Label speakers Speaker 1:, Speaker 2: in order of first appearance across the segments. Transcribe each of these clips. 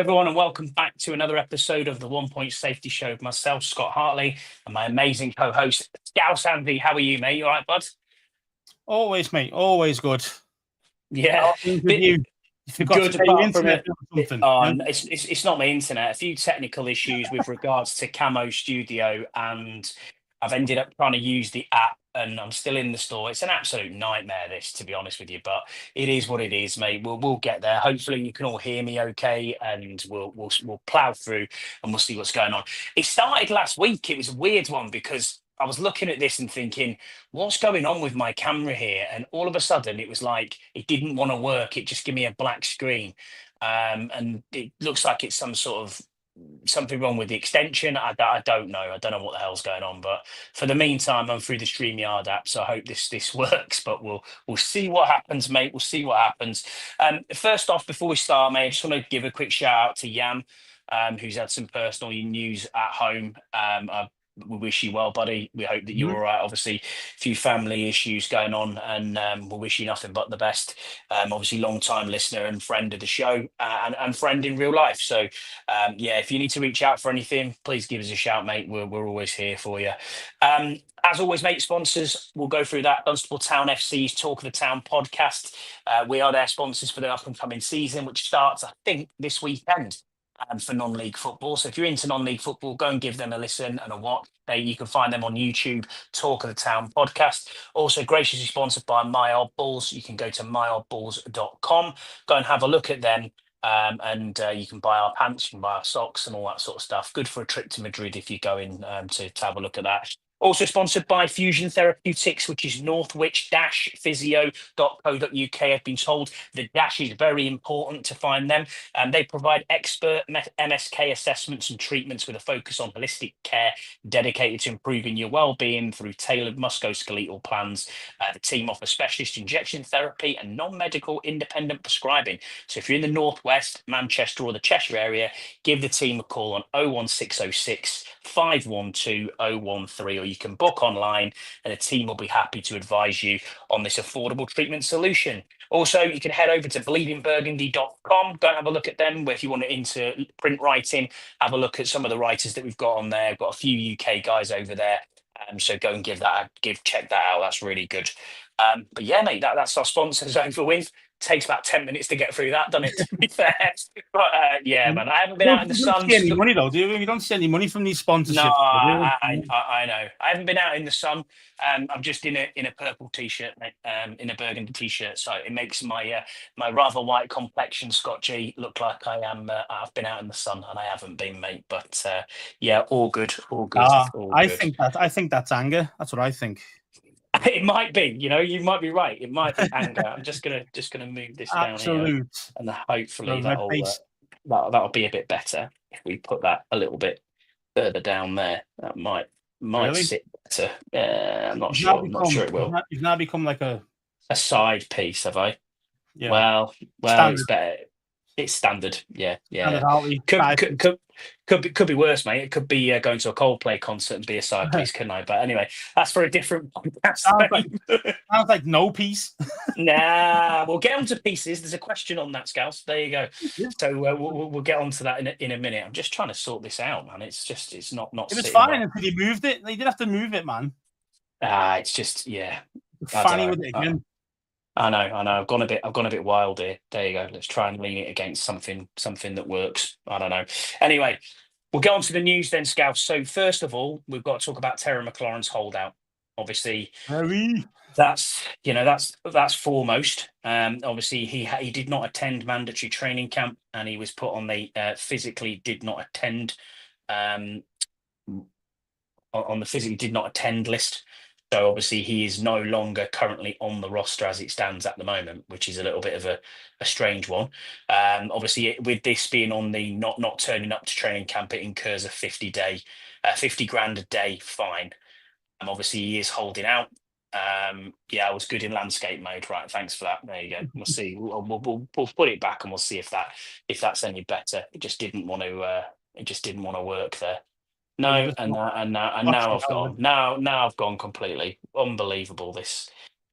Speaker 1: everyone, and welcome back to another episode of the One Point Safety Show with myself, Scott Hartley, and my amazing co-host, Scouse Andy. How are you, mate? You all right, bud?
Speaker 2: Always, mate. Always good.
Speaker 1: Yeah,
Speaker 2: How are things with
Speaker 1: bit
Speaker 2: you? You forgot to
Speaker 1: good
Speaker 2: pay your
Speaker 1: apart from
Speaker 2: internet
Speaker 1: it.
Speaker 2: bill or something.
Speaker 1: It's not my internet. A few technical issues with regards to Camo Studio, and I've ended up trying to use the app, and I'm still in the store. It's an absolute nightmare, this, to be honest with you, but it is what it is, mate. We'll get there. Hopefully, you can all hear me okay, and we'll plow through, and we'll see what's going on. It started last week. It was a weird one because I was looking at this and thinking, what's going on with my camera here? And all of a sudden, it was like it didn't want to work. It just gave me a black screen. And it looks like it's some sort of something wrong with the extension. I don't know. I don't know what the hell's going on. But for the meantime, I'm through the StreamYard app, so I hope this works. But we'll see what happens, mate. We'll see what happens. First off, before we start, mate, I just want to give a quick shout out to Yam. Who's had some personal news at home. We wish you well, buddy. We hope that you're all
Speaker 2: Mhm.
Speaker 1: right. Obviously, a few family issues going on, and we wish you nothing but the best. Obviously, long time listener and friend of the show, and friend in real life. So, yeah, if you need to reach out for anything, please give us a shout, mate. We're always here for you. As always, mate, sponsors, we'll go through that. Dunstable Town FC's Talk of the Town podcast. We are their sponsors for the up and coming season, which starts, I think, this weekend for non-league football. So if you're into non-league football, go and give them a listen and a watch. You can find them on YouTube, Talk of the Town podcast. Also graciously sponsored by My Old Bulls. You can go to myoldbulls.com, go and have a look at them. And you can buy our pants, you can buy our socks and all that sort of stuff. Good for a trip to Madrid if you're going to have a look at that. Also sponsored by Fusion Therapeutics, which is northwich-physio.co.uk. I've been told the dash is very important to find them. They provide expert MSK assessments and treatments with a focus on holistic care dedicated to improving your well-being through tailored musculoskeletal plans. The team offers specialist injection therapy and non-medical independent prescribing. So if you're in the Northwest, Manchester or the Cheshire area, give the team a call on 01606 512 013, or you can book online and the team will be happy to advise you on this affordable treatment solution. Also, you can head over to bleedingburgundy.com, go and have a look at them. Where if you want to into print writing, have a look at some of the writers that we've got on there. We've got a few UK guys over there. So go and check that out. That's really good. But yeah, mate, that's our sponsors over with. Takes about 10 minutes to get through that, doesn't it? To be fair. But yeah, man, I haven't been out in the
Speaker 2: You don't
Speaker 1: sun.
Speaker 2: see any money though, do you? You don't see any money from these
Speaker 1: No,
Speaker 2: sponsorships, do you?
Speaker 1: I know. I haven't been out in the sun. I'm just in a purple t-shirt, mate, in a burgundy t-shirt. So it makes my rather white complexion, Scott G, look like I am. I've been out in the sun, and I haven't been, mate. But yeah, all good, all good, all
Speaker 2: I
Speaker 1: good.
Speaker 2: think that's anger. That's what I think.
Speaker 1: It might be, you might be right. It might be anger. I'm just gonna move this down here,
Speaker 2: Absolute.
Speaker 1: and hopefully
Speaker 2: Red face.
Speaker 1: that'll be a bit better if we put that a little bit further down there. That might
Speaker 2: Really?
Speaker 1: sit better. I'm not
Speaker 2: You've now
Speaker 1: sure. I'm not
Speaker 2: become
Speaker 1: sure it will.
Speaker 2: you've now become like a
Speaker 1: A side piece, have I?
Speaker 2: yeah
Speaker 1: Well, it's
Speaker 2: standard
Speaker 1: better. It's standard. Yeah,
Speaker 2: standard
Speaker 1: yeah.
Speaker 2: Harley
Speaker 1: Could
Speaker 2: side
Speaker 1: could
Speaker 2: piece.
Speaker 1: could could be worse, mate. It could be going to a Coldplay concert and be a side piece, couldn't I? But anyway, that's for a different podcast,
Speaker 2: Sounds like
Speaker 1: mate.
Speaker 2: sounds like no piece.
Speaker 1: Nah, we'll get onto pieces. There's a question on that, Scouse. There you go. So we'll get onto that in a minute. I'm just trying to sort this out, man. It's not
Speaker 2: It was
Speaker 1: sitting
Speaker 2: fine
Speaker 1: well.
Speaker 2: until you moved it. They did have to move it, man.
Speaker 1: It's just yeah. I don't
Speaker 2: Fanny
Speaker 1: know.
Speaker 2: with it again.
Speaker 1: I know. I've gone a bit wild here. There you go. Let's try and lean it against something that works. I don't know. Anyway, we'll get on to the news then, Scouse. So first of all, we've got to talk about Terry McLaurin's holdout. Obviously,
Speaker 2: Very.
Speaker 1: that's foremost. Obviously, he did not attend mandatory training camp, and he was put on the physically did not attend on the physically did not attend list. So obviously, he is no longer currently on the roster as it stands at the moment, which is a little bit of a strange one. Obviously, with this being on the not turning up to training camp, it incurs a 50 grand a day fine. Obviously, he is holding out. Yeah, I was good in landscape mode. Right, thanks for that. There you go. We'll see. We'll put it back and we'll see if that's any better. It just didn't want to. It just didn't want to work there.
Speaker 2: So you
Speaker 1: No,
Speaker 2: just
Speaker 1: and now
Speaker 2: watched it
Speaker 1: I've
Speaker 2: out.
Speaker 1: gone. Now I've gone completely unbelievable. This.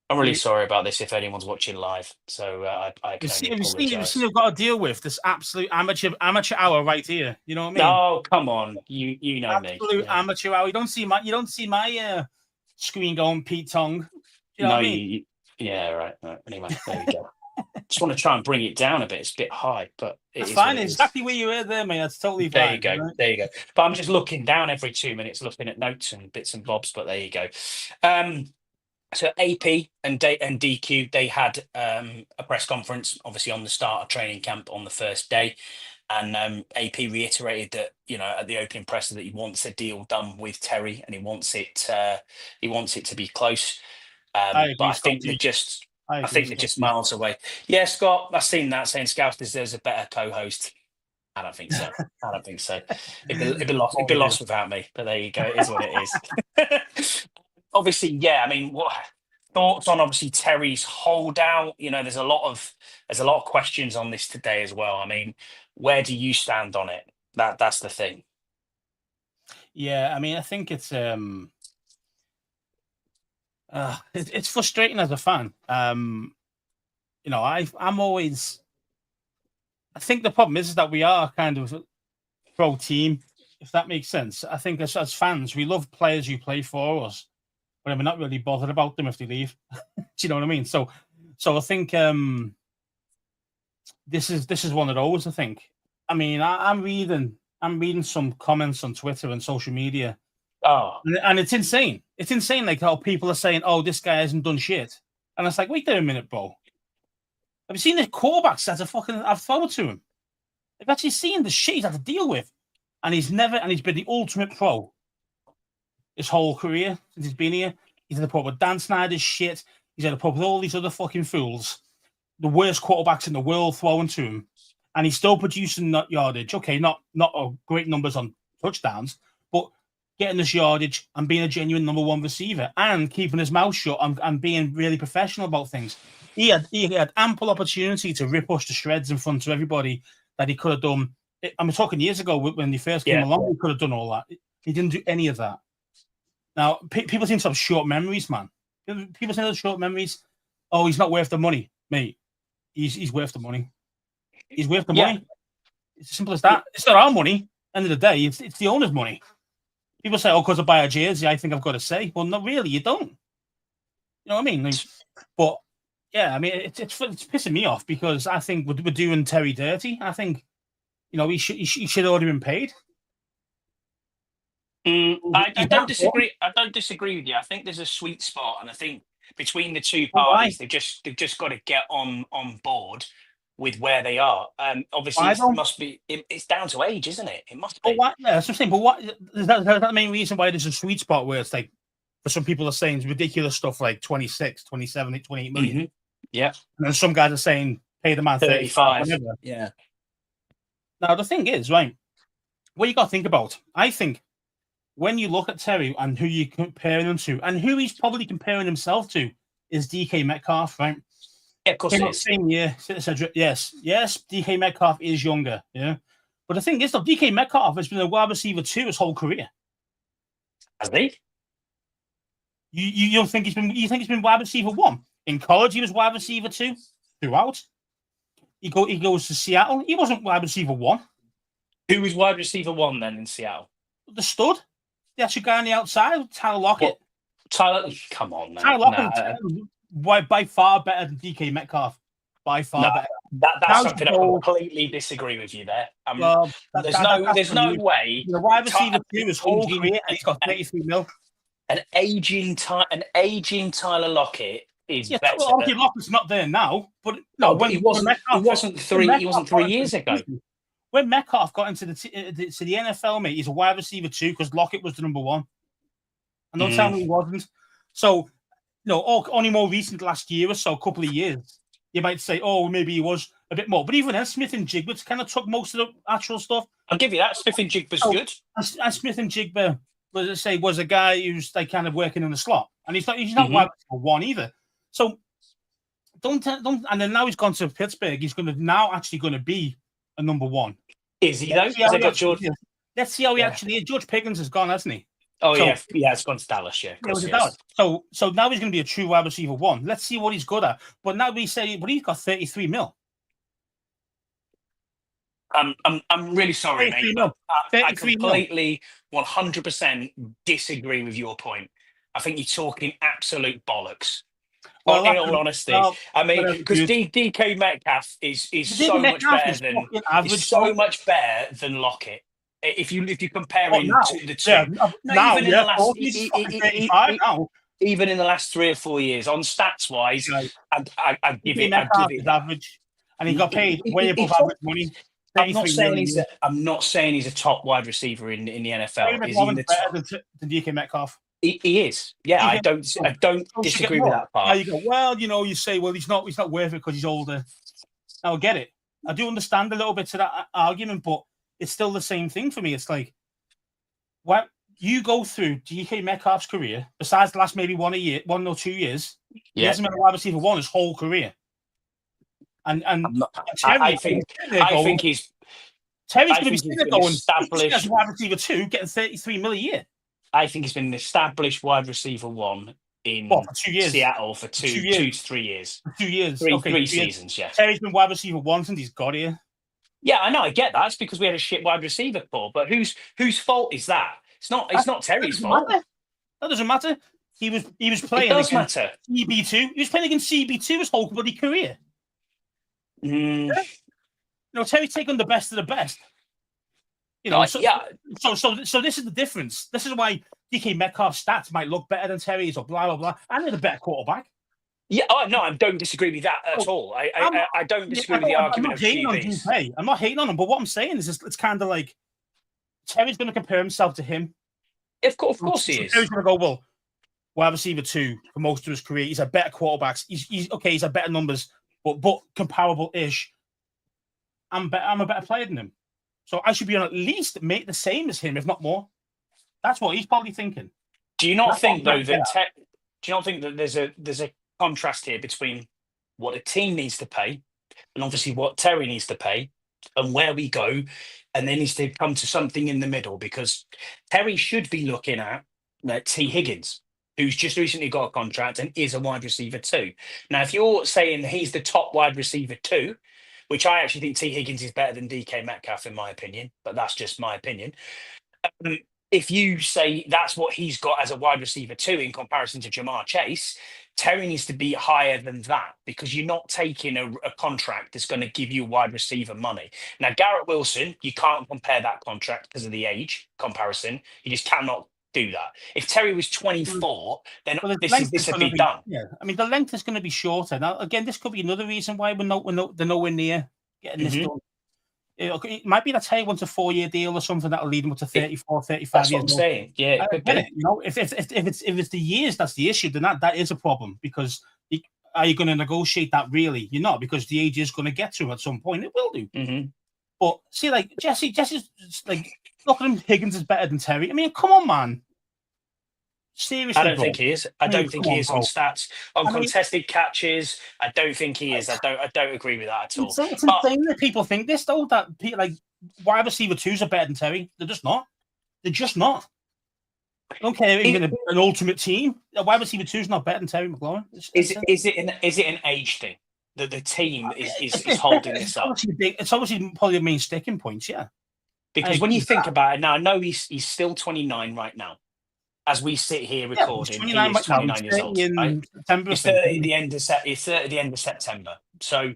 Speaker 1: I'm really sorry about this if anyone's watching live. So I can only
Speaker 2: You see,
Speaker 1: apologise.
Speaker 2: you've got to deal with this absolute amateur hour right here. You know what I mean?
Speaker 1: No, come on, you know me.
Speaker 2: Absolute
Speaker 1: Yeah.
Speaker 2: amateur hour. You don't see my screen going Pete Tong. Do you know
Speaker 1: No,
Speaker 2: what I mean?
Speaker 1: yeah, right. Anyway, there we go. Just want to try and bring it down a bit. It's a bit high, but it
Speaker 2: That's
Speaker 1: is what
Speaker 2: fine.
Speaker 1: it is.
Speaker 2: Exactly where you were there, mate. That's totally
Speaker 1: There you
Speaker 2: fine.
Speaker 1: go.
Speaker 2: Right?
Speaker 1: There you go. But I'm just looking down every 2 minutes, looking at notes and bits and bobs. But there you go. So AP and DQ, they had a press conference, obviously on the start of training camp on the first day, and AP reiterated that at the opening presser that he wants a deal done with Terry, and he wants it to be close.
Speaker 2: I
Speaker 1: But
Speaker 2: agree, I
Speaker 1: I
Speaker 2: agree,
Speaker 1: think they're just miles away. Yeah, Scott, I've seen that saying Scouse deserves a better co-host. I don't think so. I don't think so. It'd be lost. It'd be lost without me. But there you go. It is what it is. Obviously, yeah. I mean, what thoughts on obviously Terry's holdout? There's a lot of questions on this today as well. I mean, where do you stand on it? That's the thing.
Speaker 2: Yeah, I mean, I think it's frustrating as a fan. I'm always. I think the problem is that we are kind of pro team, if that makes sense. I think as fans, we love players who play for us, but we're not really bothered about them if they leave. Do you know what I mean? So I think this is one of those. I think. I mean, I'm reading some comments on Twitter and social media.
Speaker 1: Oh,
Speaker 2: And it's insane. It's insane, like how people are saying, "Oh, this guy hasn't done shit," and it's like, wait there a minute, bro. Have you seen the quarterbacks that I've thrown to him? I've actually seen the shit he's had to deal with, and he's been the ultimate pro his whole career since he's been here. He's had a pub with Dan Snyder's shit. He's had a pub with all these other fucking fools, the worst quarterbacks in the world throwing to him, and he's still producing that yardage. Okay, not great numbers on touchdowns, but getting this yardage and being a genuine number one receiver and keeping his mouth shut and being really professional about things. He had ample opportunity to rip us to shreds in front of everybody that he could have done. I'm talking years ago when he first came along, he could have done all that. He didn't do any of that. Now, people seem to have short memories, man. People say those short memories. Oh, he's not worth the money, mate. He's worth the money. He's worth the money. It's as simple as that. It's not our money. End of the day, it's the owner's money. People say, "Oh, because I buy a jersey, I think I've got to say." Well, not really. You don't. You know what I mean? Like, but yeah, I mean, it's pissing me off because I think we're doing Terry dirty. I think he should have already been paid.
Speaker 1: I don't disagree. I don't disagree with you. I think there's a sweet spot, and I think between the two parties, they've just got to get on board with where they are. Obviously, it's down to age, isn't it? It must be.
Speaker 2: But that's what I'm saying. But what is that the main reason why there's a sweet spot where it's like, for some people are saying it's ridiculous stuff like 26, 27, 28 million.
Speaker 1: Mm-hmm. Yeah.
Speaker 2: And then some guys are saying pay the man 35.
Speaker 1: Yeah.
Speaker 2: Now the thing is, right, what you got to think about, I think, when you look at Terry and who you're comparing him to, and who he's probably comparing himself to, is DK Metcalf, right?
Speaker 1: Yeah, of course it is.
Speaker 2: Same year. Yes, DK Metcalf is younger, yeah. But the thing is, though, DK Metcalf has been a wide receiver 2 his whole career.
Speaker 1: Has he?
Speaker 2: You don't think he's been? You think he's been wide receiver 1 in college? He was wide receiver 2 throughout. He goes to Seattle. He wasn't wide receiver 1.
Speaker 1: Who was wide receiver 1 then in Seattle?
Speaker 2: The stud. The actual guy on the outside, Tyler Lockett.
Speaker 1: Tyler, come on, man.
Speaker 2: Tyler Lockett, by far better than DK Metcalf. By far better.
Speaker 1: That's something I completely disagree with you there. There's no way.
Speaker 2: The wide receiver 2 is whole career, and he's got 33 mil.
Speaker 1: An aging Tyler Lockett is better.
Speaker 2: Well, obviously Lockett's not there now, but
Speaker 1: he wasn't 3 years ago.
Speaker 2: When Metcalf got into the NFL, mate, he's a wide receiver 2 because Lockett was the number 1. And don't tell me he wasn't. So, only more recent last year or so, a couple of years, you might say, oh, maybe he was a bit more. But even then, Smith and Jigba kind of took most of the actual stuff.
Speaker 1: I'll give you that. Smith and Jigba's good.
Speaker 2: And Smith and Jigba, was a guy who's like kind of working in the slot, and he's not wide receiver 1 either. So don't. And then now he's gone to Pittsburgh. He's going to be a number 1.
Speaker 1: Is he though?
Speaker 2: Let's see how he actually is. George Pickens has gone, hasn't he?
Speaker 1: Oh
Speaker 2: So
Speaker 1: yeah, it's gone to Dallas. Yeah, of
Speaker 2: yeah, it was
Speaker 1: course
Speaker 2: a
Speaker 1: it has.
Speaker 2: Dallas. So now he's going to be a true wide receiver one. Let's see what he's good at. But now we say, but he's got 33 mil.
Speaker 1: I'm really sorry,
Speaker 2: 33
Speaker 1: mate, but
Speaker 2: mil.
Speaker 1: I
Speaker 2: 33 mil.
Speaker 1: completely 100% disagree with your point. I think you're talking absolute bollocks.
Speaker 2: Well,
Speaker 1: In
Speaker 2: that's
Speaker 1: all honesty,
Speaker 2: well,
Speaker 1: I mean,
Speaker 2: whatever,
Speaker 1: because
Speaker 2: dude.
Speaker 1: DK Metcalf is
Speaker 2: The David
Speaker 1: so much
Speaker 2: Metcalf
Speaker 1: better
Speaker 2: is
Speaker 1: than
Speaker 2: fucking average, bro.
Speaker 1: Lockett. If you're
Speaker 2: Oh,
Speaker 1: comparing
Speaker 2: now,
Speaker 1: the
Speaker 2: yeah,
Speaker 1: two, no,
Speaker 2: now,
Speaker 1: even in the
Speaker 2: yeah,
Speaker 1: last,
Speaker 2: oh, he's fucking 35 now.
Speaker 1: even in the last 3 or 4 years, on stats wise,
Speaker 2: Like,
Speaker 1: I'd give
Speaker 2: DK
Speaker 1: it, I'd give
Speaker 2: Metcalf
Speaker 1: it
Speaker 2: is
Speaker 1: that.
Speaker 2: average, and he got paid way above
Speaker 1: It's not,
Speaker 2: average money.
Speaker 1: I'm not
Speaker 2: 33
Speaker 1: saying he's
Speaker 2: million.
Speaker 1: I'm not saying he's a top wide receiver in the
Speaker 2: Terry
Speaker 1: NFL. Is he in
Speaker 2: McLaurin's
Speaker 1: the
Speaker 2: better
Speaker 1: top?
Speaker 2: than DK Metcalf.
Speaker 1: He is. Yeah,
Speaker 2: DK
Speaker 1: I don't
Speaker 2: so should get
Speaker 1: disagree with
Speaker 2: more.
Speaker 1: that
Speaker 2: Now
Speaker 1: part.
Speaker 2: you go, well, you say, well, he's not worth it because he's older. Now I get it. I do understand a little bit to that argument, but it's still the same thing for me. It's like, what you go through DK Metcalf's career, besides the last maybe 1 or 2 years, he
Speaker 1: Yeah,
Speaker 2: hasn't been a wide receiver one his whole career. And
Speaker 1: I'm not,
Speaker 2: Terry,
Speaker 1: I think I think he's
Speaker 2: Terry's
Speaker 1: I
Speaker 2: going to be
Speaker 1: think
Speaker 2: sitting
Speaker 1: he's
Speaker 2: there
Speaker 1: been
Speaker 2: going, this guy's
Speaker 1: established.
Speaker 2: wide receiver two, getting 33 mil a year.
Speaker 1: I think he's been an established wide receiver one
Speaker 2: What,
Speaker 1: in
Speaker 2: for 2 years?
Speaker 1: Seattle for
Speaker 2: For 2
Speaker 1: two
Speaker 2: years.
Speaker 1: to 3 years.
Speaker 2: For 2 years.
Speaker 1: Three
Speaker 2: Okay,
Speaker 1: three
Speaker 2: 2 years.
Speaker 1: seasons, yeah.
Speaker 2: Terry's been wide receiver one since he's got here.
Speaker 1: Yeah, I know, I get that. It's because we had a shit wide receiver core, but whose fault is that? It's not
Speaker 2: That
Speaker 1: Terry's
Speaker 2: doesn't
Speaker 1: fault.
Speaker 2: matter. That doesn't matter. He was
Speaker 1: It
Speaker 2: playing
Speaker 1: does
Speaker 2: against
Speaker 1: matter.
Speaker 2: CB2. He was playing against CB2 his whole bloody career.
Speaker 1: Mm,
Speaker 2: Terry's taken the best of the best. So,
Speaker 1: yeah,
Speaker 2: so this is the difference. This is why DK Metcalf's stats might look better than Terry's or blah blah blah. And he's a better quarterback.
Speaker 1: yeah. Oh no, I don't disagree with that at
Speaker 2: So,
Speaker 1: all.
Speaker 2: I'm,
Speaker 1: I don't
Speaker 2: yeah,
Speaker 1: disagree with the
Speaker 2: I'm
Speaker 1: argument
Speaker 2: not
Speaker 1: of
Speaker 2: hating on
Speaker 1: QBs.
Speaker 2: DK. I'm not hating on him, but what I'm saying is it's kind of like Terry's going to compare himself to him.
Speaker 1: Of course, he is.
Speaker 2: Terry's going to go, well, wide receiver two for most of his career. He's a better quarterback. He's okay. He's a better numbers, but comparable-ish. I'm a better player than him, so I should be on at least make the same as him, if not more. That's what he's probably thinking.
Speaker 1: Do you not
Speaker 2: That's
Speaker 1: think
Speaker 2: what I'm
Speaker 1: though
Speaker 2: trying to
Speaker 1: that do you not think that there's a contrast here between what a team needs to pay and obviously what Terry needs to pay and where we go, and there needs to come to something in the middle because Terry should be looking at T Higgins, who's just recently got a contract and is a wide receiver too. Now, if you're saying he's the top wide receiver too, which I actually think T Higgins is better than DK Metcalf in my opinion, but that's just my opinion. Um, if you say that's what he's got as a wide receiver too in comparison to Jamar Chase, Terry needs to be higher than that because you're not taking a contract that's going to give you wide receiver money. Now, Garrett Wilson, you can't compare that contract because of the age comparison. You just cannot do that. If Terry was
Speaker 2: say.
Speaker 1: 24, then
Speaker 2: Well,
Speaker 1: this would be done.
Speaker 2: Yeah, I mean the length is going to be shorter. Now, again, this could be another reason why they're nowhere near getting this done. It might be that Terry wants a 4-year deal or something that'll lead him up to 34, 35
Speaker 1: That's
Speaker 2: years.
Speaker 1: what I'm saying. Yeah, it could
Speaker 2: get
Speaker 1: be.
Speaker 2: it. If it's the years that's the issue, then that is a problem because are you going to negotiate that? Really, you're not because the age is going to get to him at some point. It will do.
Speaker 1: Mm-hmm.
Speaker 2: But see, like Jesse's like look at him. Higgins is better than Terry. I mean, come on, man. Seriously,
Speaker 1: I don't
Speaker 2: bro.
Speaker 1: think he is. I don't think he is on
Speaker 2: bro.
Speaker 1: stats, on contested catches. I don't think he is. I don't agree with that at all.
Speaker 2: It's insane that people think this though. That people like wide receiver twos are better than Terry. They're just not. They're just not. I don't care if you're an ultimate team. A wide receiver two is not better than Terry McLaurin.
Speaker 1: Is it an age thing that the team is holding this up?
Speaker 2: It's obviously probably the main sticking points, yeah.
Speaker 1: Because when you think about it now, I know he's still 29 right now. As we sit here recording, he is 29 years old. Right? He's 30 at the end of September. So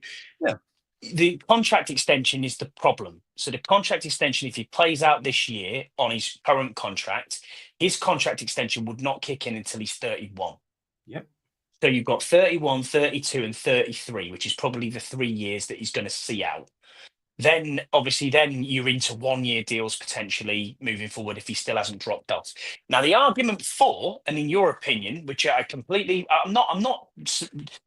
Speaker 1: the contract extension is the problem. So the contract extension, if he plays out this year on his current contract, his contract extension would not kick in until he's 31.
Speaker 2: Yep.
Speaker 1: So you've got 31, 32, and 33, which is probably the 3 years that he's going to see out. Then obviously you're into 1-year deals potentially moving forward if he still hasn't dropped off. Now the argument for, and in your opinion, which I'm not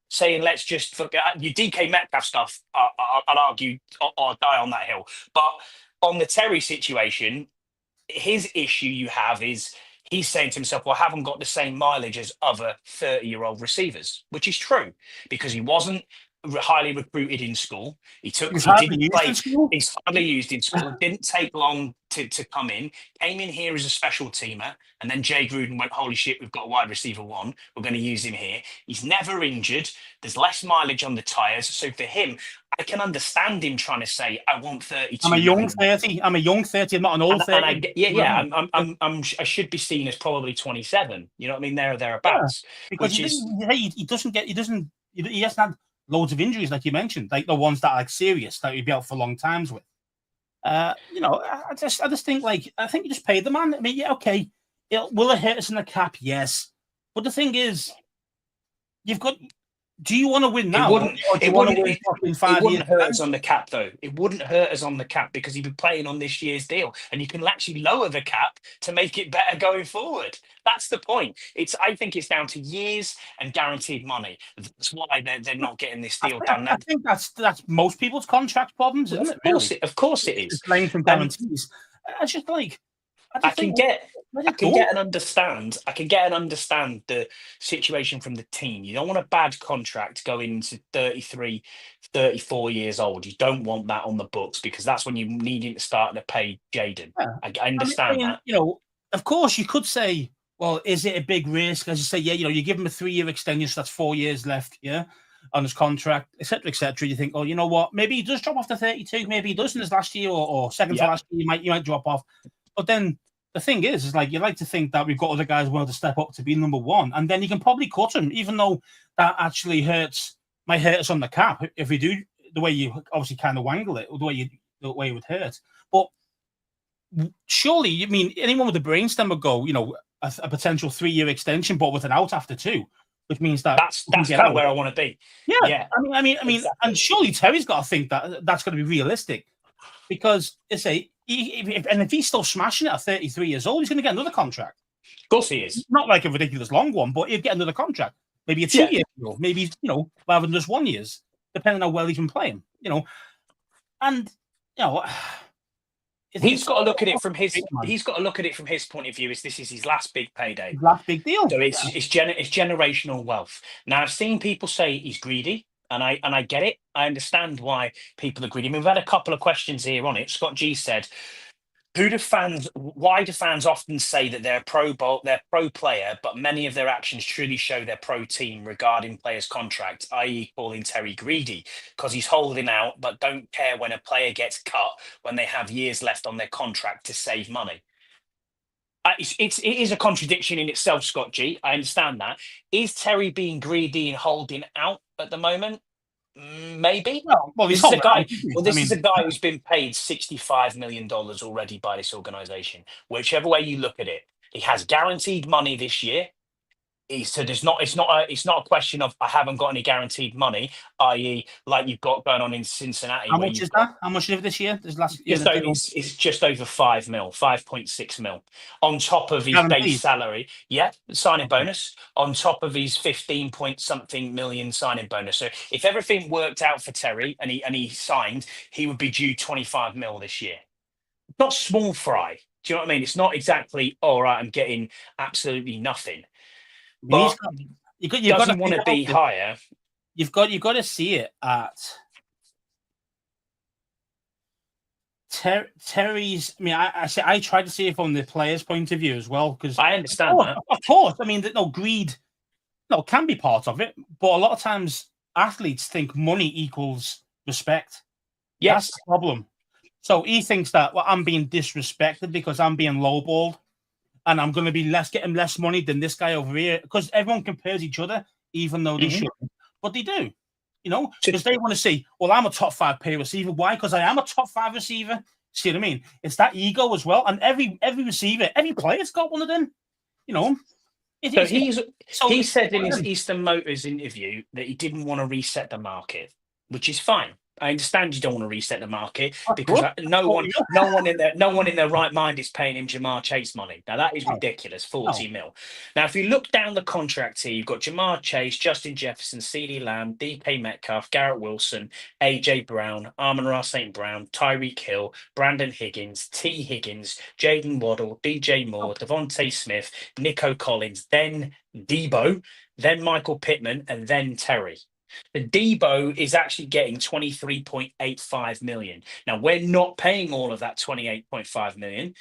Speaker 1: saying let's just forget your DK Metcalf stuff. I'll argue or die on that hill. But on the Terry situation, his issue you have is he's saying to himself, well, I haven't got the same mileage as other 30-year-old receivers, which is true because he wasn't highly recruited in school.
Speaker 2: He's
Speaker 1: He
Speaker 2: hardly
Speaker 1: didn't
Speaker 2: used in
Speaker 1: play.
Speaker 2: school.
Speaker 1: He's hardly used in school. Didn't take long to come in. Came in here as a special teamer, and then Jay Gruden went, "Holy shit, we've got a wide receiver one. We're going to use him here." He's never injured. There's less mileage on the tires, so for him, I can understand him trying to say, "I want
Speaker 2: I'm a
Speaker 1: 32
Speaker 2: young
Speaker 1: million."
Speaker 2: 30. I'm a young 30. I'm not an old
Speaker 1: And
Speaker 2: 30.
Speaker 1: yeah,
Speaker 2: You know what
Speaker 1: yeah,
Speaker 2: I mean?
Speaker 1: I should be seen as probably 27. You know what I mean? There or
Speaker 2: Yeah,
Speaker 1: thereabouts,
Speaker 2: because
Speaker 1: which is
Speaker 2: he doesn't get he hasn't had loads of injuries like you mentioned, like the ones that are like serious that he'd be out for long times with. I just think like I think you just pay the man. I mean, yeah, okay, will it hurt us in the cap? Yes, but the thing is, you've got. Do you want to win
Speaker 1: it
Speaker 2: now, or
Speaker 1: wouldn't
Speaker 2: do you
Speaker 1: it
Speaker 2: want to
Speaker 1: wouldn't
Speaker 2: win
Speaker 1: it,
Speaker 2: in
Speaker 1: it
Speaker 2: 5 years
Speaker 1: wouldn't hurt
Speaker 2: time?
Speaker 1: us on the cap though. It wouldn't hurt us on the cap because he'd be playing on this year's deal, and you can actually lower the cap to make it better going forward. That's the point. I think it's down to years and guaranteed money. That's why they're not getting this deal done
Speaker 2: I
Speaker 1: now.
Speaker 2: think that's most people's contract problems, isn't it? Really,
Speaker 1: Of course it
Speaker 2: it's
Speaker 1: is.
Speaker 2: length and
Speaker 1: And
Speaker 2: guarantees. I just like I
Speaker 1: I
Speaker 2: just
Speaker 1: can
Speaker 2: think
Speaker 1: get
Speaker 2: let
Speaker 1: I
Speaker 2: it
Speaker 1: can
Speaker 2: go.
Speaker 1: get and understand the situation from the team. You don't want a bad contract going into 33, 34 years old. You don't want that on the books because that's when you needing to start to pay Jaden.
Speaker 2: Yeah.
Speaker 1: I understand that.
Speaker 2: Of course, you could say, well, is it a big risk? As you say, yeah, you give him a 3-year extension, so that's 4 years left, yeah, on his contract, etc., etc. You think, oh, you know what? Maybe he does drop off to 32. Maybe he does in his last year or second to
Speaker 1: Yeah.
Speaker 2: last year. You might drop off. But then the thing is like you like to think that we've got other guys willing to step up to be number one, and then you can probably cut him, even though that actually might hurt us on the cap if we do the way you obviously kind of wangle it, or the way it would hurt. But surely, you mean anyone with a brainstem would go, a potential 3-year extension, but with an out after 2, which means that we can
Speaker 1: That's
Speaker 2: get
Speaker 1: kind of
Speaker 2: out.
Speaker 1: where I want to be.
Speaker 2: Yeah,
Speaker 1: Yeah,
Speaker 2: I mean, and
Speaker 1: exactly.
Speaker 2: surely Terry's got to think that that's going to be realistic because if he's still smashing it at 33 years old, he's going to get another contract.
Speaker 1: Of course he is.
Speaker 2: Not like a ridiculous long one, but he'll get another contract, maybe a
Speaker 1: Yeah.
Speaker 2: 2-year deal, maybe rather than just 1 year's, depending on how well he's been playing. And you know.
Speaker 1: He's
Speaker 2: It's
Speaker 1: got to look at it from
Speaker 2: big man.
Speaker 1: his point of view. Is this is his last big payday?
Speaker 2: Last big deal.
Speaker 1: So it's generational wealth. Now I've seen people say he's greedy, and I get it. I understand why people are greedy. I mean, we've had a couple of questions here on it. Scott G said, Why do fans often say that they're pro player, but many of their actions truly show their pro team regarding players' contract, i.e., calling Terry greedy because he's holding out, but don't care when a player gets cut when they have years left on their contract to save money. It is a contradiction in itself, Scott G. I understand that. Is Terry being greedy and holding out at the moment? Maybe.
Speaker 2: Well, he's
Speaker 1: This is a
Speaker 2: holding
Speaker 1: guy.
Speaker 2: out. Isn't he?
Speaker 1: Well,
Speaker 2: I
Speaker 1: this is
Speaker 2: mean,
Speaker 1: a guy who's been paid $65 million already by this organization. Whichever way you look at it, he has guaranteed money this year. So it's not a question of I haven't got any guaranteed money, i.e., like you've got going on in Cincinnati,
Speaker 2: how
Speaker 1: where
Speaker 2: much
Speaker 1: you've
Speaker 2: is
Speaker 1: got
Speaker 2: that? How much is it this year? This last year,
Speaker 1: just
Speaker 2: the
Speaker 1: over,
Speaker 2: deal
Speaker 1: it's just over 5 mil, 5.6 mil on top of his base
Speaker 2: guaranteed.
Speaker 1: salary. Yeah, signing
Speaker 2: Okay.
Speaker 1: bonus on top of his 15 point something million signing bonus. So if everything worked out for Terry and he signed, he would be due 25 mil this year. Not small fry. Do you know what I mean? It's not exactly all right. I'm getting absolutely nothing,
Speaker 2: I mean, he's
Speaker 1: but
Speaker 2: got. You've got
Speaker 1: does
Speaker 2: to
Speaker 1: he want
Speaker 2: think
Speaker 1: to
Speaker 2: about
Speaker 1: be
Speaker 2: it.
Speaker 1: higher?
Speaker 2: You've got to see it at Terry's. I mean, I tried to see it from the player's point of view as well because,
Speaker 1: I understand that.
Speaker 2: of course, I mean, no greed, no can be part of it, but a lot of times athletes think money equals respect. That's
Speaker 1: Yes.
Speaker 2: the problem. So he thinks that I'm being disrespected because I'm being lowballed, and I'm going to be getting less money than this guy over here because everyone compares each other, even though they
Speaker 1: Mhm.
Speaker 2: shouldn't, but they do,
Speaker 1: To-
Speaker 2: because they want to say, well, I'm a top 5 pay receiver. Why? Because I am a top 5 receiver. See what I mean? It's that ego as well, and every receiver, every player's got one of them. You know,
Speaker 1: So
Speaker 2: it's so
Speaker 1: he
Speaker 2: it's
Speaker 1: said in
Speaker 2: one of
Speaker 1: his
Speaker 2: them.
Speaker 1: Eastern Motors interview that he didn't want to reset the market, which is fine. I understand you don't want to reset the market
Speaker 2: That's
Speaker 1: because
Speaker 2: good.
Speaker 1: no one in their right mind is paying him Jamar Chase money. Now that is
Speaker 2: No,
Speaker 1: ridiculous,
Speaker 2: no.
Speaker 1: 40 mil. Now, if you look down the contract here, you've got Jamar Chase, Justin Jefferson, CeeDee Lamb, DK Metcalf, Garrett Wilson, AJ Brown, Amon-Ra St. Brown, Tyreek Hill, Brandon Higgins, T. Higgins, Jaden Waddle, DJ Moore, Devontae Smith, Nico Collins, then Debo, then Michael Pittman, and then Terry. The Debo is actually getting 23.85 million. Now we're not paying all of that 28.5 million,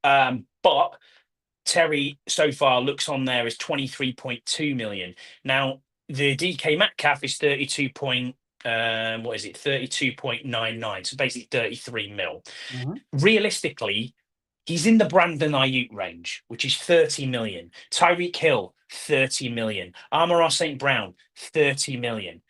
Speaker 1: but Terry so far looks on there as 23.2 million. Now the DK Metcalf is 32 point what is it, 32.99, so basically 33 mil. Realistically, he's in the Brandon Ayuk range, which is 30 million. Tyreek Hill, 30 million. Amon-Ra St. Brown, 30 million.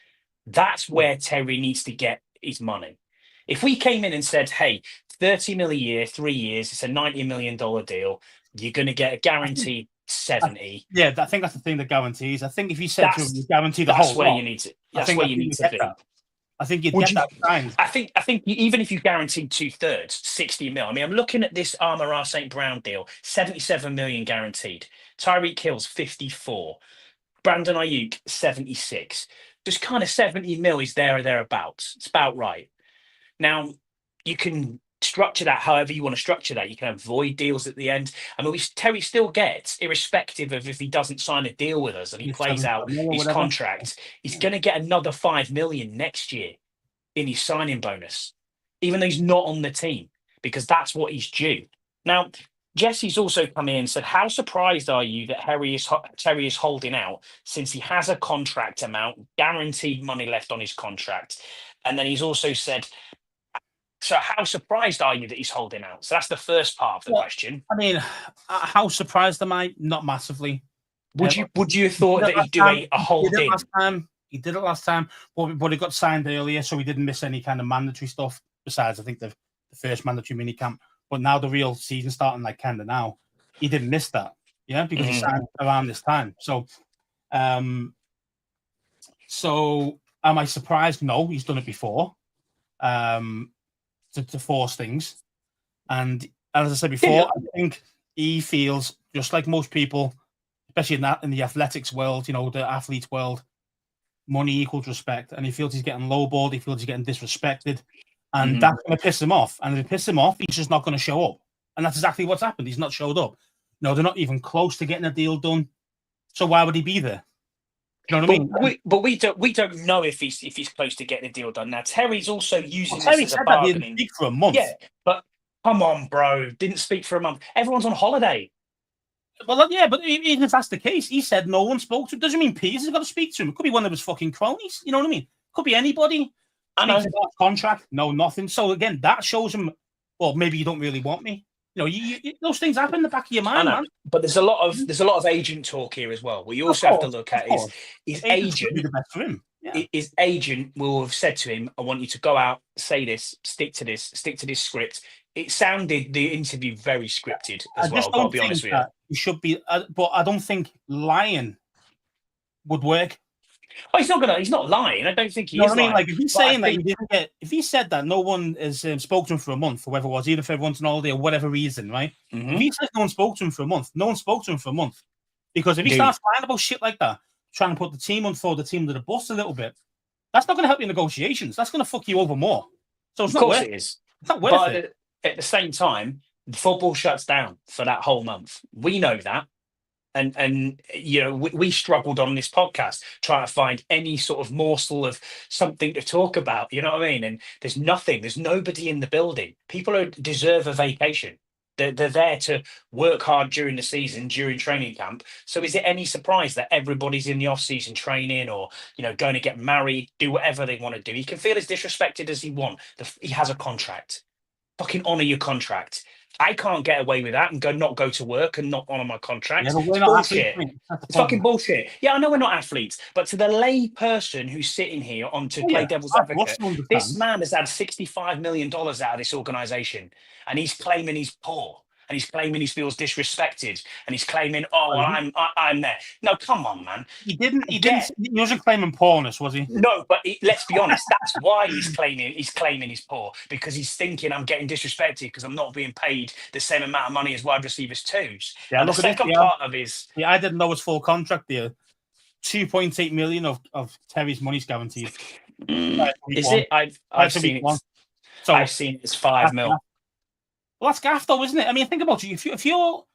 Speaker 1: That's where Terry needs to get his money. If we came in and said, hey, 30 mil a year, 3 years, it's a $90 million deal, you're going to get a guaranteed 70.
Speaker 2: Yeah, I think that's the thing that guarantees. I think if you said to him, you guarantee the
Speaker 1: that's
Speaker 2: whole
Speaker 1: where
Speaker 2: lot,
Speaker 1: you need to. That's where you need to be.
Speaker 2: That. I think you'd get that signed.
Speaker 1: I think even if you guaranteed 2/3, 60 mil. I mean, I'm looking at this Amon-Ra St. Brown deal, 77 million guaranteed. Tyreek Hill's 54. Brandon Ayuk, 76. Just kind of 70 mil is there or thereabouts. It's about right. Now, you can structure that however you want to structure that. You can avoid deals at the end. I mean, Terry still gets, irrespective of if he doesn't sign a deal with us and he plays out his contract, he's going to get another 5 million next year in his signing bonus, even though he's not on the team, because that's what he's due. Now, Jesse's also come in and said, how surprised are you that Terry is holding out since he has a contract amount, guaranteed money left on his contract? And then he's also said, so how surprised are you that he's holding out? So that's the first part of the question.
Speaker 2: I mean, how surprised am I? Not massively.
Speaker 1: Would you have thought that he'd do a hold in?
Speaker 2: He did it last time, but it got signed earlier, so he didn't miss any kind of mandatory stuff. Besides, I think the first mandatory minicamp. But now the real season starting like kind of now, he didn't miss that, because he signed around this time. So, so am I surprised? No, he's done it before. To force things, and as I said before, I think he feels just like most people, especially in the athletics world, the athlete world, money equals respect, and he feels he's getting lowballed, he feels he's getting disrespected, and that's going to piss him off. And if it pisses him off, he's just not going to show up, and that's exactly what's happened. He's not showed up. No, they're not even close to getting a deal done. So why would he be there? You know what I mean?
Speaker 1: But we don't know if he's close to getting a deal done. Now Terry's also using
Speaker 2: Terry
Speaker 1: this as
Speaker 2: said
Speaker 1: a bargaining.
Speaker 2: That he didn't speak for a month.
Speaker 1: Yeah, but come on, bro, didn't speak for a month. Everyone's on holiday.
Speaker 2: Well, yeah, but even if that's the case, he said no one spoke to him. Doesn't mean Peters has got to speak to him. It could be one of his fucking cronies. You know what I mean? Could be anybody.
Speaker 1: I know.
Speaker 2: Contract, no, nothing. So again, that shows him. Well, maybe you don't really want me. Those things happen in the back of your mind, man.
Speaker 1: But there's a lot of agent talk here as well. What you also have to look at is his agent.
Speaker 2: The best for him. Yeah.
Speaker 1: His agent will have said to him, "I want you to go out, say this, stick to this script." It sounded the interview very scripted as well. I've got to be honest with you.
Speaker 2: You should be, but I don't think lying would work.
Speaker 1: Oh, he's not lying. I don't think he is.
Speaker 2: What I mean? Like if he's saying that he didn't get, if he said that no one has spoke to him for a month, or whatever it was, either if everyone's on holiday or whatever reason, right? If he says no one spoke to him for a month, no one spoke to him for a month. Because if he starts lying about shit like that, trying to put the team under the bus a little bit, that's not going to help you in negotiations. That's going to fuck you over more. So it's not worth it. It's not worth it.
Speaker 1: At the same time, the football shuts down for that whole month. We know that. And we struggled on this podcast trying to find any sort of morsel of something to talk about. You know what I mean? And there's nothing. There's nobody in the building. People deserve a vacation. They're there to work hard during the season, during training camp. So is it any surprise that everybody's in the off-season training or, going to get married, do whatever they want to do? He can feel as disrespected as he wants. He has a contract. Fucking honour your contract. I can't get away with that and not go to work and not honour my contract.
Speaker 2: Yeah,
Speaker 1: it's bullshit. It's fucking bullshit. Yeah, I know we're not athletes, but to the lay person who's sitting here play devil's advocate, this man has had $65 million out of this organisation, and he's claiming he's poor. And he's claiming he feels disrespected, and he's claiming, I'm there. No, come on, man.
Speaker 2: He wasn't claiming poorness, was he?
Speaker 1: No, but let's be honest. That's why he's claiming he's poor, because he's thinking I'm getting disrespected because I'm not being paid the same amount of money as wide receivers twos.
Speaker 2: Yeah,
Speaker 1: and the second part of his.
Speaker 2: Yeah, I didn't know his full contract there. 2.8 million of Terry's money's guaranteed.
Speaker 1: Is it? I've seen it. I've seen it's 5 mil.
Speaker 2: Well, that's gaff, though, isn't it? I mean, think about it. If you're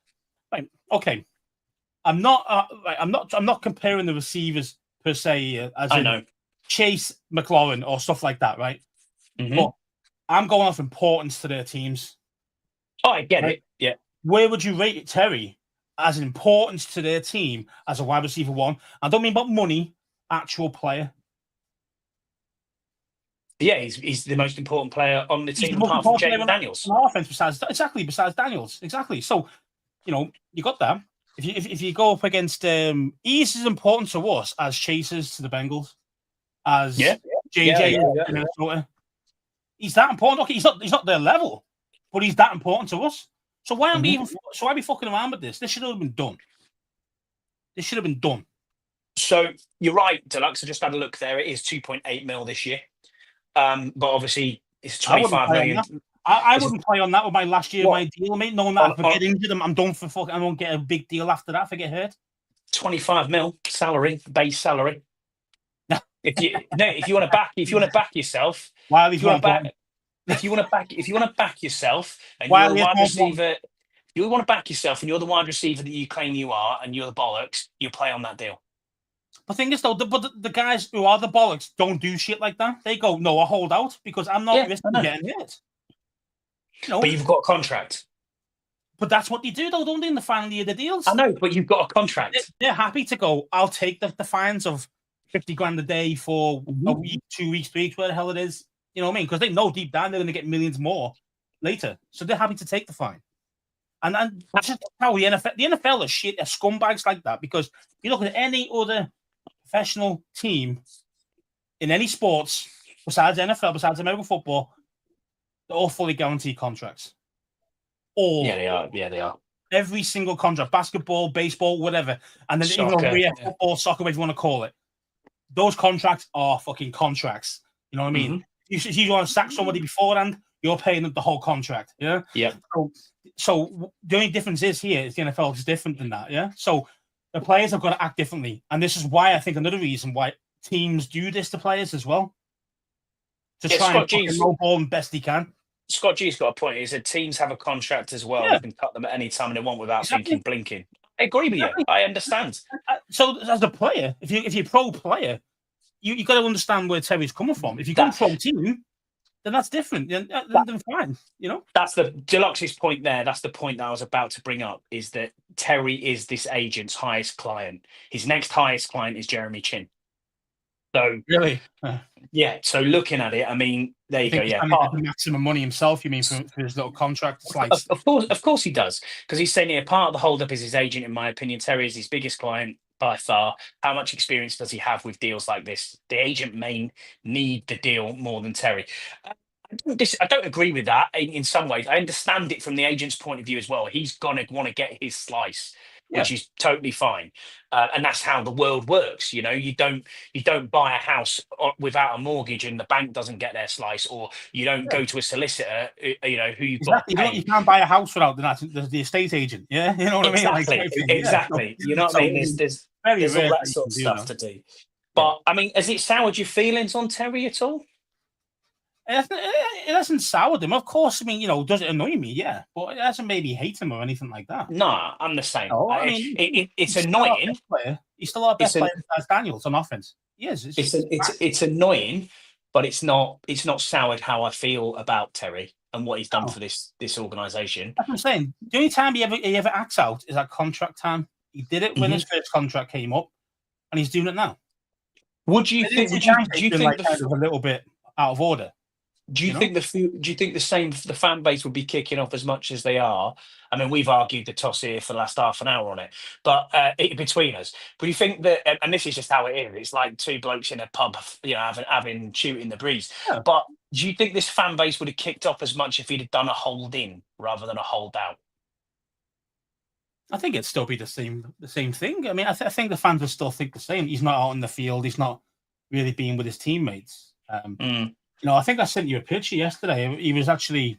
Speaker 2: right, okay, I'm not comparing the receivers per se.
Speaker 1: I know.
Speaker 2: Chase McLaurin or stuff like that, right?
Speaker 1: Mhm.
Speaker 2: But I'm going off importance to their teams.
Speaker 1: Oh, I get
Speaker 2: Right.
Speaker 1: it. Yeah.
Speaker 2: Where would you rate Terry as an importance to their team as a wide receiver one? I don't mean about money, actual player.
Speaker 1: Yeah, he's the most important player on the
Speaker 2: He's the
Speaker 1: team
Speaker 2: most
Speaker 1: apart from
Speaker 2: important player
Speaker 1: Jaden Daniels.
Speaker 2: on offense besides Daniels. Exactly. So, you got that. If you go up against he's as important to us as Chasers to the Bengals, as JJ
Speaker 1: Yeah.
Speaker 2: to Minnesota. He's that important. Okay, he's not their level, but he's that important to us. So why are we fucking around with this? This should have been done. This should have been done.
Speaker 1: So you're right, Deluxe. I just had a look there. It is 2.8 mil this year. But obviously it's 25 million.
Speaker 2: I wouldn't play on that with my last year, my deal, mate. Knowing that if I get injured, I'm done for fucking. I won't get a big deal after that if I get hurt.
Speaker 1: 25 mil salary, base salary. if you want to back yourself, if you want to back yourself, and you're the wide receiver, you want to back yourself, and you're the wide receiver that you claim you are, and you're the bollocks, you play on that deal.
Speaker 2: The thing is, though, the guys who are the bollocks don't do shit like that. They go, no, I hold out because I'm not risking getting hit.
Speaker 1: But you've got a contract.
Speaker 2: But that's what they do, though, don't they, in the final year of the deals?
Speaker 1: I know, but you've got a contract.
Speaker 2: They're happy to go, I'll take the fines of 50 grand a day for a week, 2 weeks, 3 weeks, where the hell it is. You know what I mean? Because they know deep down they're going to get millions more later. So they're happy to take the fine. And that's just how the NFL is shit. They're scumbags like that because you look at any other professional team in any sports besides NFL, besides American football, they're all fully guaranteed contracts. All.
Speaker 1: Yeah, they are.
Speaker 2: Every single contract, basketball, baseball, whatever. And then
Speaker 1: Soccer,
Speaker 2: even football, soccer, whatever you want to call it. Those contracts are fucking contracts. You know what I mean? If you want to sack somebody beforehand, you're paying them the whole contract. Yeah.
Speaker 1: Yeah.
Speaker 2: So the only difference is here is the NFL is different than that. Yeah. So the players have got to act differently, and this is why I think another reason why teams do this to players as well. To try and fucking lowball them best they can.
Speaker 1: Scott G's got a point. He said teams have a contract as well. They can cut them at any time they want without thinking, blinking. I agree with you. I understand.
Speaker 2: So as a player, if you're a pro player, you got to understand where Terry's coming from. If you go pro team, then that's different. Then fine,
Speaker 1: That's the Deluxe's point there. That's the point that I was about to bring up, is that Terry is this agent's highest client. His next highest client is Jeremy Chin. So
Speaker 2: really,
Speaker 1: yeah. So looking at it, I mean, there you go. Yeah,
Speaker 2: the maximum money himself. You mean for his little contract?
Speaker 1: Of course, he does, because he's saying here part of the holdup is his agent. In my opinion, Terry is his biggest client by far. How much experience does he have with deals like this? The agent may need the deal more than Terry. I don't agree with that in some ways. I understand it from the agent's point of view as well. He's gonna want to get his slice, which is totally fine, and that's how the world works. You don't buy a house without a mortgage and the bank doesn't get their slice, or you don't go to a solicitor, who you've got to pay.
Speaker 2: You can't buy a house without the estate agent. Yeah, you know what I mean.
Speaker 1: Exactly. You know what I mean. There's all that sort of stuff to do. But I mean, has it soured your feelings on Terry at all?
Speaker 2: It hasn't soured him. Of course, I mean, does it annoy me? Yeah. But it hasn't made me hate him or anything like that.
Speaker 1: No, I'm the same.
Speaker 2: No, I mean,
Speaker 1: it's annoying.
Speaker 2: He's still our best player besides Daniels on offense. Yes.
Speaker 1: It's annoying, but it's not soured how I feel about Terry and what he's done for this organization.
Speaker 2: That's what I'm saying. The only time he ever acts out is at contract time. He did it when his first contract came up, and he's doing it now.
Speaker 1: Do you think
Speaker 2: a little bit out of order?
Speaker 1: Do you think the fan base would be kicking off as much as they are? I mean, we've argued the toss here for the last half an hour on it, but between us. But you think that, and this is just how it is. It's like two blokes in a pub, having shooting the breeze. Yeah. But do you think this fan base would have kicked off as much if he'd have done a hold in rather than a hold out?
Speaker 2: I think it'd still be the same thing. I mean, I think the fans would still think the same. He's not out in the field. He's not really being with his teammates. I think I sent you a picture yesterday. He was actually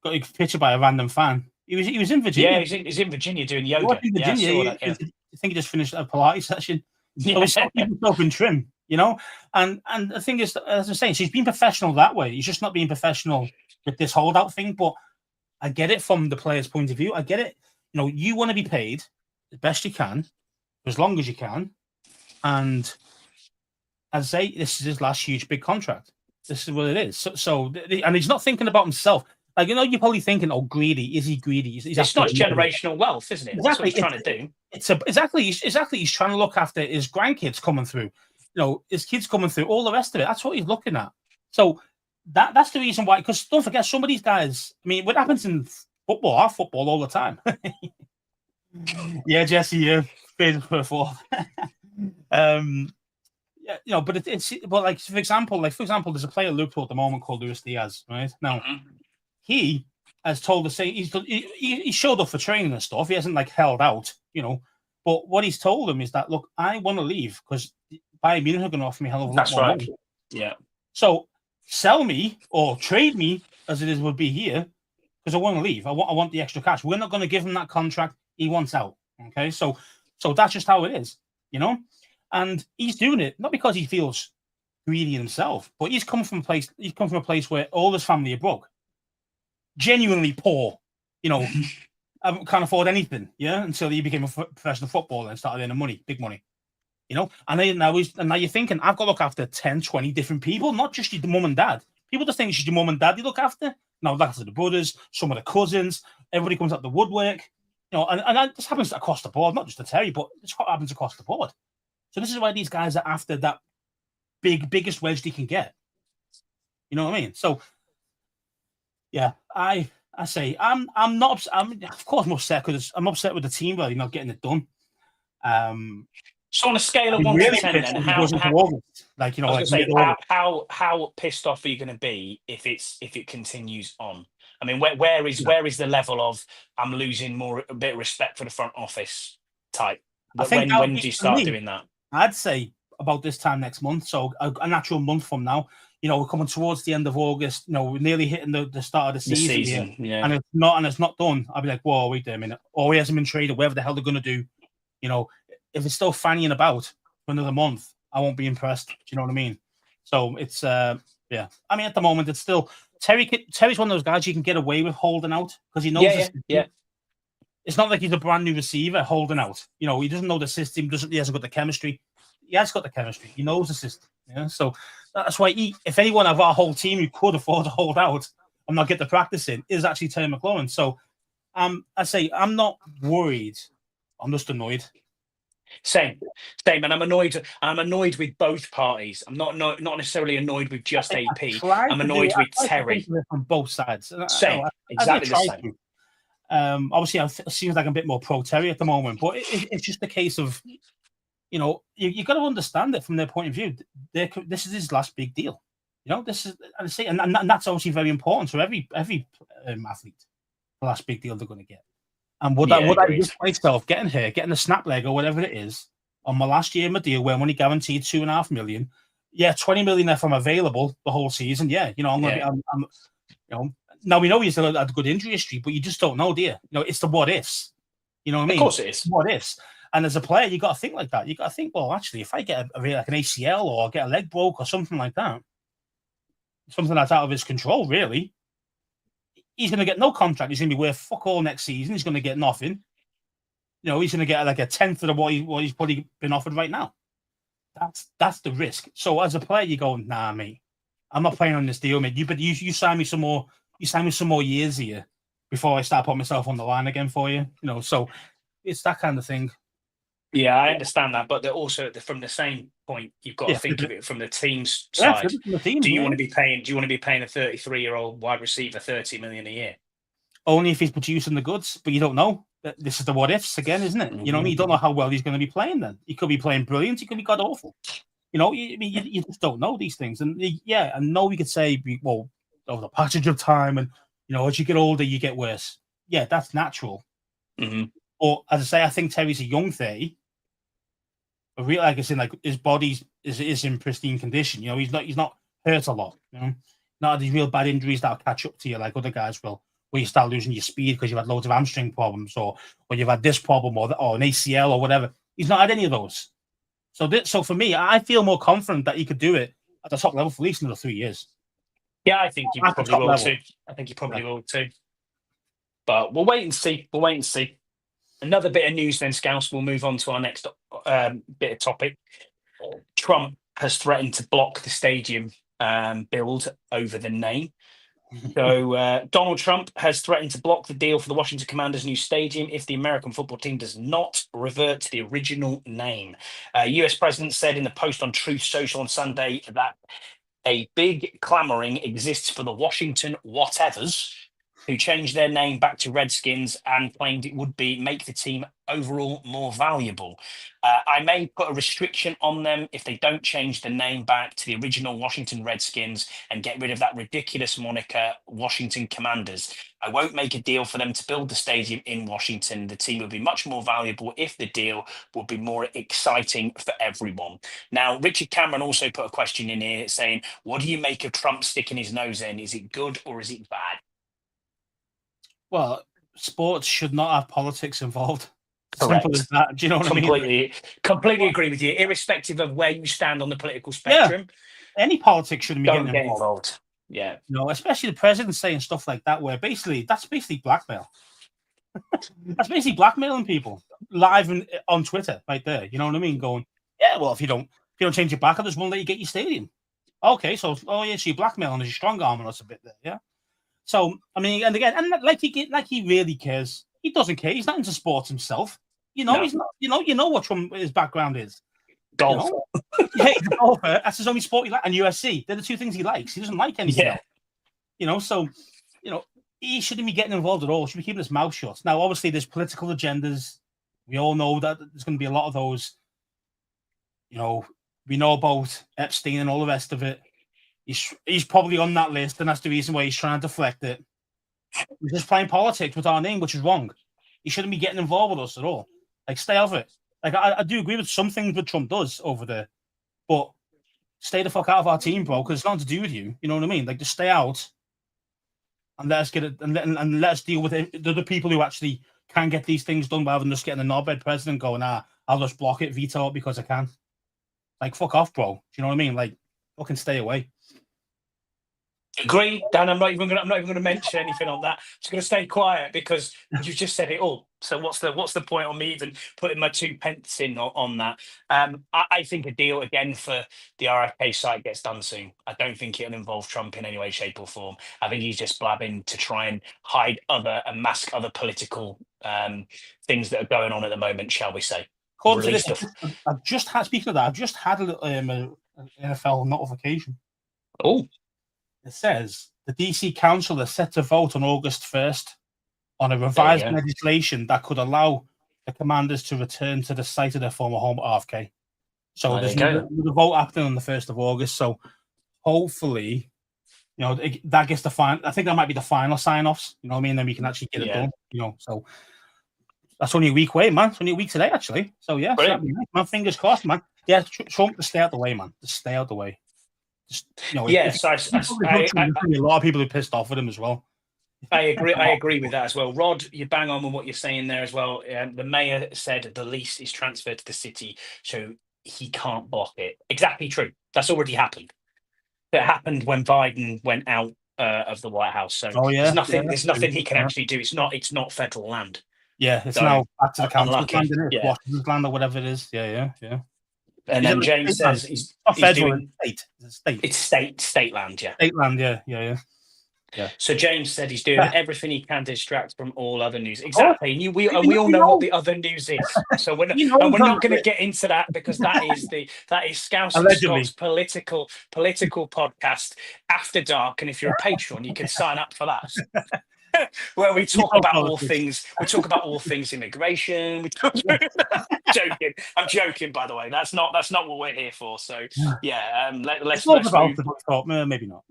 Speaker 2: got a picture by a random fan. He was in Virginia.
Speaker 1: Yeah, he's in Virginia doing yoga.
Speaker 2: I think he just finished a Pilates session. So he's himself in trim, And the thing is, as I'm saying, he's been professional that way. He's just not being professional with this holdout thing. But I get it from the player's point of view. I get it. You want to be paid the best you can, as long as you can, and as I say, this is his last huge big contract. This is what it is. And he's not thinking about himself. Like, you're probably thinking, "Oh, greedy? Is he greedy? He's
Speaker 1: It's
Speaker 2: after
Speaker 1: not
Speaker 2: his money."
Speaker 1: generational wealth, isn't it? That's what
Speaker 2: Exactly.
Speaker 1: he's trying to do.
Speaker 2: Exactly. He's trying to look after his grandkids coming through. His kids coming through. All the rest of it. That's what he's looking at. So that's the reason why. Because don't forget, some of these guys. I mean, what happens in football? Our football all the time. Yeah, Jesse, you're faded for a fourth. Yeah, but but like for example, there's a player at Liverpool at the moment called Luis Diaz, right? Now he has told us he showed up for training and stuff. He hasn't like held out, But what he's told them is that, look, I want to leave because Bayern Munich are going to offer me a hell of a lot more money.
Speaker 1: Yeah.
Speaker 2: So sell me or trade me as it would be here because I want to leave. I want the extra cash. We're not going to give him that contract. He wants out. Okay, so that's just how it is, And he's doing it not because he feels greedy himself, but he's come from a place. He's come from a place where all his family are broke, genuinely poor. Can't afford anything. Yeah, until he became a professional footballer and started earning money, big money. And now you're thinking, I've got to look after 10, 20 different people, not just your mum and dad. People just think it's your mum and dad you look after. No, look after the brothers, some of the cousins. Everybody comes out the woodwork. And this happens across the board, not just to Terry, but this happens across the board. So this is why these guys are after that biggest wedge they can get. You know what I mean? So, yeah, I say I'm not. I'm of course upset because I'm upset with the team really not getting it done.
Speaker 1: So on a scale of 1 to 10, then how pissed off are you going to be if it continues on? I mean, where is the level of I'm losing a bit of respect for the front office type? When do you start doing that?
Speaker 2: I'd say about this time next month, so a natural month from now. We're coming towards the end of August. We're nearly hitting the start of the season
Speaker 1: yeah.
Speaker 2: And it's not done. I'll be like, whoa, wait a minute. Or he hasn't been traded. Whatever the hell they're going to do, if it's still fannying about for another month, I won't be impressed. Do you know what I mean? So it's yeah. I mean, at the moment, it's still Terry's one of those guys you can get away with holding out because he knows.
Speaker 1: Yeah.
Speaker 2: It's not like he's a brand new receiver holding out. He doesn't know the system. He hasn't got the chemistry. He has got the chemistry. He knows the system. Yeah. So that's why if anyone of our whole team who could afford to hold out and not get the practice in is actually Terry McLaurin. So I say I'm not worried. I'm just annoyed.
Speaker 1: Same, and I'm annoyed with both parties. I'm not necessarily annoyed with just AP. I'm annoyed with Terry
Speaker 2: from both sides.
Speaker 1: Same, exactly the same.
Speaker 2: Obviously, it seems like I'm a bit more pro Terry at the moment, but it's just a case of, you got to understand it from their point of view. This is his last big deal. This is, and that's obviously very important to every athlete. The last big deal they're going to get. And would I risk myself getting the snap leg or whatever it is on my last year of my deal where I'm only guaranteed $2.5 million? Yeah, 20 million if I'm available the whole season. Yeah, I'm going to be. Now we know he's had a good injury history, but you just don't know, do you? It's the what ifs. You know what I mean?
Speaker 1: Of course it is.
Speaker 2: What ifs. And as a player, you got to think like that. You got to think, well, actually, if I get like an ACL or get a leg broke or something like that, something that's out of his control, really. He's going to get no contract. He's going to be worth fuck all next season. He's going to get nothing. He's going to get like a tenth of what he's probably been offered right now. That's the risk. So as a player, you go, nah, mate, I'm not playing on this deal, mate. You sign me some more. You sign me some more years here before I start putting myself on the line again for you. So it's that kind of thing.
Speaker 1: Yeah, I understand that, but they're also from the same point, you've got to think of it from the team's side. Do you want to be paying a 33-year-old wide receiver $30 million a year?
Speaker 2: Only if he's producing the goods, but you don't know. This is the what ifs again, isn't it? You know what I mean? You don't know how well he's going to be playing. Then he could be playing brilliant. He could be god awful. You just don't know these things. And I know we could say, well, over the passage of time, and as you get older, you get worse. Yeah, that's natural.
Speaker 1: Mm-hmm.
Speaker 2: Or as I say, I think Terry's a young 30. But really, like I said, like his body is in pristine condition. He's not hurt a lot. Not these real bad injuries that'll catch up to you like other guys will, where you start losing your speed because you've had loads of hamstring problems, or you've had this problem, or an ACL or whatever. He's not had any of those. So for me, I feel more confident that he could do it at the top level for at least another 3 years.
Speaker 1: Yeah, I think he probably will too. I think he probably will too. But we'll wait and see. Another bit of news then, Scouse. We'll move on to our next bit of topic. Trump has threatened to block the stadium build over the name. So Donald Trump has threatened to block the deal for the Washington Commanders' new stadium if the American football team does not revert to the original name. US President said in the post on Truth Social on Sunday that a big clamoring exists for the Washington whatevers who changed their name back to Redskins and claimed it would make the team overall more valuable. I may put a restriction on them if they don't change the name back to the original Washington Redskins and get rid of that ridiculous moniker, Washington Commanders. I won't make a deal for them to build the stadium in Washington. The team would be much more valuable if the deal would be more exciting for everyone. Now, Richard Cameron also put a question in here saying, what do you make of Trump sticking his nose in? Is it good or is it bad?
Speaker 2: Well, sports should not have politics involved.
Speaker 1: Correct.
Speaker 2: Simple as that. Do you know what I mean?
Speaker 1: Completely agree with you. Irrespective of where you stand on the political spectrum,
Speaker 2: any politics shouldn't be getting
Speaker 1: involved. Yeah,
Speaker 2: no, especially the president saying stuff like that, where that's basically blackmail. That's basically blackmailing people live on Twitter, right there. You know what I mean? Going, yeah, well, if you don't change your back, I just won't let you get your stadium. Okay, so so you're blackmailing, you're strong arming us a bit there, yeah. So I mean, and again, and like he really cares. He doesn't care. He's not into sports himself. You know, he's not. You know what his background is.
Speaker 1: Golf.
Speaker 2: You know? Yeah, he's a golfer. That's his only sport he likes. And UFC. They're the two things he likes. He doesn't like anything else. You know, so he shouldn't be getting involved at all. He should be keeping his mouth shut. Now, obviously, there's political agendas. We all know that there's going to be a lot of those. You know, we know about Epstein and all the rest of it. He's probably on that list, and that's the reason why he's trying to deflect it. He's just playing politics with our name, which is wrong. He shouldn't be getting involved with us at all. Like, stay off it. Like, I do agree with some things that Trump does over there, but stay the fuck out of our team, bro, because it's nothing to do with you. You know what I mean? Like, just stay out and let us get it, and let us deal with it. The people who actually can get these things done rather than just getting a knobhead president going, I'll just block it, veto it because I can. Like, fuck off, bro. Do you know what I mean? Like, fucking stay away.
Speaker 1: Agree, Dan. I'm not even going to mention anything on that. I'm just going to stay quiet because you've just said it all. So what's the point on me even putting my 2 pence in on that? I think a deal again for the RFK site gets done soon. I don't think it'll involve Trump in any way, shape, or form. I think he's just blabbing to try and hide and mask other political things that are going on at the moment, shall we say?
Speaker 2: I've just had, speaking of that, I've just had an NFL notification.
Speaker 1: Oh.
Speaker 2: It says the DC Council is set to vote on August 1st on a revised legislation that could allow the Commanders to return to the site of their former home at RFK. So there's a vote happening on the 1st of August. So hopefully, that gets the final. I think that might be the final sign-offs. You know what I mean? Then we can actually get it done. So that's only a week away, man. It's only a week today, actually. So yeah, my fingers crossed, man. Yeah, Trump to stay out the way, man. Just stay out the way. A lot of people are pissed off with him as well.
Speaker 1: I agree with that as well. Rod, you bang on with what you're saying there as well. The mayor said the lease is transferred to the city, so he can't block it. Exactly true. That's already happened. It happened when Biden went out of the White House. So there's nothing he can actually do. It's not federal land.
Speaker 2: Yeah, it's now back to the council's land, isn't it? Washington's land or whatever it is. Yeah.
Speaker 1: And then James says he's doing state. It's state land, yeah.
Speaker 2: State land, yeah.
Speaker 1: So James said he's doing everything he can to distract from all other news. Exactly, and we all know what the other news is. So we're not going to get into that because that is Scouse and Scott's political podcast After Dark. And if you're a patron, you can sign up for that. Where we talk about all things. We talk about all things immigration. Joking. I'm joking, by the way. That's not what we're here for. So yeah, let's move.
Speaker 2: Maybe not.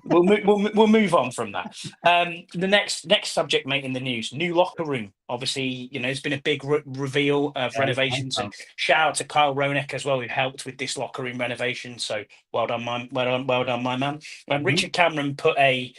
Speaker 1: we'll move on from that. The next subject, mate, in the news: new locker room. Obviously, there's been a big reveal of renovations, and shout out to Kyle Roenick as well, who helped with this locker room renovation. So well done, my man. Richard Cameron put a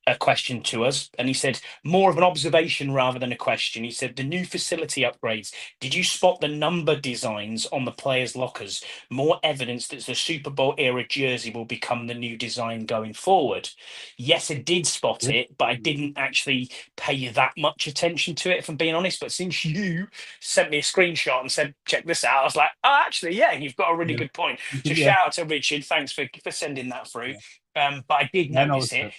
Speaker 1: a question to us, and he said more of an observation rather than a question. He said the new facility upgrades. Did you spot the number designs on the players' lockers? More evidence that the Super Bowl era jersey will become the new design going forward. Yes, I did spot it, but I didn't actually pay that much attention to it, if I'm being honest. But since you sent me a screenshot and said, check this out, I was like, oh, actually, yeah, you've got a really good point. So
Speaker 2: Yeah.
Speaker 1: shout out to Richard. Thanks for sending that through. But I did
Speaker 2: I
Speaker 1: notice it.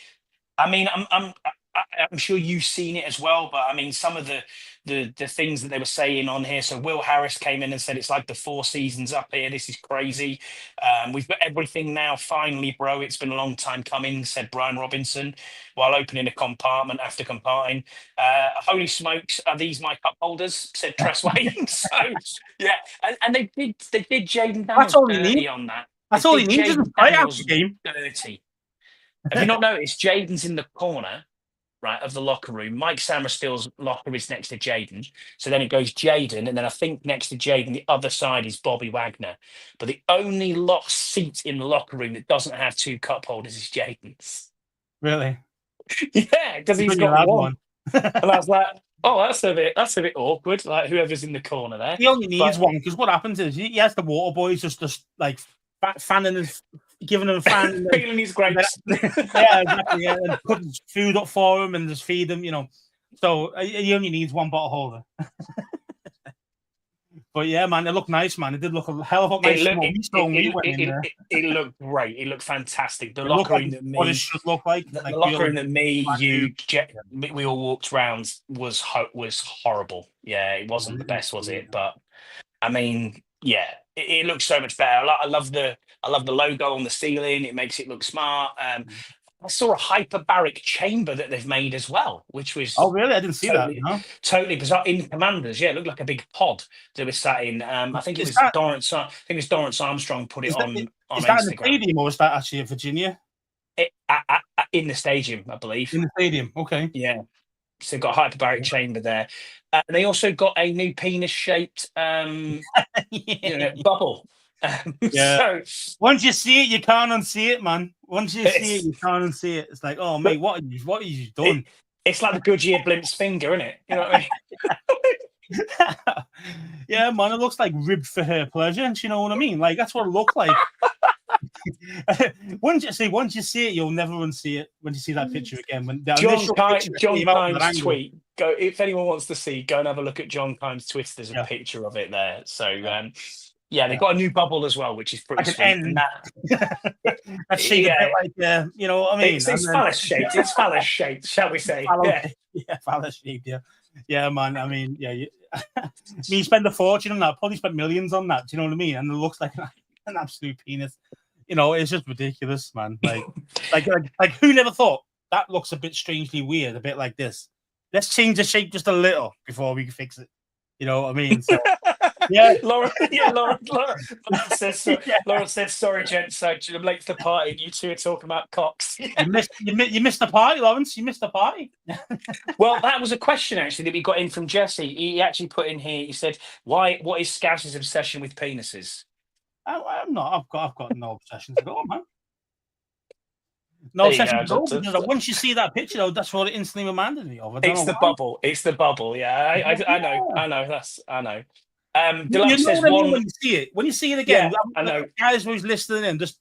Speaker 1: I mean, I'm sure you've seen it as well, but I mean, some of the things that they were saying on here. So Will Harris came in and said it's like the Four Seasons up here. This is crazy. We've got everything now. Finally, bro. It's been a long time coming," said Brian Robinson, while opening a compartment after compartment. "Holy smokes, are these my cup holders?" said Tress Wayne. So yeah, and they did Jaden
Speaker 2: That's
Speaker 1: Daniels
Speaker 2: all he
Speaker 1: dirty
Speaker 2: needs.
Speaker 1: on that.
Speaker 2: That's
Speaker 1: They
Speaker 2: all he
Speaker 1: did
Speaker 2: needs is a
Speaker 1: Jaden
Speaker 2: fight after
Speaker 1: Daniels
Speaker 2: the game.
Speaker 1: dirty. Have you not noticed Jaden's in the corner, right, of the locker room? Mike Samerstill's locker is next to Jaden. So then it goes Jaden, and then I think next to Jaden, the other side is Bobby Wagner. But the only locked seat in the locker room that doesn't have two cup holders is Jaden's.
Speaker 2: Really?
Speaker 1: Yeah, because he's
Speaker 2: Good you
Speaker 1: got
Speaker 2: had
Speaker 1: one. And I was like, oh, that's a bit awkward. Like whoever's in the corner there.
Speaker 2: He only needs
Speaker 1: But-
Speaker 2: one, because what happens is he has the water boys just like fanning his, giving him a fan. And then,
Speaker 1: Feeling his grapes.
Speaker 2: yeah, exactly. Yeah, and putting food up for him and just feed him, you know. So he only needs one bottle holder. But yeah, man, it looked nice, man. It did look a hell of a lot nicer.
Speaker 1: It looked great. It looked fantastic. The
Speaker 2: It
Speaker 1: locker
Speaker 2: looked
Speaker 1: room
Speaker 2: like
Speaker 1: that
Speaker 2: what it
Speaker 1: me,
Speaker 2: should look like.
Speaker 1: the
Speaker 2: Like
Speaker 1: locker room that me,
Speaker 2: black
Speaker 1: you,
Speaker 2: dude.
Speaker 1: we all walked around was horrible. Yeah, it wasn't the best, was it? But I mean, yeah, it looks so much better. I love the logo on the ceiling. It makes it look smart. I saw a hyperbaric chamber that they've made as well, which was
Speaker 2: Oh, really? I didn't see
Speaker 1: totally,
Speaker 2: that. No?
Speaker 1: totally bizarre. In Commanders, yeah, it looked like a big pod that was sat in. I think it
Speaker 2: Is
Speaker 1: was
Speaker 2: that-
Speaker 1: Dorrance Armstrong put it
Speaker 2: Is that-
Speaker 1: on
Speaker 2: Is that in the
Speaker 1: Instagram.
Speaker 2: stadium, or is that actually in Virginia?
Speaker 1: In the stadium, I believe.
Speaker 2: In the stadium, okay.
Speaker 1: Yeah. So they've got a hyperbaric chamber there. And they also got a new penis-shaped bubble.
Speaker 2: Yeah.
Speaker 1: So
Speaker 2: Once you see it, you can't unsee it, man. Once you see it, you can't unsee it. It's like, oh mate, what have you done?
Speaker 1: it's like the Goodyear blimp's finger, isn't it? You know what I mean?
Speaker 2: Yeah, man, it looks like ribbed for her pleasure. Do you know what I mean? Like that's what it looked like. Once you see it, you'll never unsee it. When you see that picture again, when the
Speaker 1: John Kimes' tweet. Go if anyone wants to see, go and have a look at John Kimes' tweet. There's a picture of it there. So yeah, they've got a new bubble as well, which is pretty
Speaker 2: like
Speaker 1: sweet.
Speaker 2: And that's shaped a bit like you know what I mean?
Speaker 1: It's phallus shaped. It's phallus shaped, shall we say?
Speaker 2: Phallus shaped. Yeah, man. I mean, yeah. You spend a fortune on that. Probably spent millions on that. Do you know what I mean? And it looks like an absolute penis. You know, it's just ridiculous, man. Like who never thought that looks a bit strangely weird, a bit like this. Let's change the shape just a little before we fix it. You know what I mean? So, yeah,
Speaker 1: Laura says, Laura says, sorry, gents, I'm late for the party. You two are talking about cocks.
Speaker 2: you missed the party, Lawrence. You missed the party.
Speaker 1: Well, that was a question actually that we got in from Jesse. He actually put in here. He said, what is Scous's obsession with penises?"
Speaker 2: I'm not. I've got no obsessions at all, man. No obsessions at all. Because once you see that picture, though, that's what it instantly reminded me of.
Speaker 1: It's the bubble. It's the bubble. Yeah, I know. I know. Deluxe says
Speaker 2: when you see it. When you see it again,
Speaker 1: I know.
Speaker 2: Guys who's listening in, just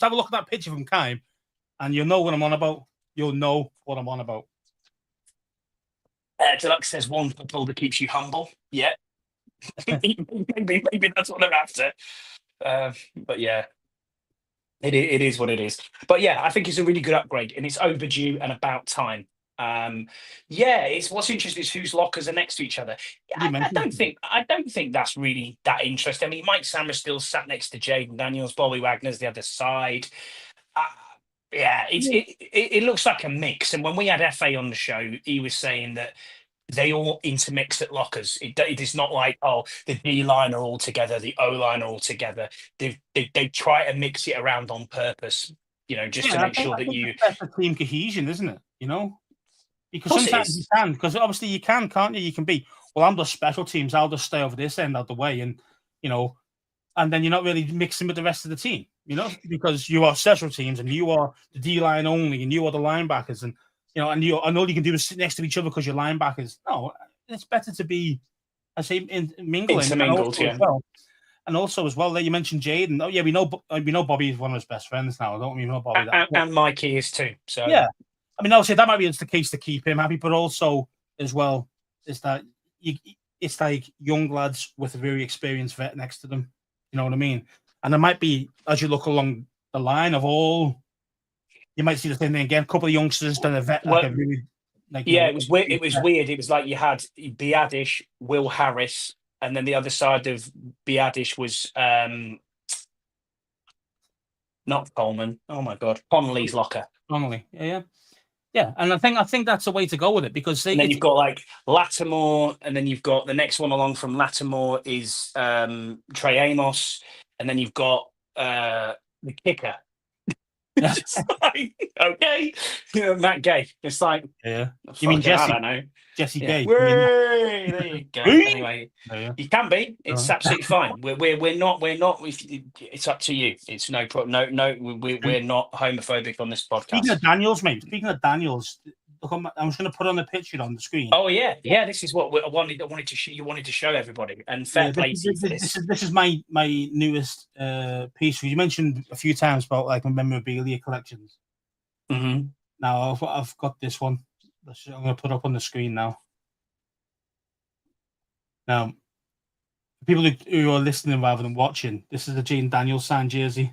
Speaker 2: have a look at that picture from Kime, and you'll know what I'm on about. You'll know what I'm on about.
Speaker 1: Deluxe says one couple that keeps you humble. Yeah, maybe that's what they're after. But yeah, it is what it is. But yeah, I think it's a really good upgrade, and it's overdue and about time. It's what's interesting is whose lockers are next to each other. I don't think that's really that interesting. I mean, Mike Samerstill sat next to Jaden Daniels, Bobby Wagner's the other side. It looks like a mix. And when we had FA on the show, he was saying that they all intermix at lockers. It is not like, oh, the D line are all together, the O line are all together. They try to mix it around on purpose, just to make sure that you.
Speaker 2: That's the team cohesion, isn't it? Because sometimes you can, because obviously you can, can't you? You can be, well, I'm just special teams. I'll just stay over this end out the way, and and then you're not really mixing with the rest of the team, because you are special teams and you are the D line only, and you are the linebackers, and and all you can do is sit next to each other because you're linebackers. No, it's better to be, I say, mingling,
Speaker 1: intermingled, yeah.
Speaker 2: And also as well, that you mentioned Jaden. Oh yeah, we know Bobby is one of his best friends now. Don't we know Bobby that?
Speaker 1: And Mikey is too. So
Speaker 2: yeah, I mean, obviously that might be the case to keep him happy, but also as well is that it's like young lads with a very experienced vet next to them. You know what I mean? And there might be, as you look along the line of all, you might see the same thing again. A couple of youngsters done a vet like a really
Speaker 1: it was weird. It was weird. It was like you had Biadish, Will Harris, and then the other side of Biadish was not Coleman. Oh my God, Connolly's locker.
Speaker 2: Connolly, yeah. And I think that's the way to go with it because
Speaker 1: and then you've got like Lattimore, and then you've got the next one along from Lattimore is Trey Amos, and then you've got the kicker. It's like, okay, Matt Gay. It's like,
Speaker 2: you mean Jesse?
Speaker 1: I don't know.
Speaker 2: Jesse Gay.
Speaker 1: There you go. Anyway, you can be. It's absolutely fine. We're not. It's up to you. It's no problem. No. We're not homophobic on this podcast.
Speaker 2: Speaking of Daniels, mate. Speaking of Daniels, look, I'm just going to put on the picture on the screen.
Speaker 1: Oh yeah. This is what I wanted to show. You wanted to show everybody, and fair play to you for this.
Speaker 2: This is my newest piece. You mentioned a few times about like memorabilia collections.
Speaker 1: Mm-hmm.
Speaker 2: Now I've got this one. I'm going to put up on the screen now. Now, for people who are listening rather than watching, this is a Jaden Daniels signed jersey.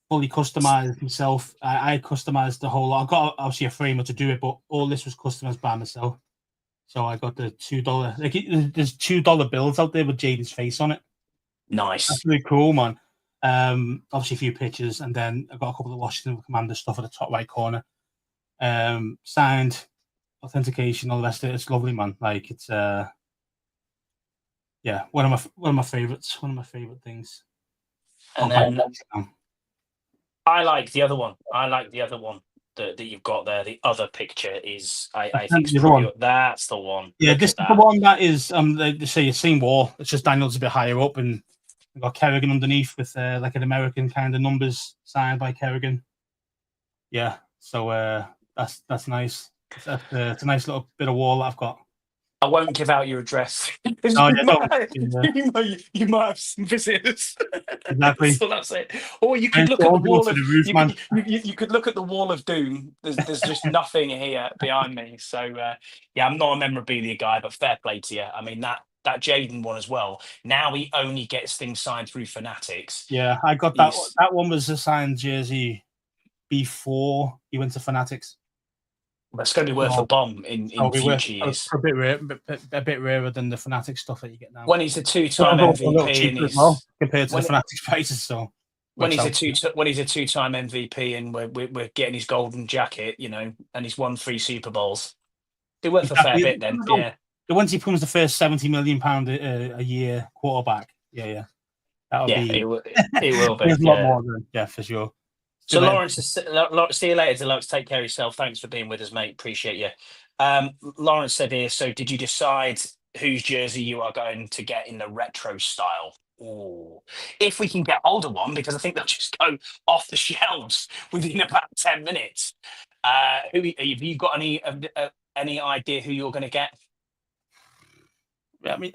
Speaker 2: Fully customized himself. I customized the whole lot. I got obviously a framer to do it, but all this was customized by myself. So I got the $2. There's $2 bills out there with Jaden's face on it.
Speaker 1: Nice.
Speaker 2: That's really cool, man. Obviously a few pictures, and then I got a couple of Washington Commanders stuff at the top right corner. Signed, authentication, all the rest of it. It's lovely, man. Like it's one of my favorites. One of my favorite things.
Speaker 1: And then I like the other one. That you've got there. The other picture is I think that's the one.
Speaker 2: Yeah, this is the one that is they say the same wall. It's just Daniels a bit higher up, and we've got Kerrigan underneath with like an American kind of numbers signed by Kerrigan. Yeah, so that's nice. It's a nice little bit of wall that I've got.
Speaker 1: I won't give out your address. You might have some visitors.
Speaker 2: Exactly.
Speaker 1: So that's it. Or you could look at the wall of you could look at the wall of doom. There's just nothing here behind me. So I'm not a memorabilia guy, but fair play to you. I mean that Jaden one as well. Now he only gets things signed through Fanatics.
Speaker 2: Yeah, I got that. That one was a signed jersey before he went to Fanatics.
Speaker 1: That's going to be worth a bomb in future years.
Speaker 2: A bit rarer than the Fanatics stuff that you get now.
Speaker 1: When he's a two-time MVP
Speaker 2: compared to the Fanatics prices, so
Speaker 1: when he's a two-time MVP and we're getting his golden jacket, and he's won 3 Super Bowls, be worth a fair bit then. Yeah.
Speaker 2: Once he becomes the first £70 million a year quarterback, that'll be. It will be. There's a lot more than for sure.
Speaker 1: So Lawrence, see you later, Deluxe. Take care of yourself. Thanks for being with us, mate. Appreciate you. Lawrence said here, so did you decide whose jersey you are going to get in the retro style? Ooh. If we can get hold of one, because I think they'll just go off the shelves within about 10 minutes. Have you got any idea who you're going to get?
Speaker 2: I mean,